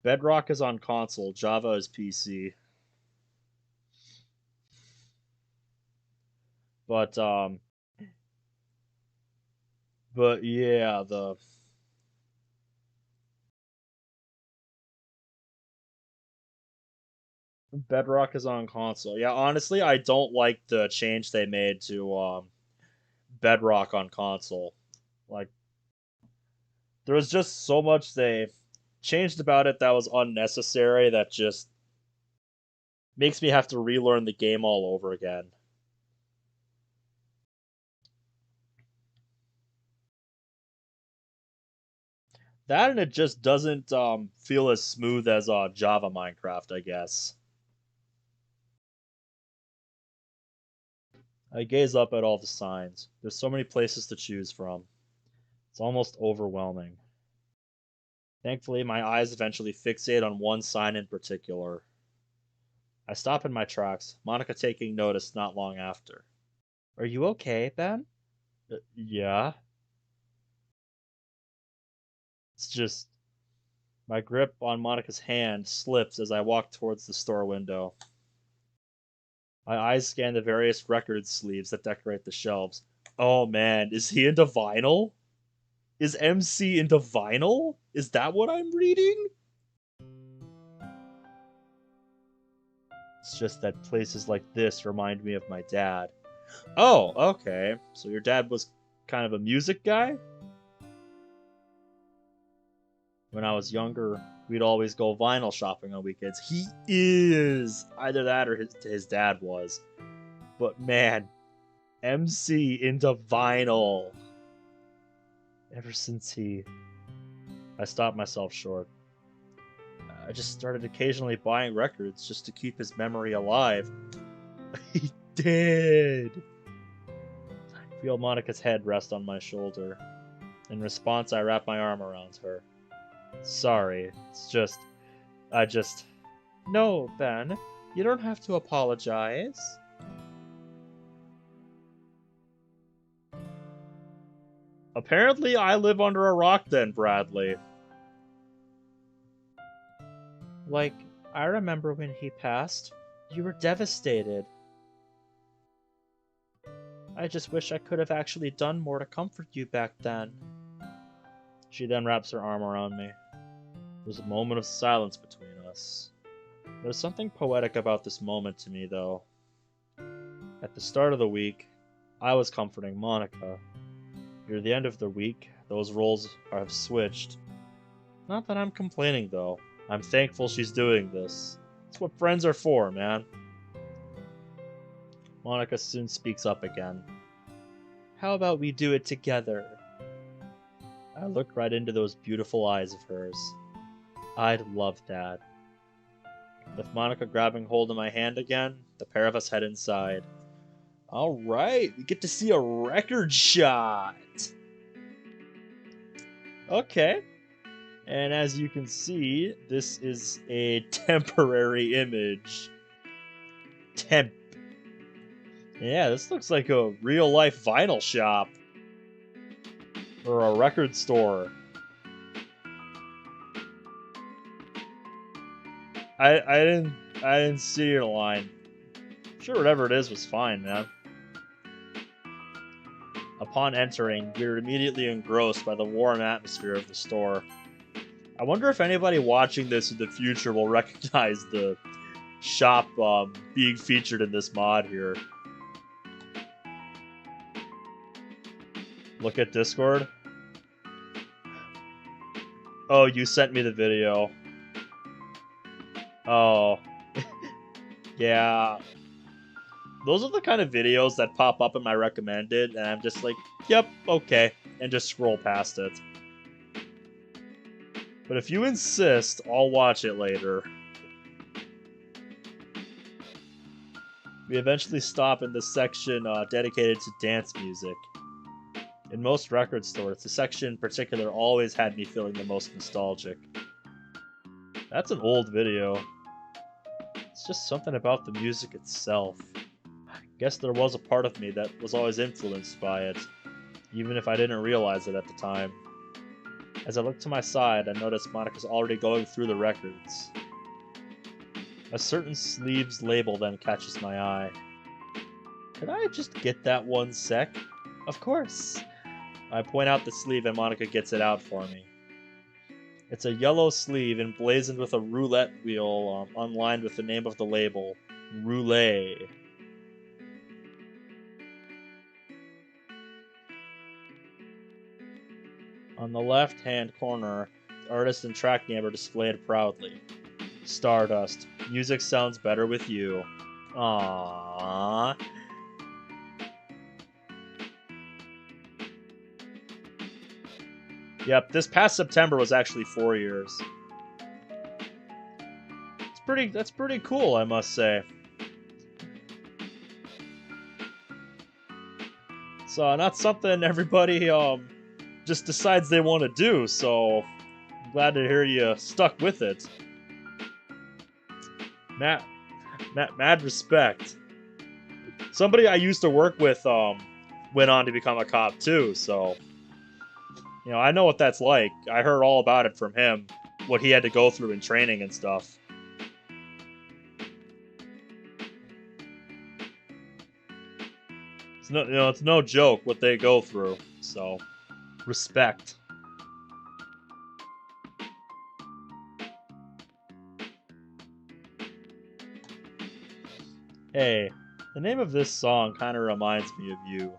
Bedrock is on console. Java is PC. But yeah, the Bedrock is on console. Yeah, honestly, I don't like the change they made to Bedrock on console. Like there was just so much they changed about it that was unnecessary that just makes me have to relearn the game all over again. That and it just doesn't feel as smooth as Java Minecraft, I guess. I gaze up at all the signs. There's so many places to choose from. It's almost overwhelming. Thankfully, my eyes eventually fixate on one sign in particular. I stop in my tracks, Monica taking notice not long after. Are you okay, Ben? Yeah, it's just my grip on Monica's hand slips as I walk towards the store window. My eyes scan the various record sleeves that decorate the shelves. Oh man, is he into vinyl? Is MC into vinyl? Is that what I'm reading? It's just that places like this remind me of my dad. Oh, okay. So your dad was kind of a music guy? When I was younger, we'd always go vinyl shopping on weekends. He is either that or his dad was. But man, MC into vinyl. Ever since I stopped myself short. I just started occasionally buying records just to keep his memory alive. He did. I feel Monica's head rest on my shoulder. In response, I wrap my arm around her. Sorry, I just... No, Ben, you don't have to apologize. Apparently, I live under a rock then, Bradley. Like, I remember when he passed, you were devastated. I just wish I could have actually done more to comfort you back then. She then wraps her arm around me. There's a moment of silence between us. There's something poetic about this moment to me, though. At the start of the week, I was comforting Monica. Near the end of the week, those roles have switched. Not that I'm complaining, though. I'm thankful she's doing this. It's what friends are for, man. Monica soon speaks up again. How about we do it together? I look right into those beautiful eyes of hers. I'd love that. With Monica grabbing hold of my hand again, the pair of us head inside. Alright, we get to see a record shot! Okay. And as you can see, this is a temporary image. Yeah, this looks like a real-life vinyl shop. Or a record store. I didn't see your line. Sure, whatever it is was fine, man. Upon entering, we were immediately engrossed by the warm atmosphere of the store. I wonder if anybody watching this in the future will recognize the shop being featured in this mod here. Look at Discord. Oh, you sent me the video. Oh. Yeah. Those are the kind of videos that pop up in my recommended, and I'm just like, yep, okay, and just scroll past it. But if you insist, I'll watch it later. We eventually stop in the section dedicated to dance music. In most record stores, the section in particular always had me feeling the most nostalgic. That's an old video. It's just something about the music itself. I guess there was a part of me that was always influenced by it, even if I didn't realize it at the time. As I look to my side, I notice Monica's already going through the records. A certain sleeve's label then catches my eye. Could I just get that one sec? Of course. I point out the sleeve and Monica gets it out for me. It's a yellow sleeve emblazoned with a roulette wheel unlined with the name of the label, Roulette. On the left-hand corner, the artist and track name are displayed proudly. Stardust. Music sounds better with you. Aww. Yep, this past September was actually 4 years. That's pretty cool, I must say. It's not something everybody just decides they want to do, so I'm glad to hear you stuck with it. Mad respect. Somebody I used to work with went on to become a cop too, so you know, I know what that's like. I heard all about it from him, what he had to go through in training and stuff. It's no joke what they go through, so respect. Hey, the name of this song kind of reminds me of you.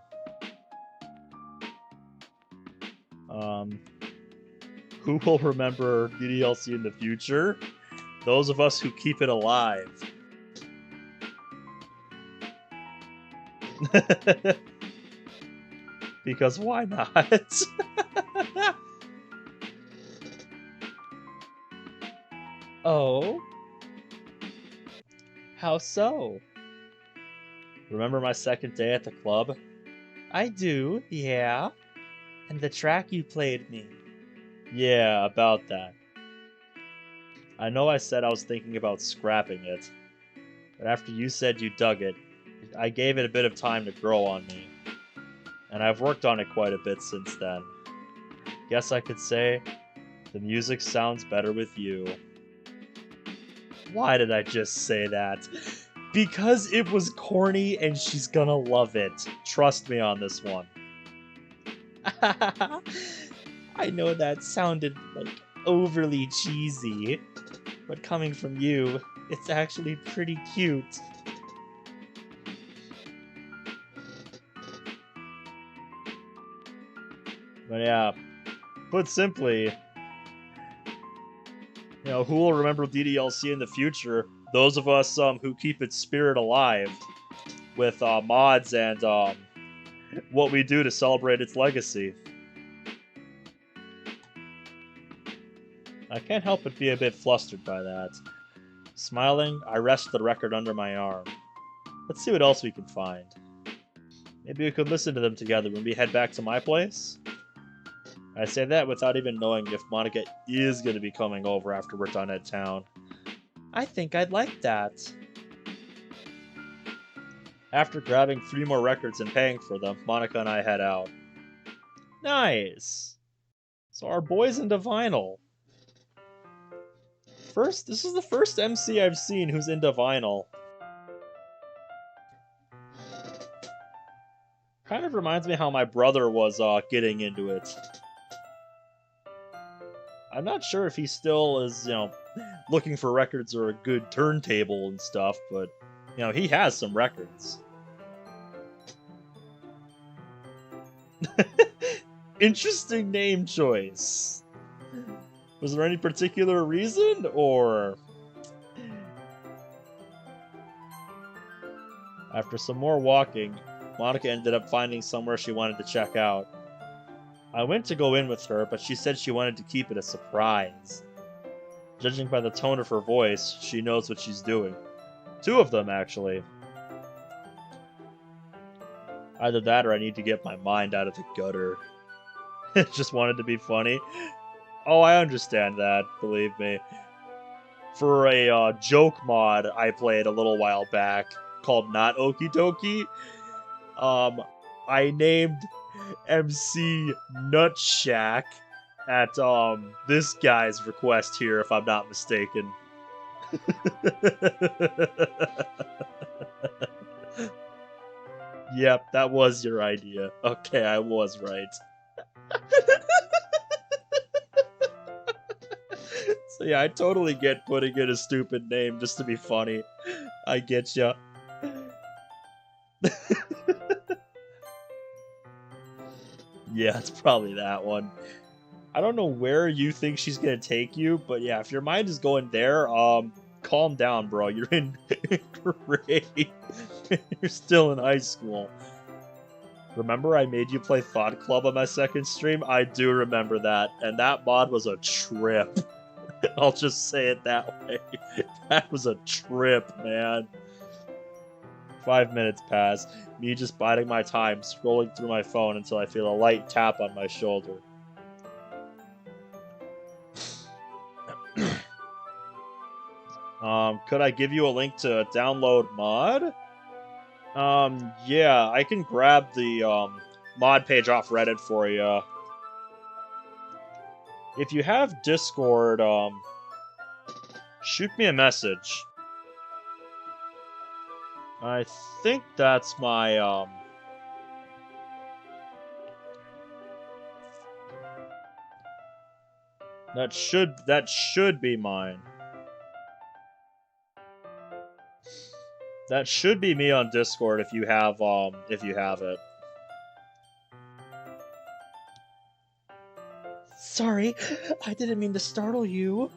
Who will remember DDLC in the future? Those of us who keep it alive. Because why not? Oh? How so? Remember my second day at the club? I do, yeah. And the track you played me. Yeah, about that. I know I said I was thinking about scrapping it, but after you said you dug it, I gave it a bit of time to grow on me. And I've worked on it quite a bit since then. Guess I could say, the music sounds better with you. Why did I just say that? Because it was corny and she's gonna love it. Trust me on this one. I know that sounded like overly cheesy, but coming from you, it's actually pretty cute. But yeah, put simply, who will remember DDLC in the future? Those of us who keep its spirit alive with mods and what we do to celebrate its legacy. I can't help but be a bit flustered by that. Smiling, I rest the record under my arm. Let's see what else we can find. Maybe we could listen to them together when we head back to my place? I say that without even knowing if Monica is going to be coming over after we're done at town. I think I'd like that. After grabbing 3 more records and paying for them, Monica and I head out. Nice! So our boy's into vinyl. This is the first MC I've seen who's into vinyl. Kind of reminds me how my brother was getting into it. I'm not sure if he still is, looking for records or a good turntable and stuff, but, he has some records. Interesting name choice. Was there any particular reason, or... After some more walking, Monica ended up finding somewhere she wanted to check out. I went to go in with her, but she said she wanted to keep it a surprise. Judging by the tone of her voice, she knows what she's doing. 2 of them, actually. Either that or I need to get my mind out of the gutter. Just wanted to be funny. Oh, I understand that, believe me. For a joke mod I played a little while back, called Not Okie Doki, I named MC Nutshack at this guy's request here, if I'm not mistaken. Yep, that was your idea. Okay, I was right. So yeah, I totally get putting in a stupid name just to be funny. I get ya. Yeah, it's probably that one. I don't know where you think she's gonna take you, but yeah, if your mind is going there, calm down, bro. You're in grade. You're still in high school. Remember I made you play Thought Club on my second stream? I do remember that, and that mod was a trip. I'll just say it that way. That was a trip, man. 5 minutes pass, me just biding my time, scrolling through my phone until I feel a light tap on my shoulder. Could I give you a link to download mod? Yeah, I can grab the, mod page off Reddit for you. If you have Discord, shoot me a message. I think that's my, that should be mine. That should be me on Discord if you have it. Sorry, I didn't mean to startle you.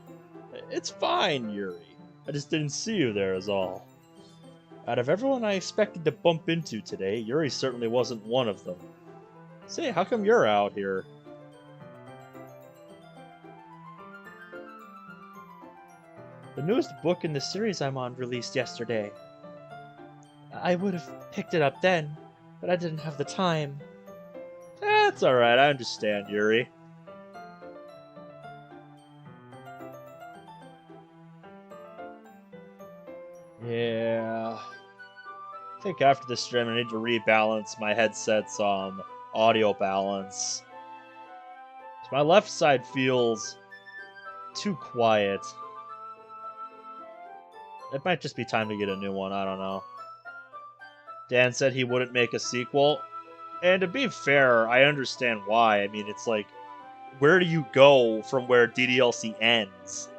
It's fine, Yuri. I just didn't see you there is all. Out of everyone I expected to bump into today, Yuri certainly wasn't one of them. Say, how come you're out here? The newest book in the series I'm on released yesterday. I would have picked it up then, but I didn't have the time. That's alright, I understand, Yuri. Yeah. I think after this stream I need to rebalance my headset's audio balance. My left side feels too quiet. It might just be time to get a new one, I don't know. Dan said he wouldn't make a sequel. And to be fair, I understand why. I mean, it's like, where do you go from where DDLC ends?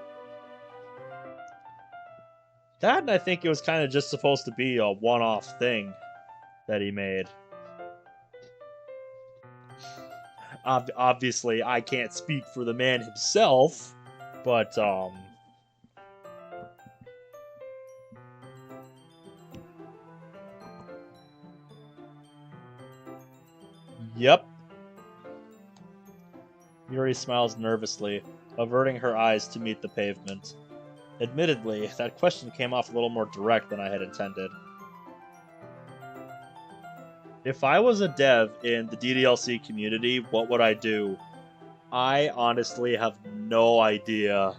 That, and I think it was kind of just supposed to be a one-off thing that he made. Obviously, I can't speak for the man himself, but, Yep. Yuri smiles nervously, averting her eyes to meet the pavement. Admittedly, that question came off a little more direct than I had intended. If I was a dev in the DDLC community, what would I do? I honestly have no idea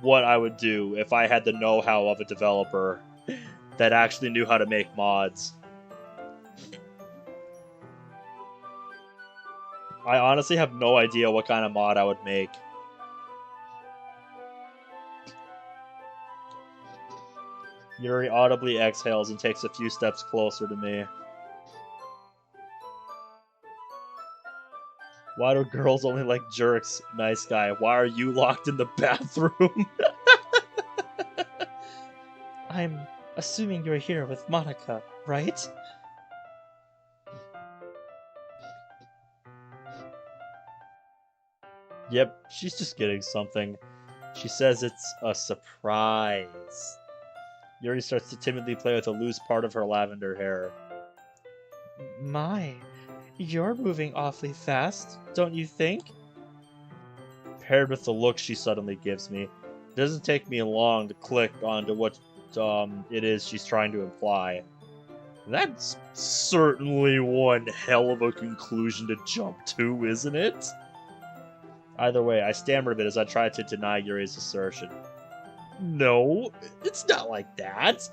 what I would do if I had the know-how of a developer that actually knew how to make mods. I honestly have no idea what kind of mod I would make. Yuri audibly exhales and takes a few steps closer to me. Why do girls only like jerks? Nice guy. Why are you locked in the bathroom? I'm assuming you're here with Monica, right? Yep, she's just getting something. She says it's a surprise. Yuri starts to timidly play with a loose part of her lavender hair. My, you're moving awfully fast, don't you think? Paired with the look she suddenly gives me, it doesn't take me long to click onto what it is she's trying to imply. That's certainly one hell of a conclusion to jump to, isn't it? Either way, I stammer a bit as I try to deny Yuri's assertion. No, it's not like that.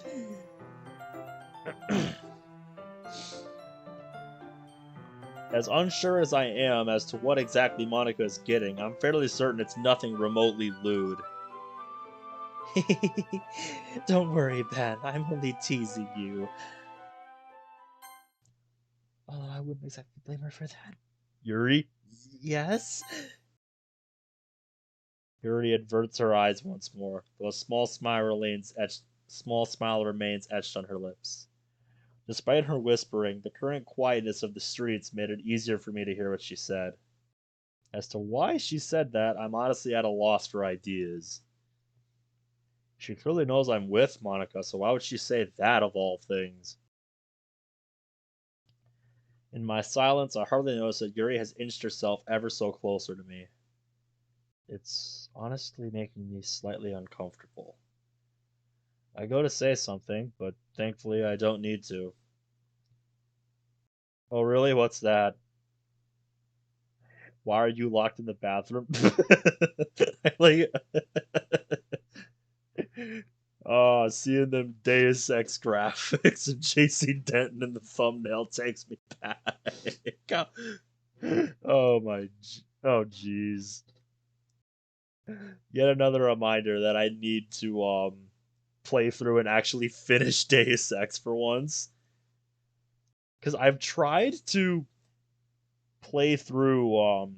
As unsure as I am as to what exactly Monica is getting, I'm fairly certain it's nothing remotely lewd. Don't worry, Ben. I'm only teasing you. Although I wouldn't exactly blame her for that. Yuri? Yes? Yuri averts her eyes once more, though a small smile remains etched on her lips. Despite her whispering, the current quietness of the streets made it easier for me to hear what she said. As to why she said that, I'm honestly at a loss for ideas. She clearly knows I'm with Monica, so why would she say that of all things? In my silence, I hardly notice that Yuri has inched herself ever so closer to me. It's honestly making me slightly uncomfortable. I go to say something, but thankfully I don't need to. Oh, really? What's that? Why are you locked in the bathroom? like, oh, seeing them Deus Ex graphics and JC Denton in the thumbnail takes me back. Oh my, oh jeez. Yet another reminder that I need to play through and actually finish Deus Ex for once. Because I've tried to play through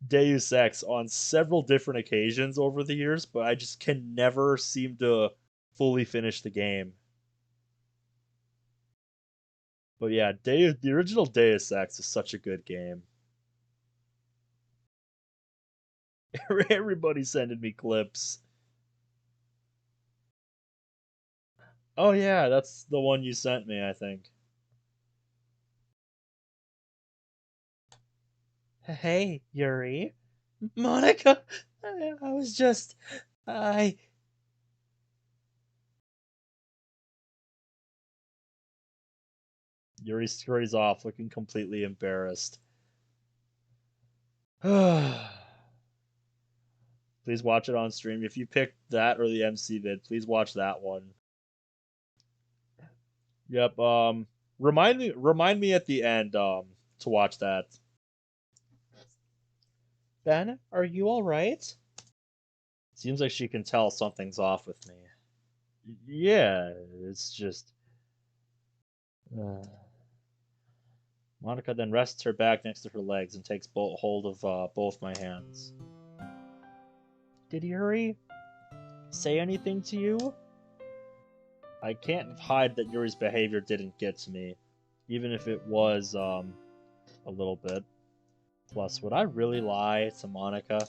Deus Ex on several different occasions over the years, but I just can never seem to fully finish the game. But yeah, the original Deus Ex is such a good game. Everybody's sending me clips. Oh yeah, that's the one you sent me, I think. Hey, Yuri. Monica! I was just. I. Yuri scurries off, looking completely embarrassed. Please watch it on stream. If you picked that or the MC vid, please watch that one. Yep. Remind me at the end to watch that. Ben, are you alright? Seems like she can tell something's off with me. Yeah, it's just. Monica then rests her back next to her legs and takes hold of both my hands. Did Yuri say anything to you? I can't hide that Yuri's behavior didn't get to me, even if it was a little bit. Plus, would I really lie to Monica?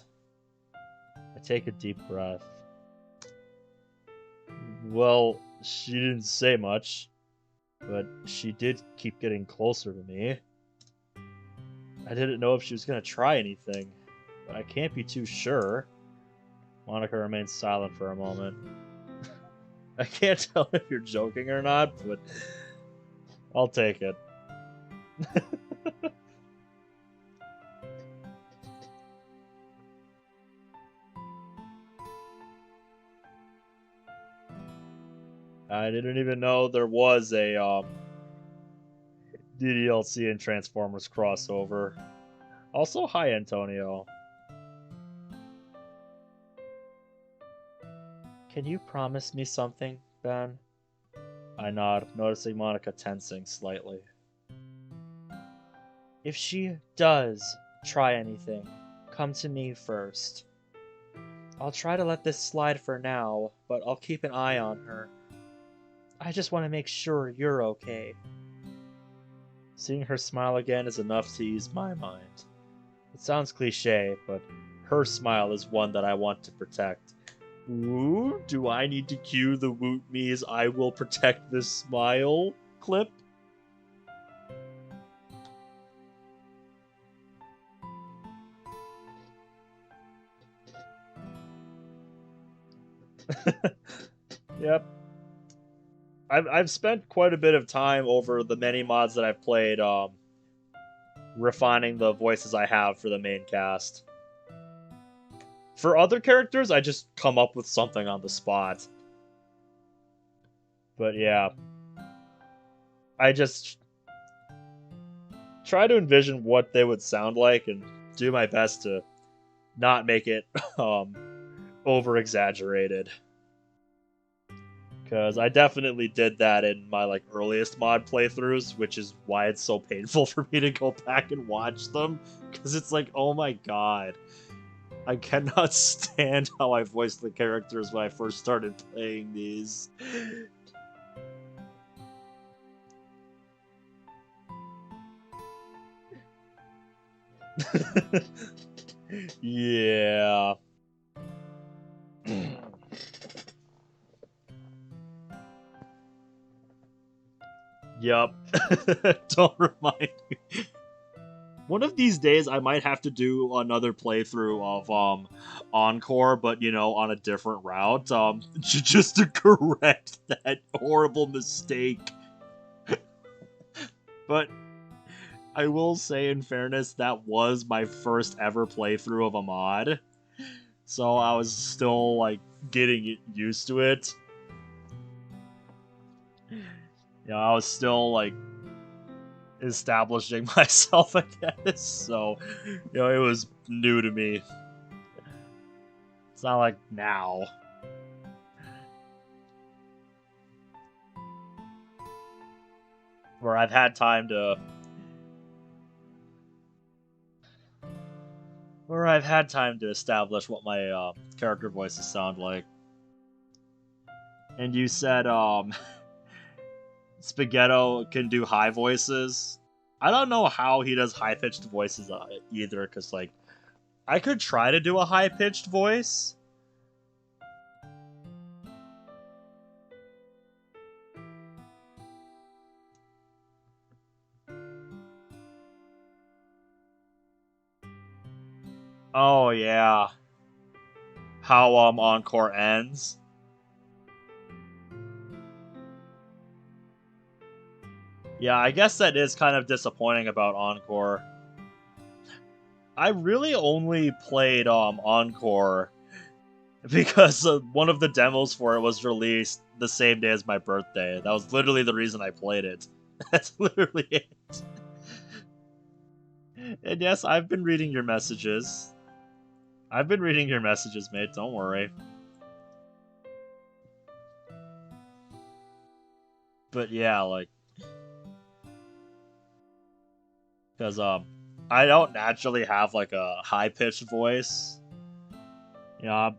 I take a deep breath. Well, she didn't say much, but she did keep getting closer to me. I didn't know if she was going to try anything, but I can't be too sure. Monica remains silent for a moment. I can't tell if you're joking or not, but I'll take it. I didn't even know there was a DDLC and Transformers crossover. Also, hi Antonio. Can you promise me something, Ben? I nod, noticing Monica tensing slightly. If she does try anything, come to me first. I'll try to let this slide for now, but I'll keep an eye on her. I just want to make sure you're okay. Seeing her smile again is enough to ease my mind. It sounds cliche, but her smile is one that I want to protect. Ooh, do I need to cue the Woot Me's I will protect this smile clip? Yep. I've spent quite a bit of time over the many mods that I've played refining the voices I have for the main cast. For other characters, I just come up with something on the spot. But yeah. I just try to envision what they would sound like and do my best to not make it over exaggerated. Because I definitely did that in my earliest mod playthroughs, which is why it's so painful for me to go back and watch them. Because it's like, oh my god, I cannot stand how I voiced the characters when I first started playing these. Yeah. Yup. Don't remind me. One of these days, I might have to do another playthrough of Encore, but on a different route, just to correct that horrible mistake. But I will say, in fairness, that was my first ever playthrough of a mod, so I was still getting used to it. I was still establishing myself, I guess. So, it was new to me. It's not like now. Where I've had time to... establish what my character voices sound like. And you said, Spaghetto can do high voices. I don't know how he does high-pitched voices either, because, I could try to do a high-pitched voice. Oh, yeah. How, Encore ends. Yeah, I guess that is kind of disappointing about Encore. I really only played, Encore because one of the demos for it was released the same day as my birthday. That was literally the reason I played it. That's literally it. And yes, I've been reading your messages. I've been reading your messages, mate. Don't worry. But yeah, like, because I don't naturally have like a high pitched voice. You know,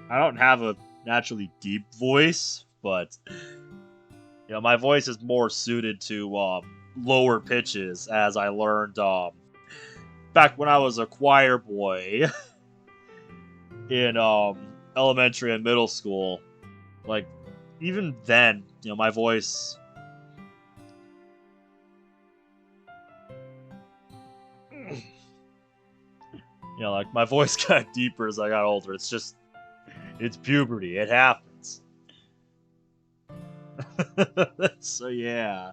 I don't have a naturally deep voice, but you know, my voice is more suited to lower pitches, as I learned back when I was a choir boy in elementary and middle school. Like, even then, you know, my voice. You know, like, my voice got deeper as I got older. It's just, it's puberty. It happens. So, yeah.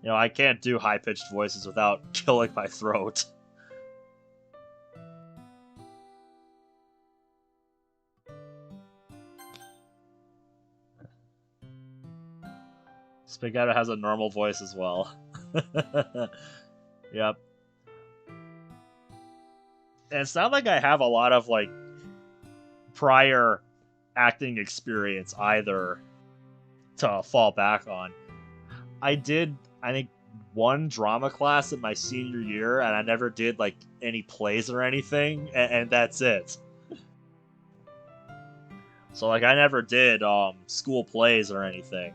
You know, I can't do high-pitched voices without killing my throat. Spaghetto has a normal voice as well. Yep. And it's not like I have a lot of, like, prior acting experience either to fall back on. I did, I think, one drama class in my senior year, and I never did, like, any plays or anything, and that's it. So, like, I never did school plays or anything.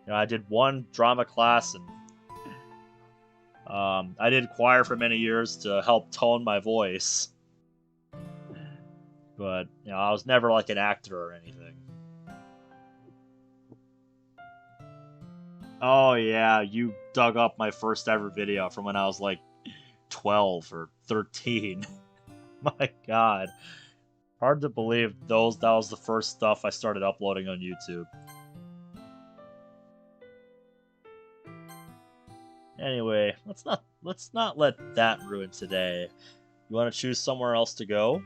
You know, I did one drama class, and I did choir for many years to help tone my voice. But, you know, I was never like an actor or anything. Oh yeah, you dug up my first ever video from when I was like 12 or 13. My god. Hard to believe that was the first stuff I started uploading on YouTube. Anyway, let's not let that ruin today. You want to choose somewhere else to go?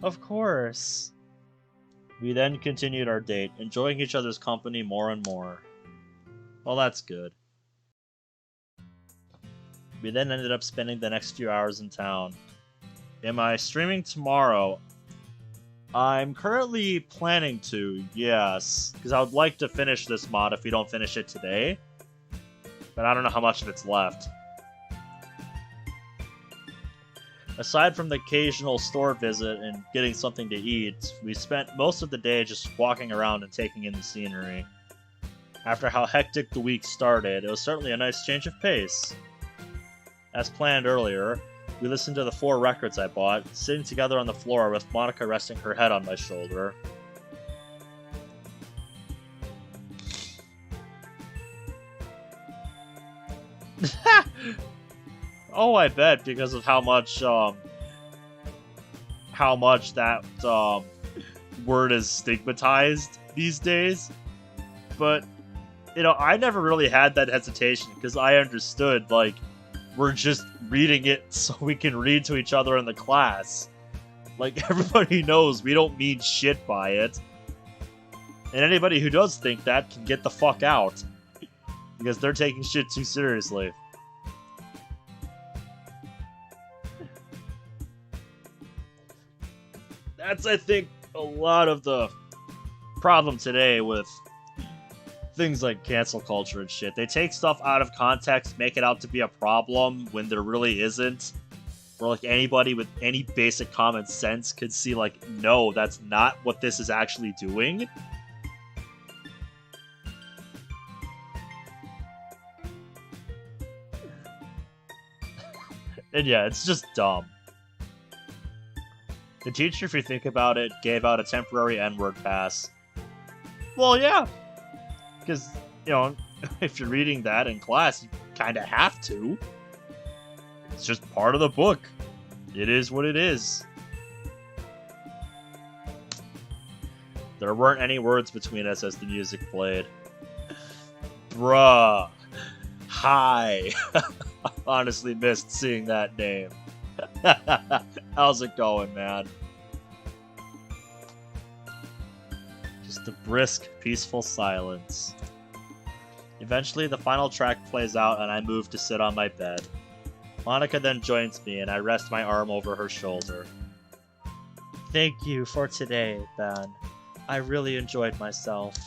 Of course. We then continued our date, enjoying each other's company more and more. Well, that's good. We then ended up spending the next few hours in town. Am I streaming tomorrow? I'm currently planning to, yes, because I would like to finish this mod if we don't finish it today. But I don't know how much of it's left. Aside from the occasional store visit and getting something to eat, we spent most of the day just walking around and taking in the scenery. After how hectic the week started, it was certainly a nice change of pace. As planned earlier, we listened to the 4 records I bought, sitting together on the floor with Monica resting her head on my shoulder. Oh, I bet, because of how much that word is stigmatized these days. But, you know, I never really had that hesitation, because I understood, like, we're just reading it so we can read to each other in the class. Like, everybody knows we don't mean shit by it. And anybody who does think that can get the fuck out. Because they're taking shit too seriously. That's, I think, a lot of the problem today with things like cancel culture and shit. They take stuff out of context, make it out to be a problem when there really isn't. Where, like, anybody with any basic common sense could see, like, no, that's not what this is actually doing. And yeah, it's just dumb. The teacher, if you think about it, gave out a temporary N-word pass. Well, yeah, because, you know, if you're reading that in class, you kind of have to. It's just part of the book. It is what it is. There weren't any words between us as the music played. Bruh. Hi. I honestly missed seeing that name. How's it going, man? Just a brisk, peaceful silence. Eventually, the final track plays out and I move to sit on my bed. Monica then joins me and I rest my arm over her shoulder. Thank you for today, Ben. I really enjoyed myself.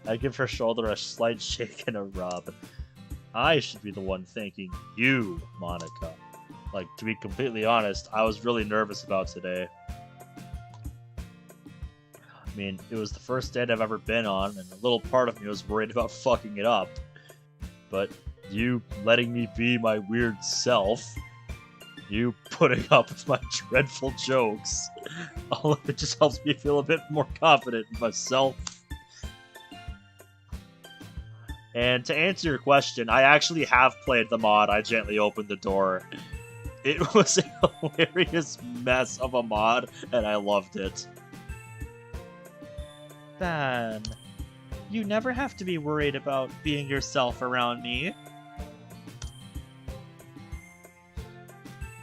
I give her shoulder a slight shake and a rub. I should be the one thanking you, Monica. Like, to be completely honest, I was really nervous about today. I mean, it was the first date I've ever been on, and a little part of me was worried about fucking it up. But you letting me be my weird self, you putting up with my dreadful jokes, all of it just helps me feel a bit more confident in myself. And to answer your question, I actually have played the mod I Gently Opened the Door. It was a hilarious mess of a mod, and I loved it. Ben, you never have to be worried about being yourself around me.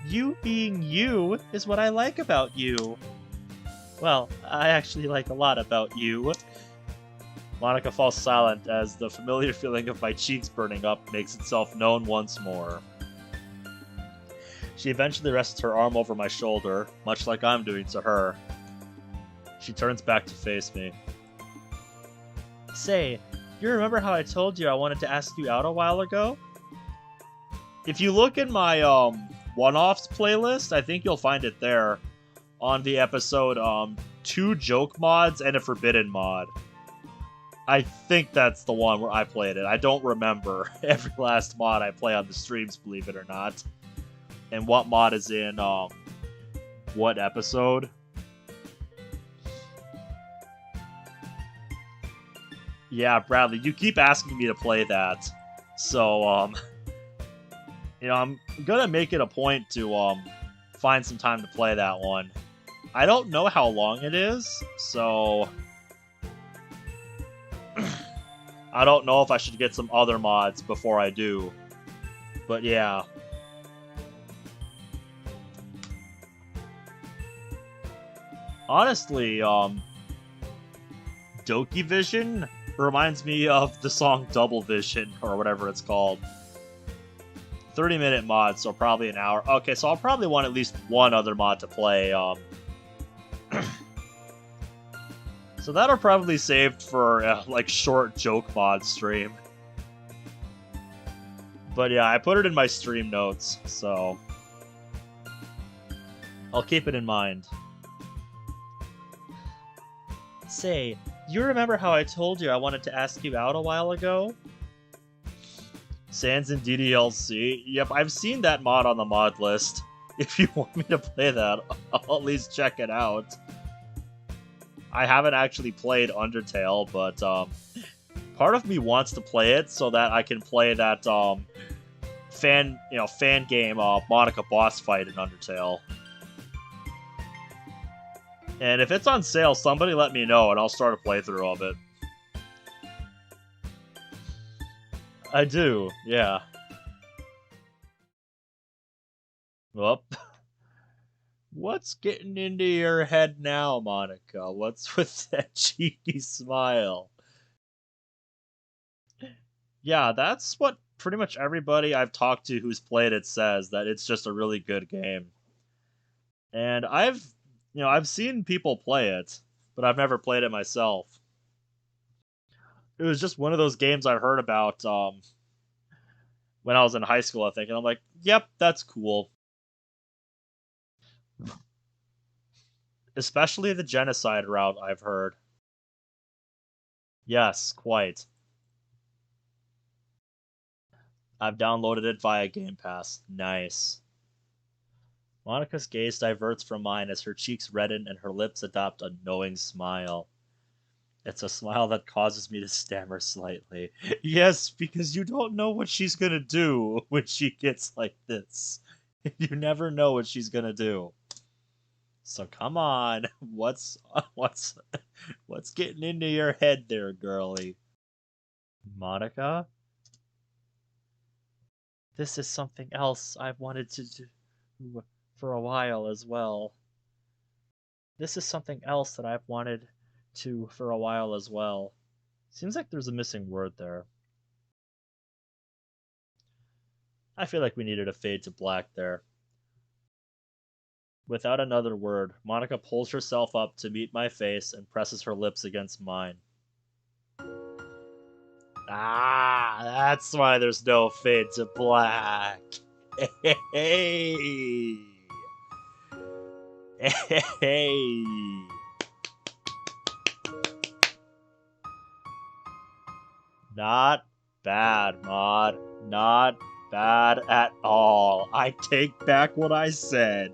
You being you is what I like about you. Well, I actually like a lot about you. Monica falls silent as the familiar feeling of my cheeks burning up makes itself known once more. She eventually rests her arm over my shoulder, much like I'm doing to her. She turns back to face me. Say, you remember how I told you I wanted to ask you out a while ago? If you look in my one-offs playlist, I think you'll find it there on the episode 2 joke mods and a forbidden mod. I think that's the one where I played it. I don't remember every last mod I play on the streams, believe it or not. And what mod is in what episode. Yeah, Bradley, you keep asking me to play that. So, you know, I'm gonna make it a point to find some time to play that one. I don't know how long it is, so I don't know if I should get some other mods before I do. But yeah. Honestly, Doki Vision reminds me of the song Double Vision, or whatever it's called. 30-minute mod, so probably an hour. Okay, so I'll probably want at least one other mod to play. So that'll probably saved for like short joke mod stream. But yeah, I put it in my stream notes, so I'll keep it in mind. Say, you remember how I told you I wanted to ask you out a while ago? Sans and DDLC. Yep, I've seen that mod on the mod list. If you want me to play that, I'll at least check it out. I haven't actually played Undertale, but part of me wants to play it so that I can play that fan game Monica boss fight in Undertale. And if it's on sale, somebody let me know and I'll start a playthrough of it. I do, yeah. Well, what's getting into your head now, Monica? What's with that cheeky smile? Yeah, that's what pretty much everybody I've talked to who's played it says, that it's just a really good game. And I've seen people play it, but I've never played it myself. It was just one of those games I heard about when I was in high school, I think, and I'm like, yep, that's cool. Especially the genocide route, I've heard. Yes, quite. I've downloaded it via Game Pass. Nice. Monica's gaze diverts from mine as her cheeks redden and her lips adopt a knowing smile. It's a smile that causes me to stammer slightly. Yes, because you don't know what she's gonna do when she gets like this. You never know what she's gonna do. So come on, what's what's getting into your head there, girlie? Monica? This is something else I've wanted to do for a while as well. This is something else that I've wanted to for a while as well. Seems like there's a missing word there. I feel like we needed a fade to black there. Without another word, Monica pulls herself up to meet my face and presses her lips against mine. Ah, that's why there's no fade to black. Hey. Hey. Not bad, Maud. Not bad at all. I take back what I said.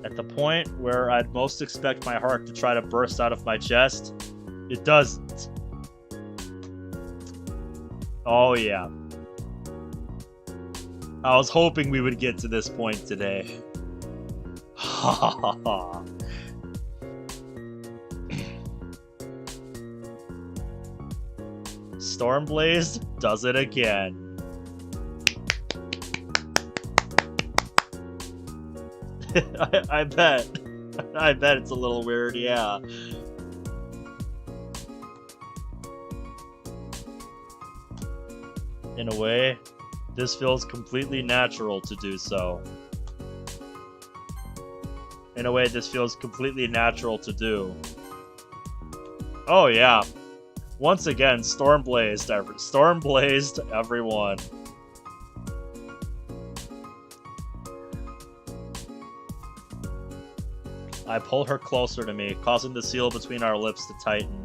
At the point where I'd most expect my heart to try to burst out of my chest, it doesn't. Oh yeah. I was hoping we would get to this point today. Ha ha ha. Stormblaze does it again. I bet. I bet it's a little weird, yeah. In a way, this feels completely natural to do so. In a way, this feels completely natural to do. Oh yeah. Once again, Stormblazed everyone. I pull her closer to me, causing the seal between our lips to tighten.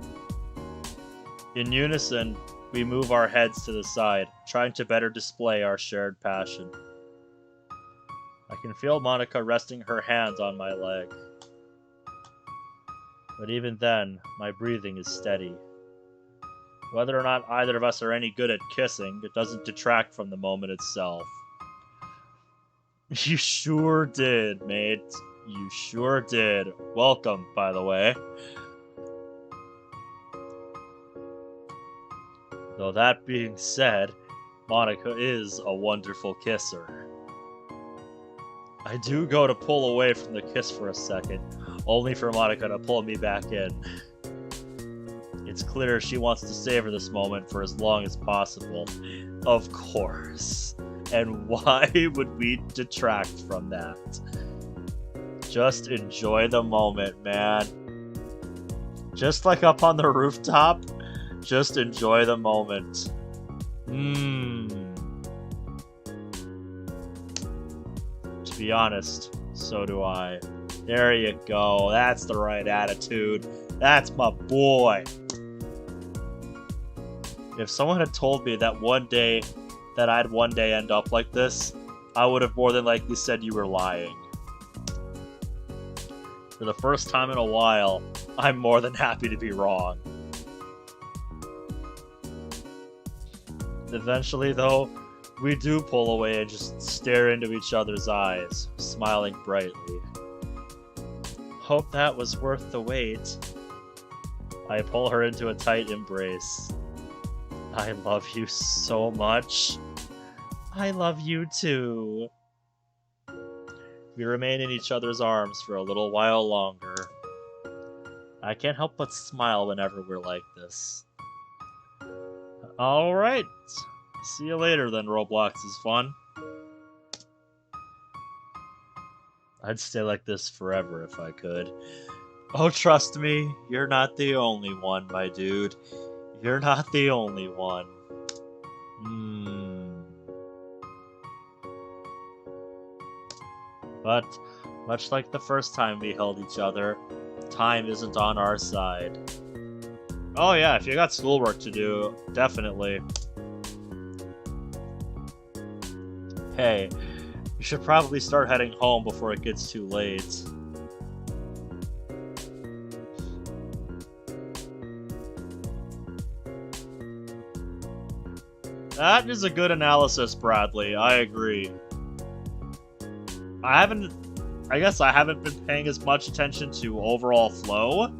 In unison, we move our heads to the side, trying to better display our shared passion. I can feel Monica resting her hands on my leg. But even then, my breathing is steady. Whether or not either of us are any good at kissing, it doesn't detract from the moment itself. You sure did, mate. You sure did. Welcome, by the way. Though that being said, Monica is a wonderful kisser. I do go to pull away from the kiss for a second, only for Monica to pull me back in. It's clear she wants to savor this moment for as long as possible. Of course. And why would we detract from that? Just enjoy the moment, man. Just like up on the rooftop, just enjoy the moment. To be honest, so do I. There you go. That's the right attitude. That's my boy. If someone had told me that I'd one day end up like this, I would have more than likely said you were lying. For the first time in a while, I'm more than happy to be wrong. Eventually, though, we do pull away and just stare into each other's eyes, smiling brightly. Hope that was worth the wait. I pull her into a tight embrace. I love you so much. I love you too. We remain in each other's arms for a little while longer. I can't help but smile whenever we're like this. Alright. See you later then, Roblox is fun. I'd stay like this forever if I could. Oh, trust me, you're not the only one, my dude. You're not the only one. But, much like the first time we held each other, time isn't on our side. Oh yeah, if you got schoolwork to do, definitely. Hey, you should probably start heading home before it gets too late. That is a good analysis, Bradley. I agree. I guess I haven't been paying as much attention to overall flow.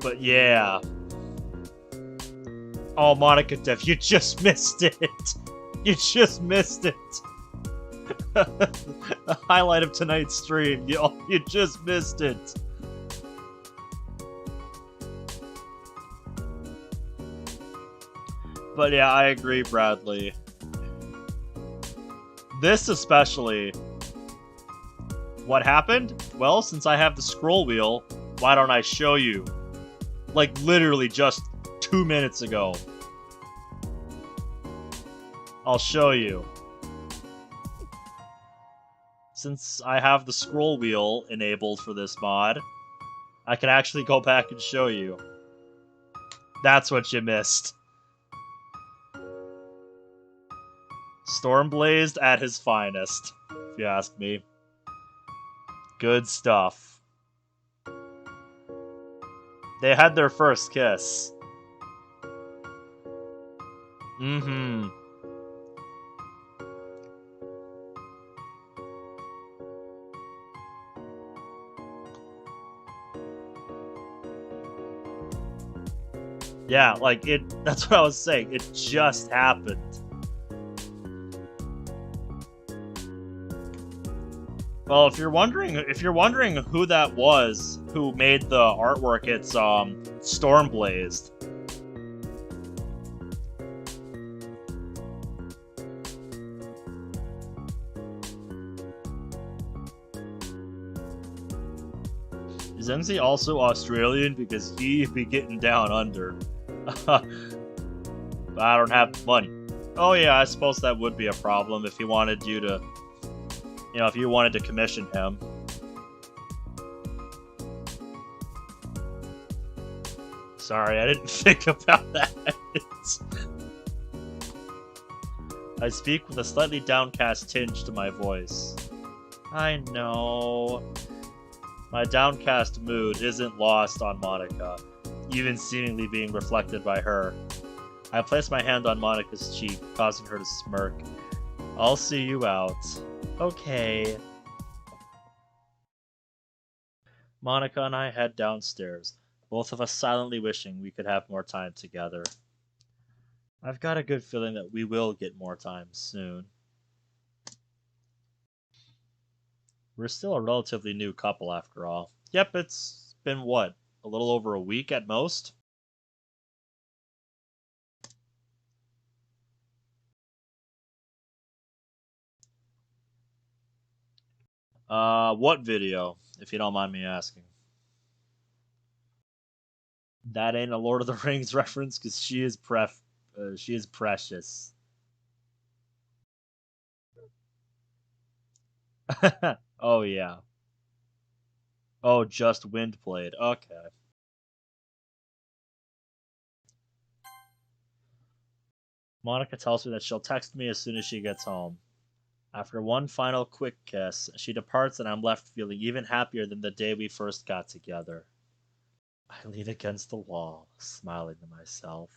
But yeah. Oh, Monica Dev, you just missed it. You just missed it. The highlight of tonight's stream. You just missed it. But yeah, I agree, Bradley. This especially. What happened? Well, since I have the scroll wheel, why don't I show you? Like, literally just 2 minutes ago. I'll show you. Since I have the scroll wheel enabled for this mod, I can actually go back and show you. That's what you missed. Stormblazed at his finest, if you ask me. Good stuff. They had their first kiss. Mm-hmm. Yeah, like, that's what I was saying. It just happened. Well, if you're wondering who that was who made the artwork, it's Stormblazed. Is MZ also Australian? Because he'd be getting down under. But I don't have the money. Oh yeah, I suppose that would be a problem if he wanted you to... You know, if you wanted to commission him. Sorry, I didn't think about that. I speak with a slightly downcast tinge to my voice. I know. My downcast mood isn't lost on Monica, even seemingly being reflected by her. I place my hand on Monica's cheek, causing her to smirk. I'll see you out. Okay. Monica and I head downstairs, both of us silently wishing we could have more time together. I've got a good feeling that we will get more time soon. We're still a relatively new couple after all. Yep, it's been what? A little over a week at most? What video, if you don't mind me asking? That ain't a Lord of the Rings reference, because she is precious. Oh, yeah. Oh, just Windblade. Okay. Monica tells me that she'll text me as soon as she gets home. After one final quick kiss, she departs and I'm left feeling even happier than the day we first got together. I lean against the wall, smiling to myself.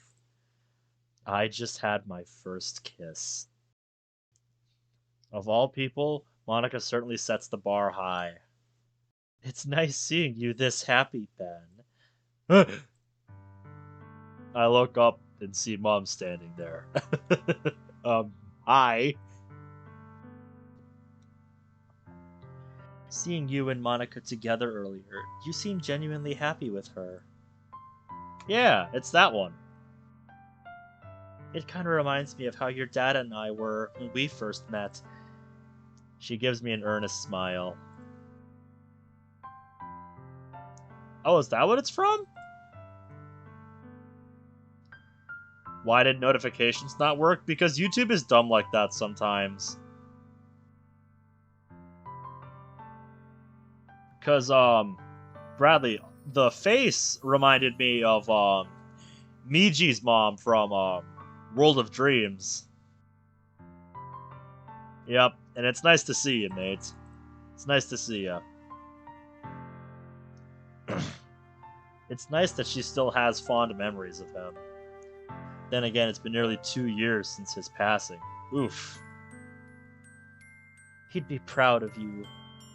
I just had my first kiss. Of all people, Monica certainly sets the bar high. It's nice seeing you this happy, Ben. I look up and see Mom standing there. Hi. Seeing you and Monica together earlier, you seemed genuinely happy with her. Yeah, it's that one. It kind of reminds me of how your dad and I were when we first met. She gives me an earnest smile. Oh, is that what it's from? Why did notifications not work? Because YouTube is dumb like that sometimes. Because, Bradley, the face reminded me of Miji's mom from World of Dreams. Yep, and it's nice to see you, mate. It's nice to see you. It's nice that she still has fond memories of him. Then again, it's been nearly 2 years since his passing. Oof. He'd be proud of you.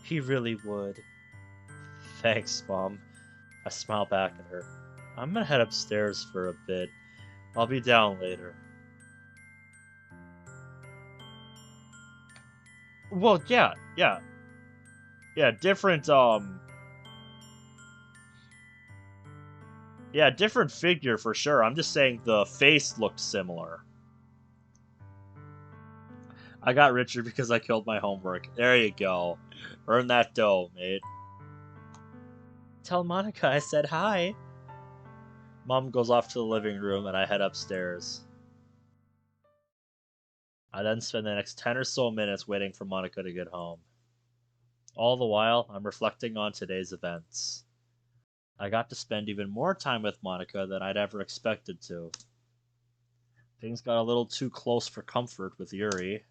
He really would. Thanks, Mom. I smile back at her. I'm gonna head upstairs for a bit. I'll be down later. Well, yeah. Yeah, different, yeah, different figure for sure. I'm just saying the face looked similar. I got richer because I killed my homework. There you go. Earn that dough, mate. Tell Monica I said hi. Mom goes off to the living room and I head upstairs. I then spend the next 10 or so minutes waiting for Monica to get home. All the while, I'm reflecting on today's events. I got to spend even more time with Monica than I'd ever expected to. Things got a little too close for comfort with Yuri.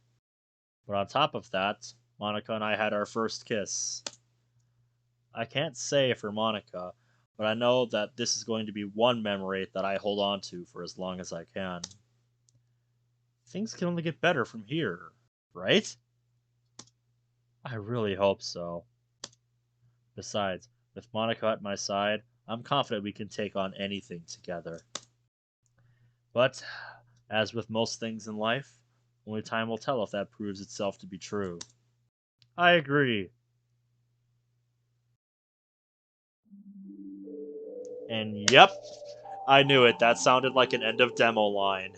But on top of that, Monica and I had our first kiss. I can't say for Monica, but I know that this is going to be one memory that I hold on to for as long as I can. Things can only get better from here, right? I really hope so. Besides, with Monica at my side, I'm confident we can take on anything together. But, as with most things in life, only time will tell if that proves itself to be true. I agree. And yep, I knew it. That sounded like an end of demo line.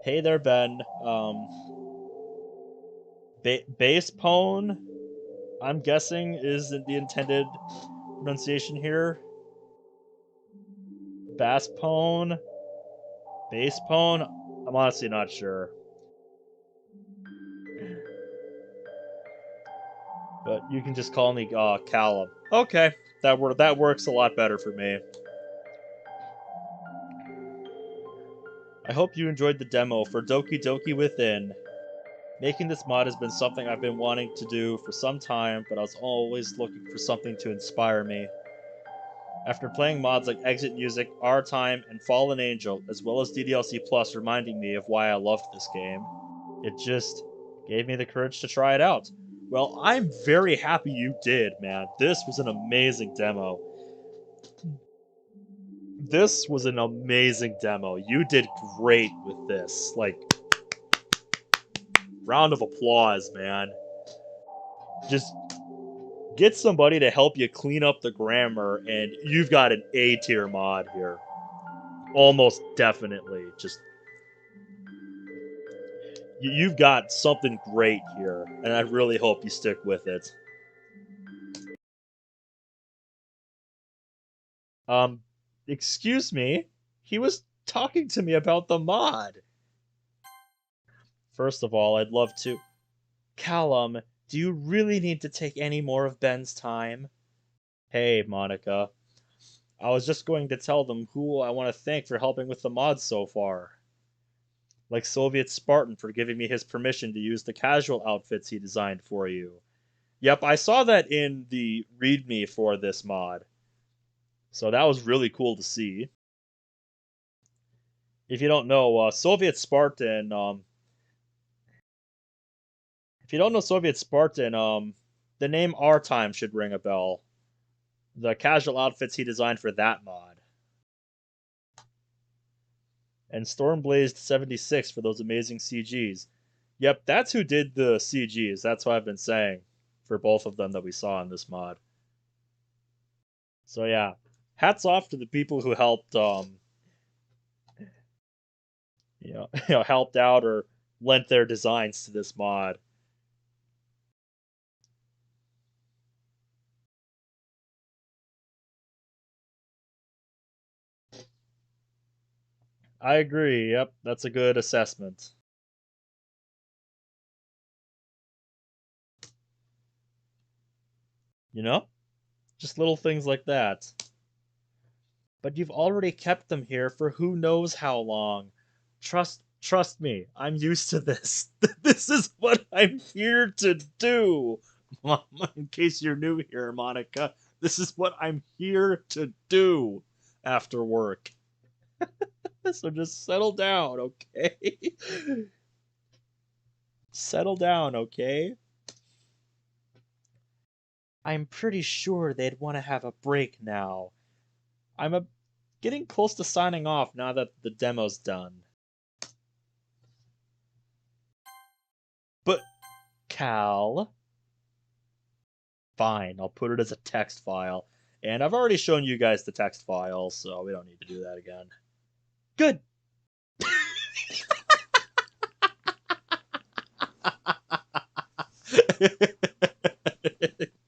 Hey there, Ben. Bass pone, I'm guessing, is the intended pronunciation here. Bass pone, bass pone. I'm honestly not sure. But you can just call me Callum. Okay, that works a lot better for me. I hope you enjoyed the demo for Doki Doki Within. Making this mod has been something I've been wanting to do for some time, but I was always looking for something to inspire me. After playing mods like Exit Music, Our Time, and Fallen Angel, as well as DDLC Plus reminding me of why I loved this game, it just gave me the courage to try it out. Well, I'm very happy you did, man. This was an amazing demo. This was an amazing demo. You did great with this. Like, round of applause, man. Just get somebody to help you clean up the grammar, and you've got an A tier mod here. Almost definitely. Just you've got something great here, and I really hope you stick with it. Um, excuse me? He was talking to me about the mod. First of all, I'd love to. Callum, do you really need to take any more of Ben's time? Hey, Monica. I was just going to tell them who I want to thank for helping with the mods so far. Like Soviet Spartan for giving me his permission to use the casual outfits he designed for you. Yep, I saw that in the README for this mod. So that was really cool to see. If you don't know, Soviet Spartan, if you don't know Soviet Spartan, the name Our Time should ring a bell. The casual outfits he designed for that mod. And Stormblazed 76 for those amazing CGs. Yep, that's who did the CGs. That's what I've been saying for both of them that we saw in this mod. So yeah, hats off to the people who helped, helped out or lent their designs to this mod. I agree. Yep, that's a good assessment. You know? Just little things like that. But you've already kept them here for who knows how long. Trust me, I'm used to this. This is what I'm here to do. In case you're new here, Monica, this is what I'm here to do after work. So just settle down, okay? Settle down, okay? I'm pretty sure they'd want to have a break now. Getting close to signing off now that the demo's done. But, Cal. Fine, I'll put it as a text file. And I've already shown you guys the text file, so we don't need to do that again. Good!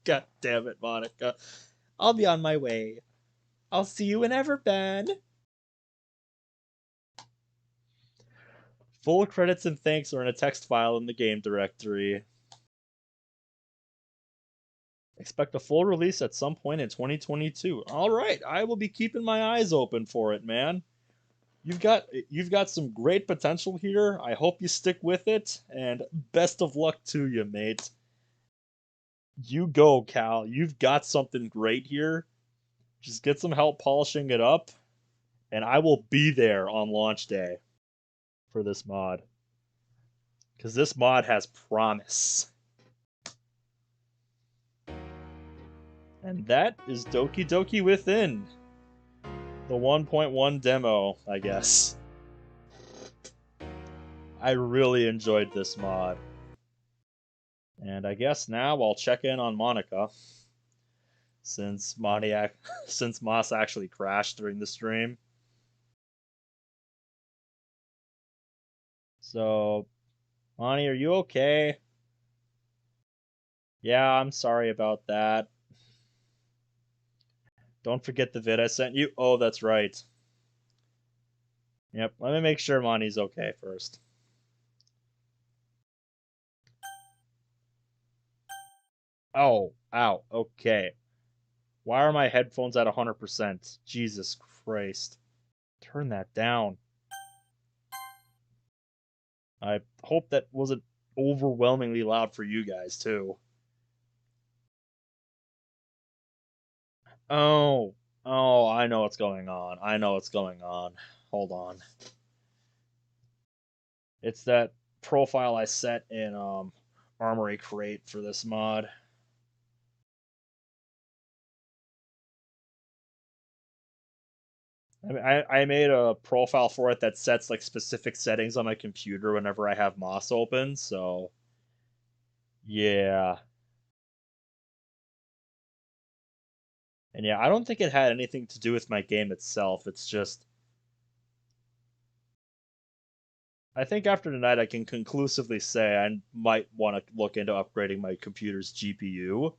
God damn it, Monica. I'll be on my way. I'll see you whenever, Ben. Full credits and thanks are in a text file in the game directory. Expect a full release at some point in 2022. All right, I will be keeping my eyes open for it, man. You've got some great potential here. I hope you stick with it, and best of luck to you, mate. You go, Cal. You've got something great here. Just get some help polishing it up, and I will be there on launch day for this mod. Because this mod has promise. And that is Doki Doki Within. The 1.1 demo, I guess. I really enjoyed this mod. And I guess now I'll check in on Monica. Since since Moss actually crashed during the stream. So, Monty, are you okay? Yeah, I'm sorry about that. Don't forget the vid I sent you. Oh, that's right. Yep, let me make sure Monty's okay first. Oh, ow, okay. Why are my headphones at 100%? Jesus Christ. Turn that down. I hope that wasn't overwhelmingly loud for you guys, too. Oh, I know what's going on. I know what's going on. Hold on. It's that profile I set in Armory Crate for this mod. I made a profile for it that sets like specific settings on my computer whenever I have Moss open, so yeah. And yeah, I don't think it had anything to do with my game itself. It's just I think after tonight I can conclusively say I might want to look into upgrading my computer's GPU.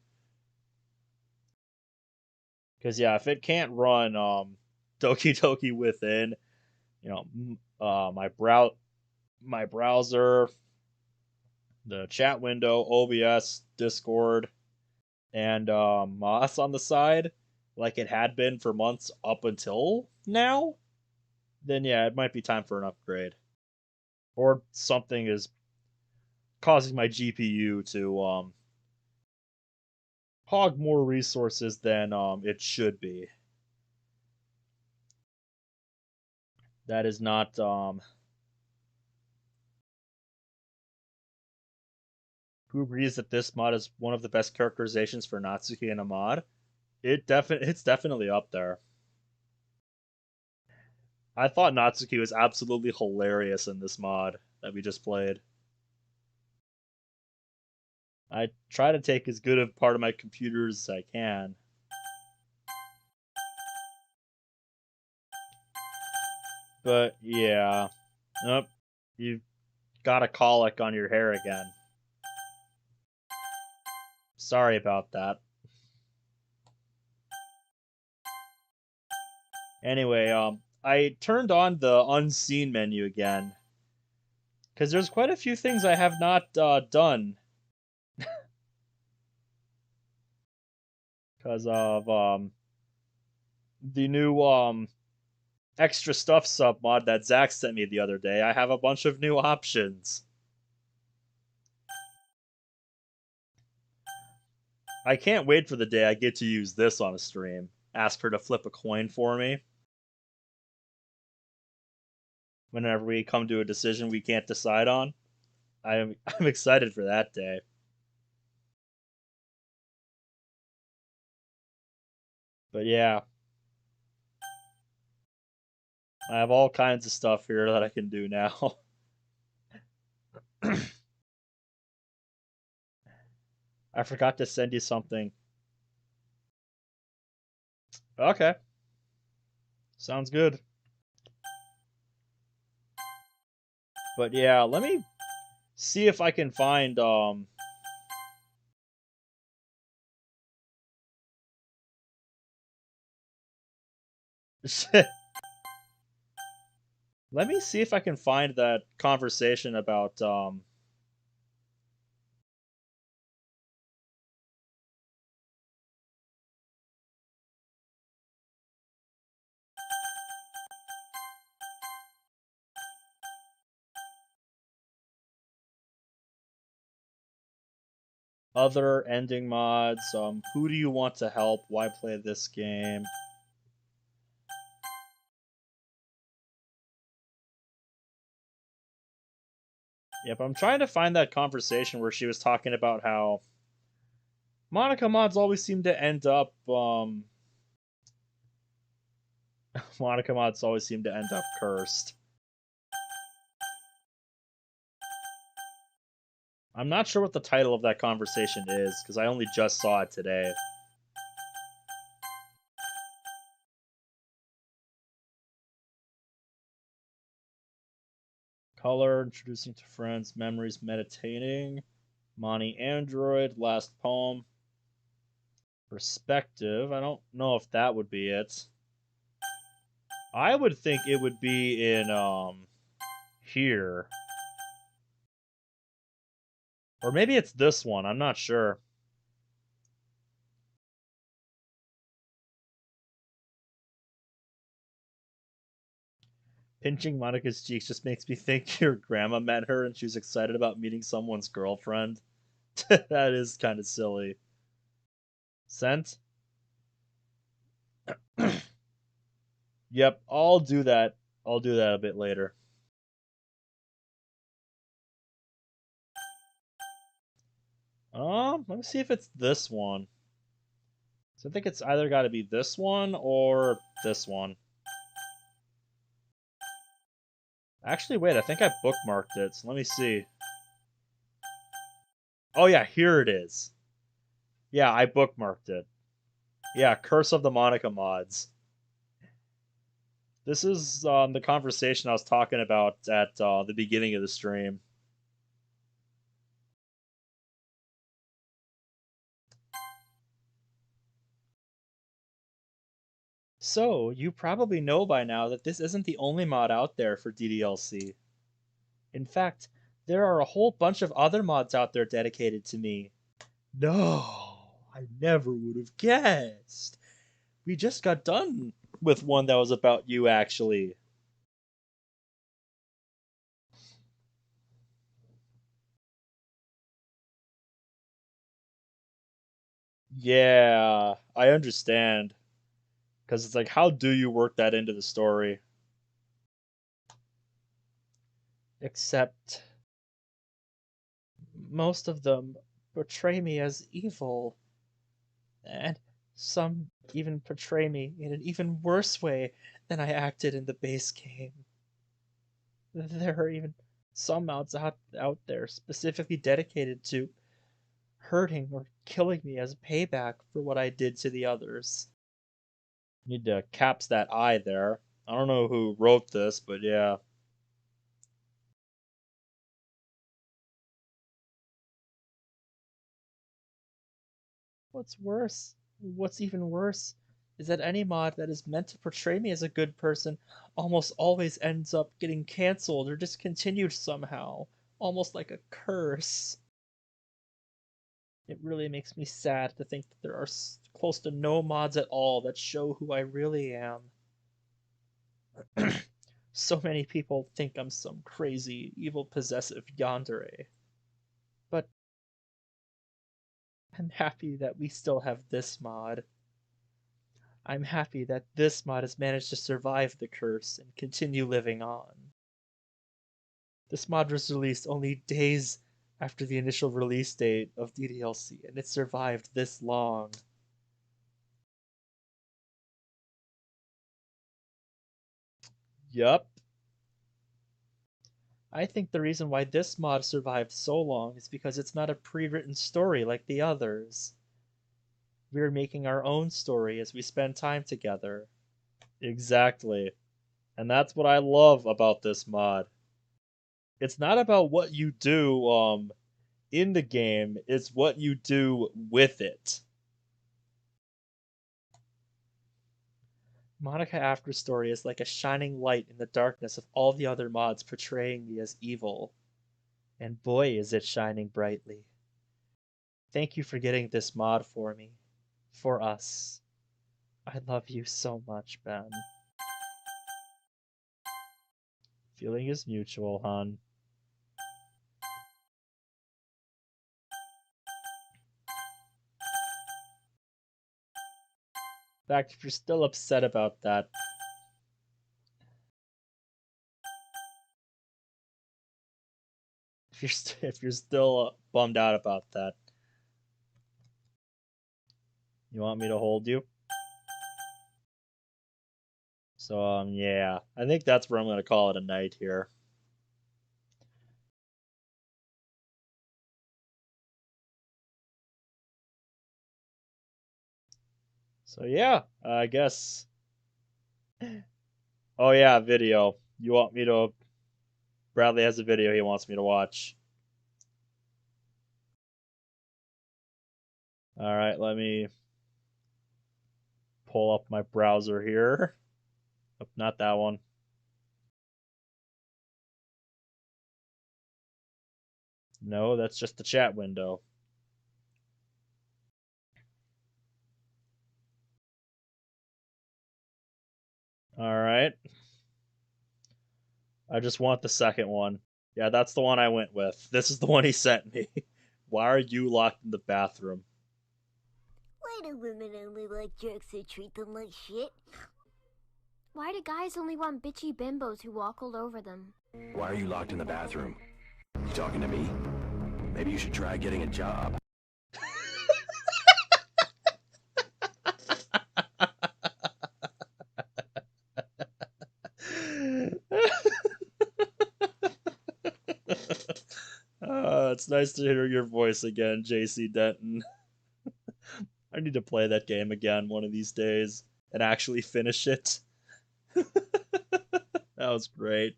Because yeah, if it can't run Doki Doki Within, you know, my browser, the chat window, OBS, Discord, and Moss on the side, like it had been for months up until now, then yeah, it might be time for an upgrade. Or something is causing my GPU to hog more resources than it should be. That is not who agrees that this mod is one of the best characterizations for Natsuki in a mod? It's definitely up there. I thought Natsuki was absolutely hilarious in this mod that we just played. I try to take as good a part of my computer as I can. But yeah. Nope. You've got a colic on your hair again. Sorry about that. Anyway, I turned on the unseen menu again. Because there's quite a few things I have not done. because of the new extra stuff sub mod that Zach sent me the other day. I have a bunch of new options. I can't wait for the day I get to use this on a stream. Ask her to flip a coin for me whenever we come to a decision we can't decide on. I'm excited for that day. But yeah, I have all kinds of stuff here that I can do now. I forgot to send you something. Okay, sounds good. But yeah, let me see if I can find let me see if I can find that conversation about other ending mods. Who do you want to help? Why play this game? Yep, I'm trying to find that conversation where she was talking about how Monica mods always seem to end up Monica mods always seem to end up cursed. I'm not sure what the title of that conversation is because I only just saw it today. Color, introducing to friends, memories, meditating, Monty Android, last poem, perspective. I don't know if that would be it. I would think it would be in here. Or maybe it's this one. I'm not sure. Pinching Monica's cheeks just makes me think your grandma met her and she was excited about meeting someone's girlfriend. That is kind of silly. Sent? Yep, I'll do that. I'll do that a bit later. Let me see if it's this one. So I think it's either got to be this one or this one. Actually, wait, I think I bookmarked it, so let me see. Oh yeah, here it is. Yeah, I bookmarked it. Yeah, Curse of the Monica mods. This is the conversation I was talking about at the beginning of the stream. So, you probably know by now that this isn't the only mod out there for DDLC. In fact, there are a whole bunch of other mods out there dedicated to me. No, I never would have guessed. We just got done with one that was about you, actually. Yeah, I understand. Because it's like, how do you work that into the story? Except most of them portray me as evil, and some even portray me in an even worse way than I acted in the base game. There are even some mods out there specifically dedicated to hurting or killing me as payback for what I did to the others. Need to caps that I there. I don't know who wrote this, but yeah. What's worse, what's even worse, is that any mod that is meant to portray me as a good person almost always ends up getting cancelled or discontinued somehow, almost like a curse. It really makes me sad to think that there are close to no mods at all that show who I really am. So many people think I'm some crazy, evil, possessive yandere. But I'm happy that we still have this mod. I'm happy that this mod has managed to survive the curse and continue living on. This mod was released only days after the initial release date of DDLC, and it survived this long. Yup. I think the reason why this mod survived so long is because it's not a pre-written story like the others. We're making our own story as we spend time together. Exactly. And that's what I love about this mod. It's not about what you do in the game, it's what you do with it. Monica After Story is like a shining light in the darkness of all the other mods portraying me as evil. And boy, is it shining brightly. Thank you for getting this mod for me. For us. I love you so much, Ben. Feeling is mutual, hon. In fact, if you're still upset about that, if you're still bummed out about that, you want me to hold you? So yeah, I think that's where I'm gonna call it a night here. So yeah, I guess. Oh yeah, video. You want me to? Bradley has a video he wants me to watch. All right, let me pull up my browser here. Oh, not that one. No, that's just the chat window. All right. I just want the second one. Yeah, that's the one I went with. This is the one he sent me. Why are you locked in the bathroom? Why do women only like jerks who treat them like shit? Why do guys only want bitchy bimbos who walk all over them? Why are you locked in the bathroom? You talking to me? Maybe you should try getting a job. It's nice to hear your voice again, JC Denton. I need to play that game again one of these days and actually finish it. That was great.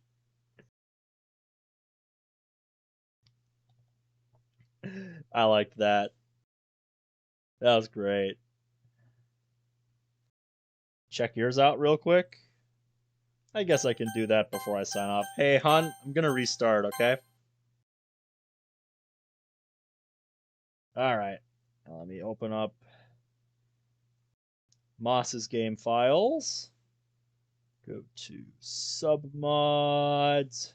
I liked that. That was great. Check yours out real quick. I guess I can do that before I sign off. Hey, hon, I'm gonna restart, okay? Alright. Let me open up Moss's game files. Go to submods.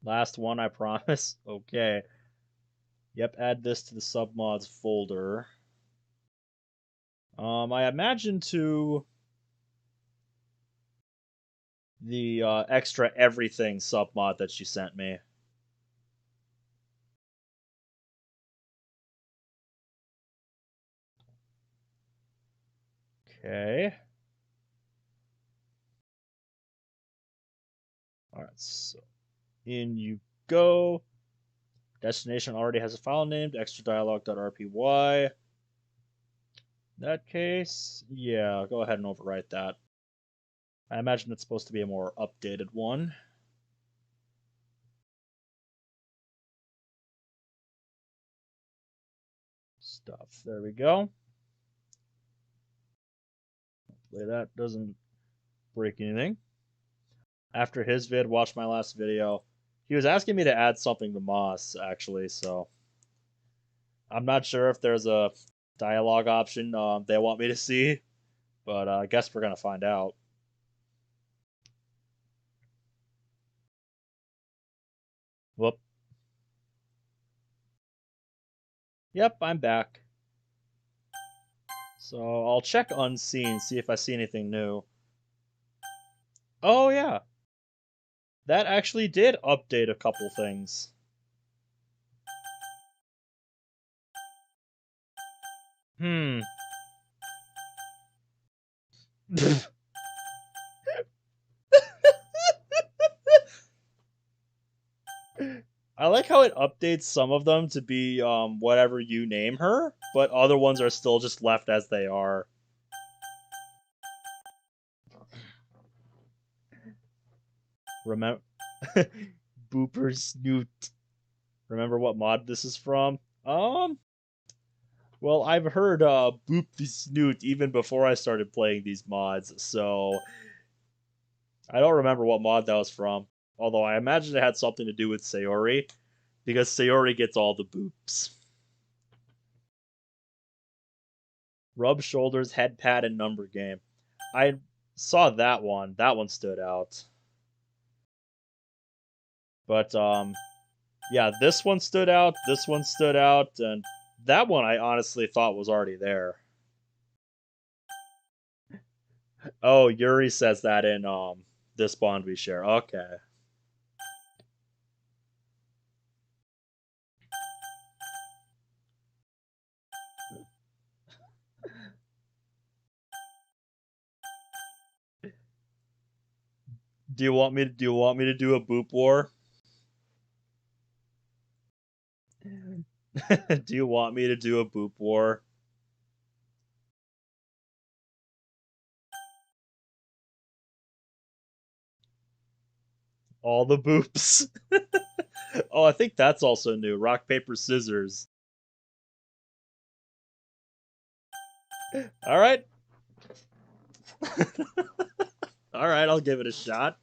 Last one, I promise. Okay. Yep, add this to the submods folder. I imagine to the extra everything submod that she sent me. Okay. Alright, so in you go. Destination already has a file named extradialogue.rpy. In that case, yeah, go ahead and overwrite that. I imagine it's supposed to be a more updated one. Stuff. There we go. Hopefully that doesn't break anything. After his vid, watched my last video. He was asking me to add something to Moss, actually, so I'm not sure if there's a dialogue option they want me to see, but I guess we're gonna find out. Whoop. Yep, I'm back. So I'll check unseen, see if I see anything new. Oh yeah, that actually did update a couple things. Hmm. I like how it updates some of them to be whatever you name her, but other ones are still just left as they are. Remember Booper Snoot. Remember what mod this is from? Well, I've heard Boop the Snoot even before I started playing these mods, so I don't remember what mod that was from. Although I imagine it had something to do with Sayori, because Sayori gets all the boops. Rub shoulders, head pat, and number game. I saw that one. That one stood out. But yeah, this one stood out. This one stood out, and that one I honestly thought was already there. Oh, Yuri says that in this bond we share. Okay. Do you want me to do a boop war? Do you want me to do a boop war? All the boops. Oh, I think that's also new. Rock, paper, scissors. All right. All right, I'll give it a shot.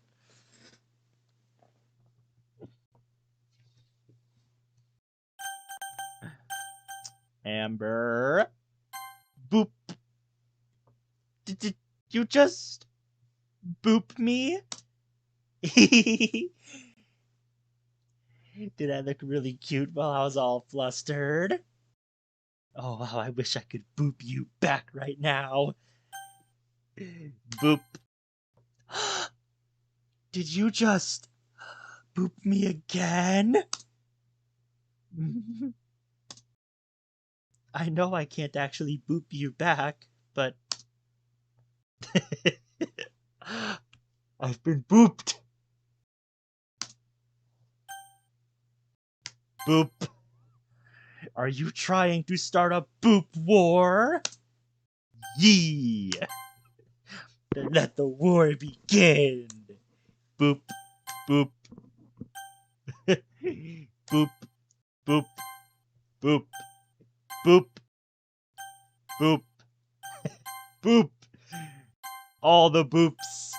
Amber. Boop. Did you just boop me? Did I look really cute while I was all flustered? Oh, wow, I wish I could boop you back right now. Boop. Did you just boop me again? I know I can't actually boop you back, but I've been booped. Boop. Are you trying to start a boop war? Yee! Then let the war begin. Boop, boop. Boop, boop, boop, boop, boop, boop. All the boops.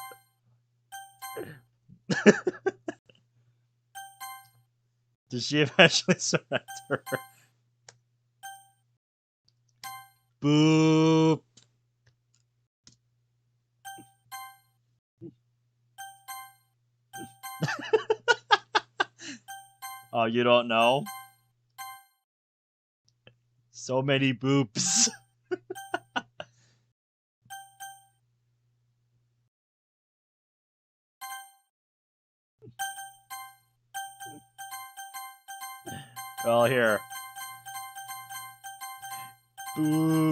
Does she eventually surrender? Boop. Oh, you don't know? So many boops. Well, here. Boop.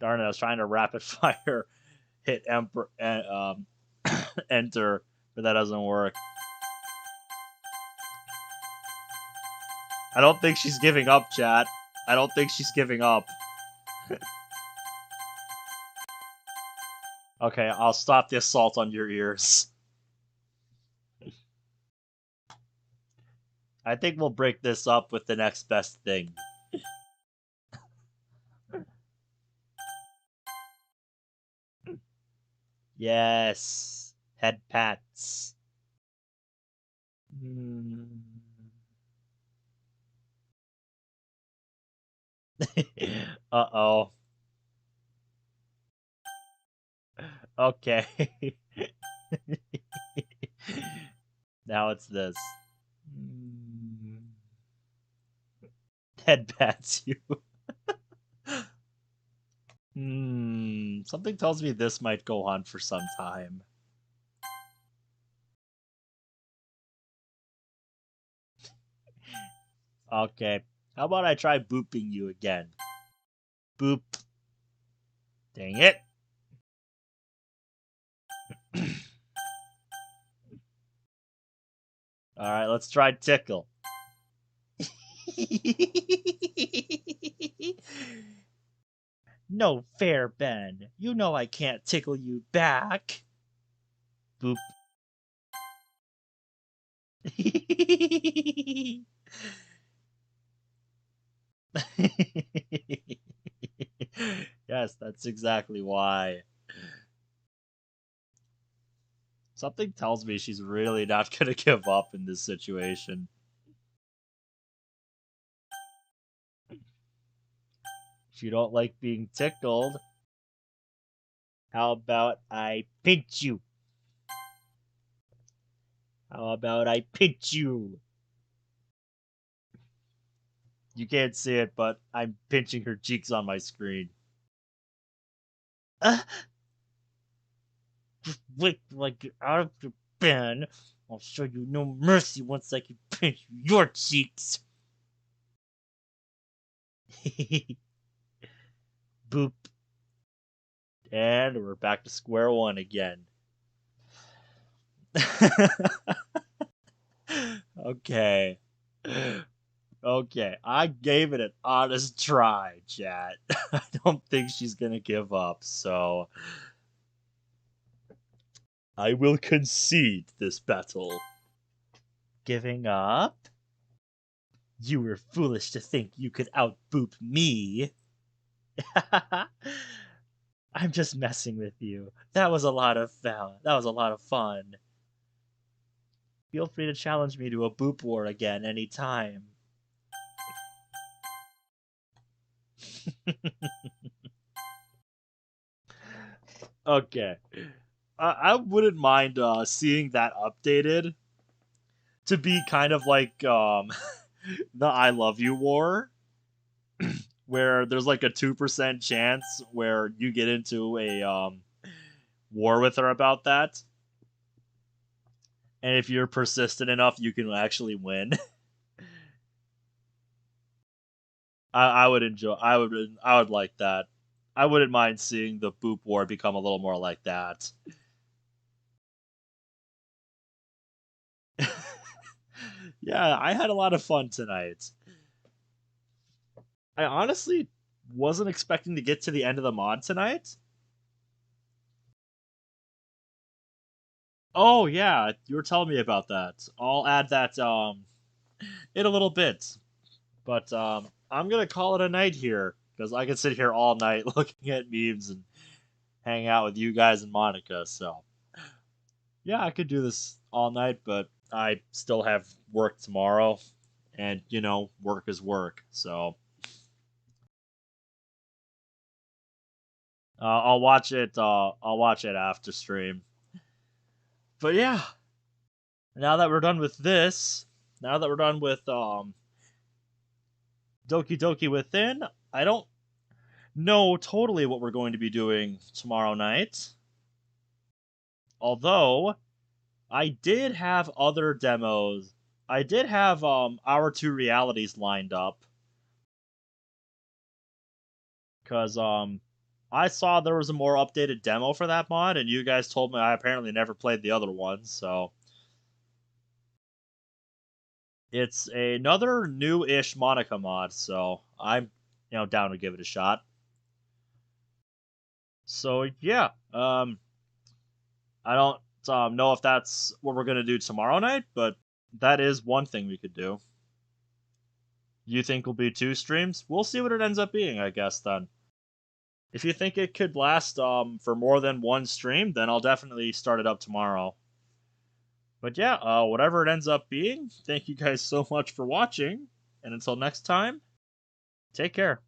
Darn it, I was trying to rapid fire hit enter, but that doesn't work. I don't think she's giving up, chat. I don't think she's giving up. Okay, I'll stop the assault on your ears. I think we'll break this up with the next best thing. Yes. Head pats. Hmm. Uh-oh. Okay. Now it's this. Hmm. Head pats you. Something tells me this might go on for some time. Okay. How about I try booping you again? Boop. Dang it. Alright, let's try tickle. No fair, Ben. You know I can't tickle you back. Boop. Yes, that's exactly why. Something tells me she's really not gonna give up in this situation. If you don't like being tickled, how about I pinch you? How about I pinch you? You can't see it, but I'm pinching her cheeks on my screen. Uh, Wait till I get out of the bin. I'll show you no mercy once I can pinch your cheeks. Boop. And we're back to square one again. Okay. Okay, I gave it an honest try, chat. I don't think she's gonna give up, so I will concede this battle. Giving up? You were foolish to think you could outboop me. I'm just messing with you. That was a lot of fun. That was a lot of fun. Feel free to challenge me to a boop war again anytime. Okay. I wouldn't mind seeing that updated to be kind of like the I Love You war, where there's like a 2% chance where you get into a war with her about that. And if you're persistent enough, you can actually win. I would enjoy. I would like that. I wouldn't mind seeing the Boop War become a little more like that. Yeah, I had a lot of fun tonight. I honestly wasn't expecting to get to the end of the mod tonight. Oh yeah, you were telling me about that. I'll add that in a little bit. But I'm gonna call it a night here because I can sit here all night looking at memes and hang out with you guys and Monica. So yeah, I could do this all night, but I still have work tomorrow, and work is work. So I'll watch it. I'll watch it after stream. But yeah, now that we're done with this, now that we're done with Doki Doki Within, I don't know totally what we're going to be doing tomorrow night. Although I did have other demos. I did have our two realities lined up because I saw there was a more updated demo for that mod, and you guys told me I apparently never played the other one, so it's another new-ish Monica mod, so I'm down to give it a shot. So yeah, I don't know if that's what we're gonna do tomorrow night, but that is one thing we could do. You think will be two streams? We'll see what it ends up being, I guess then. If you think it could last for more than one stream, then I'll definitely start it up tomorrow. But yeah, whatever it ends up being, thank you guys so much for watching, and until next time, take care.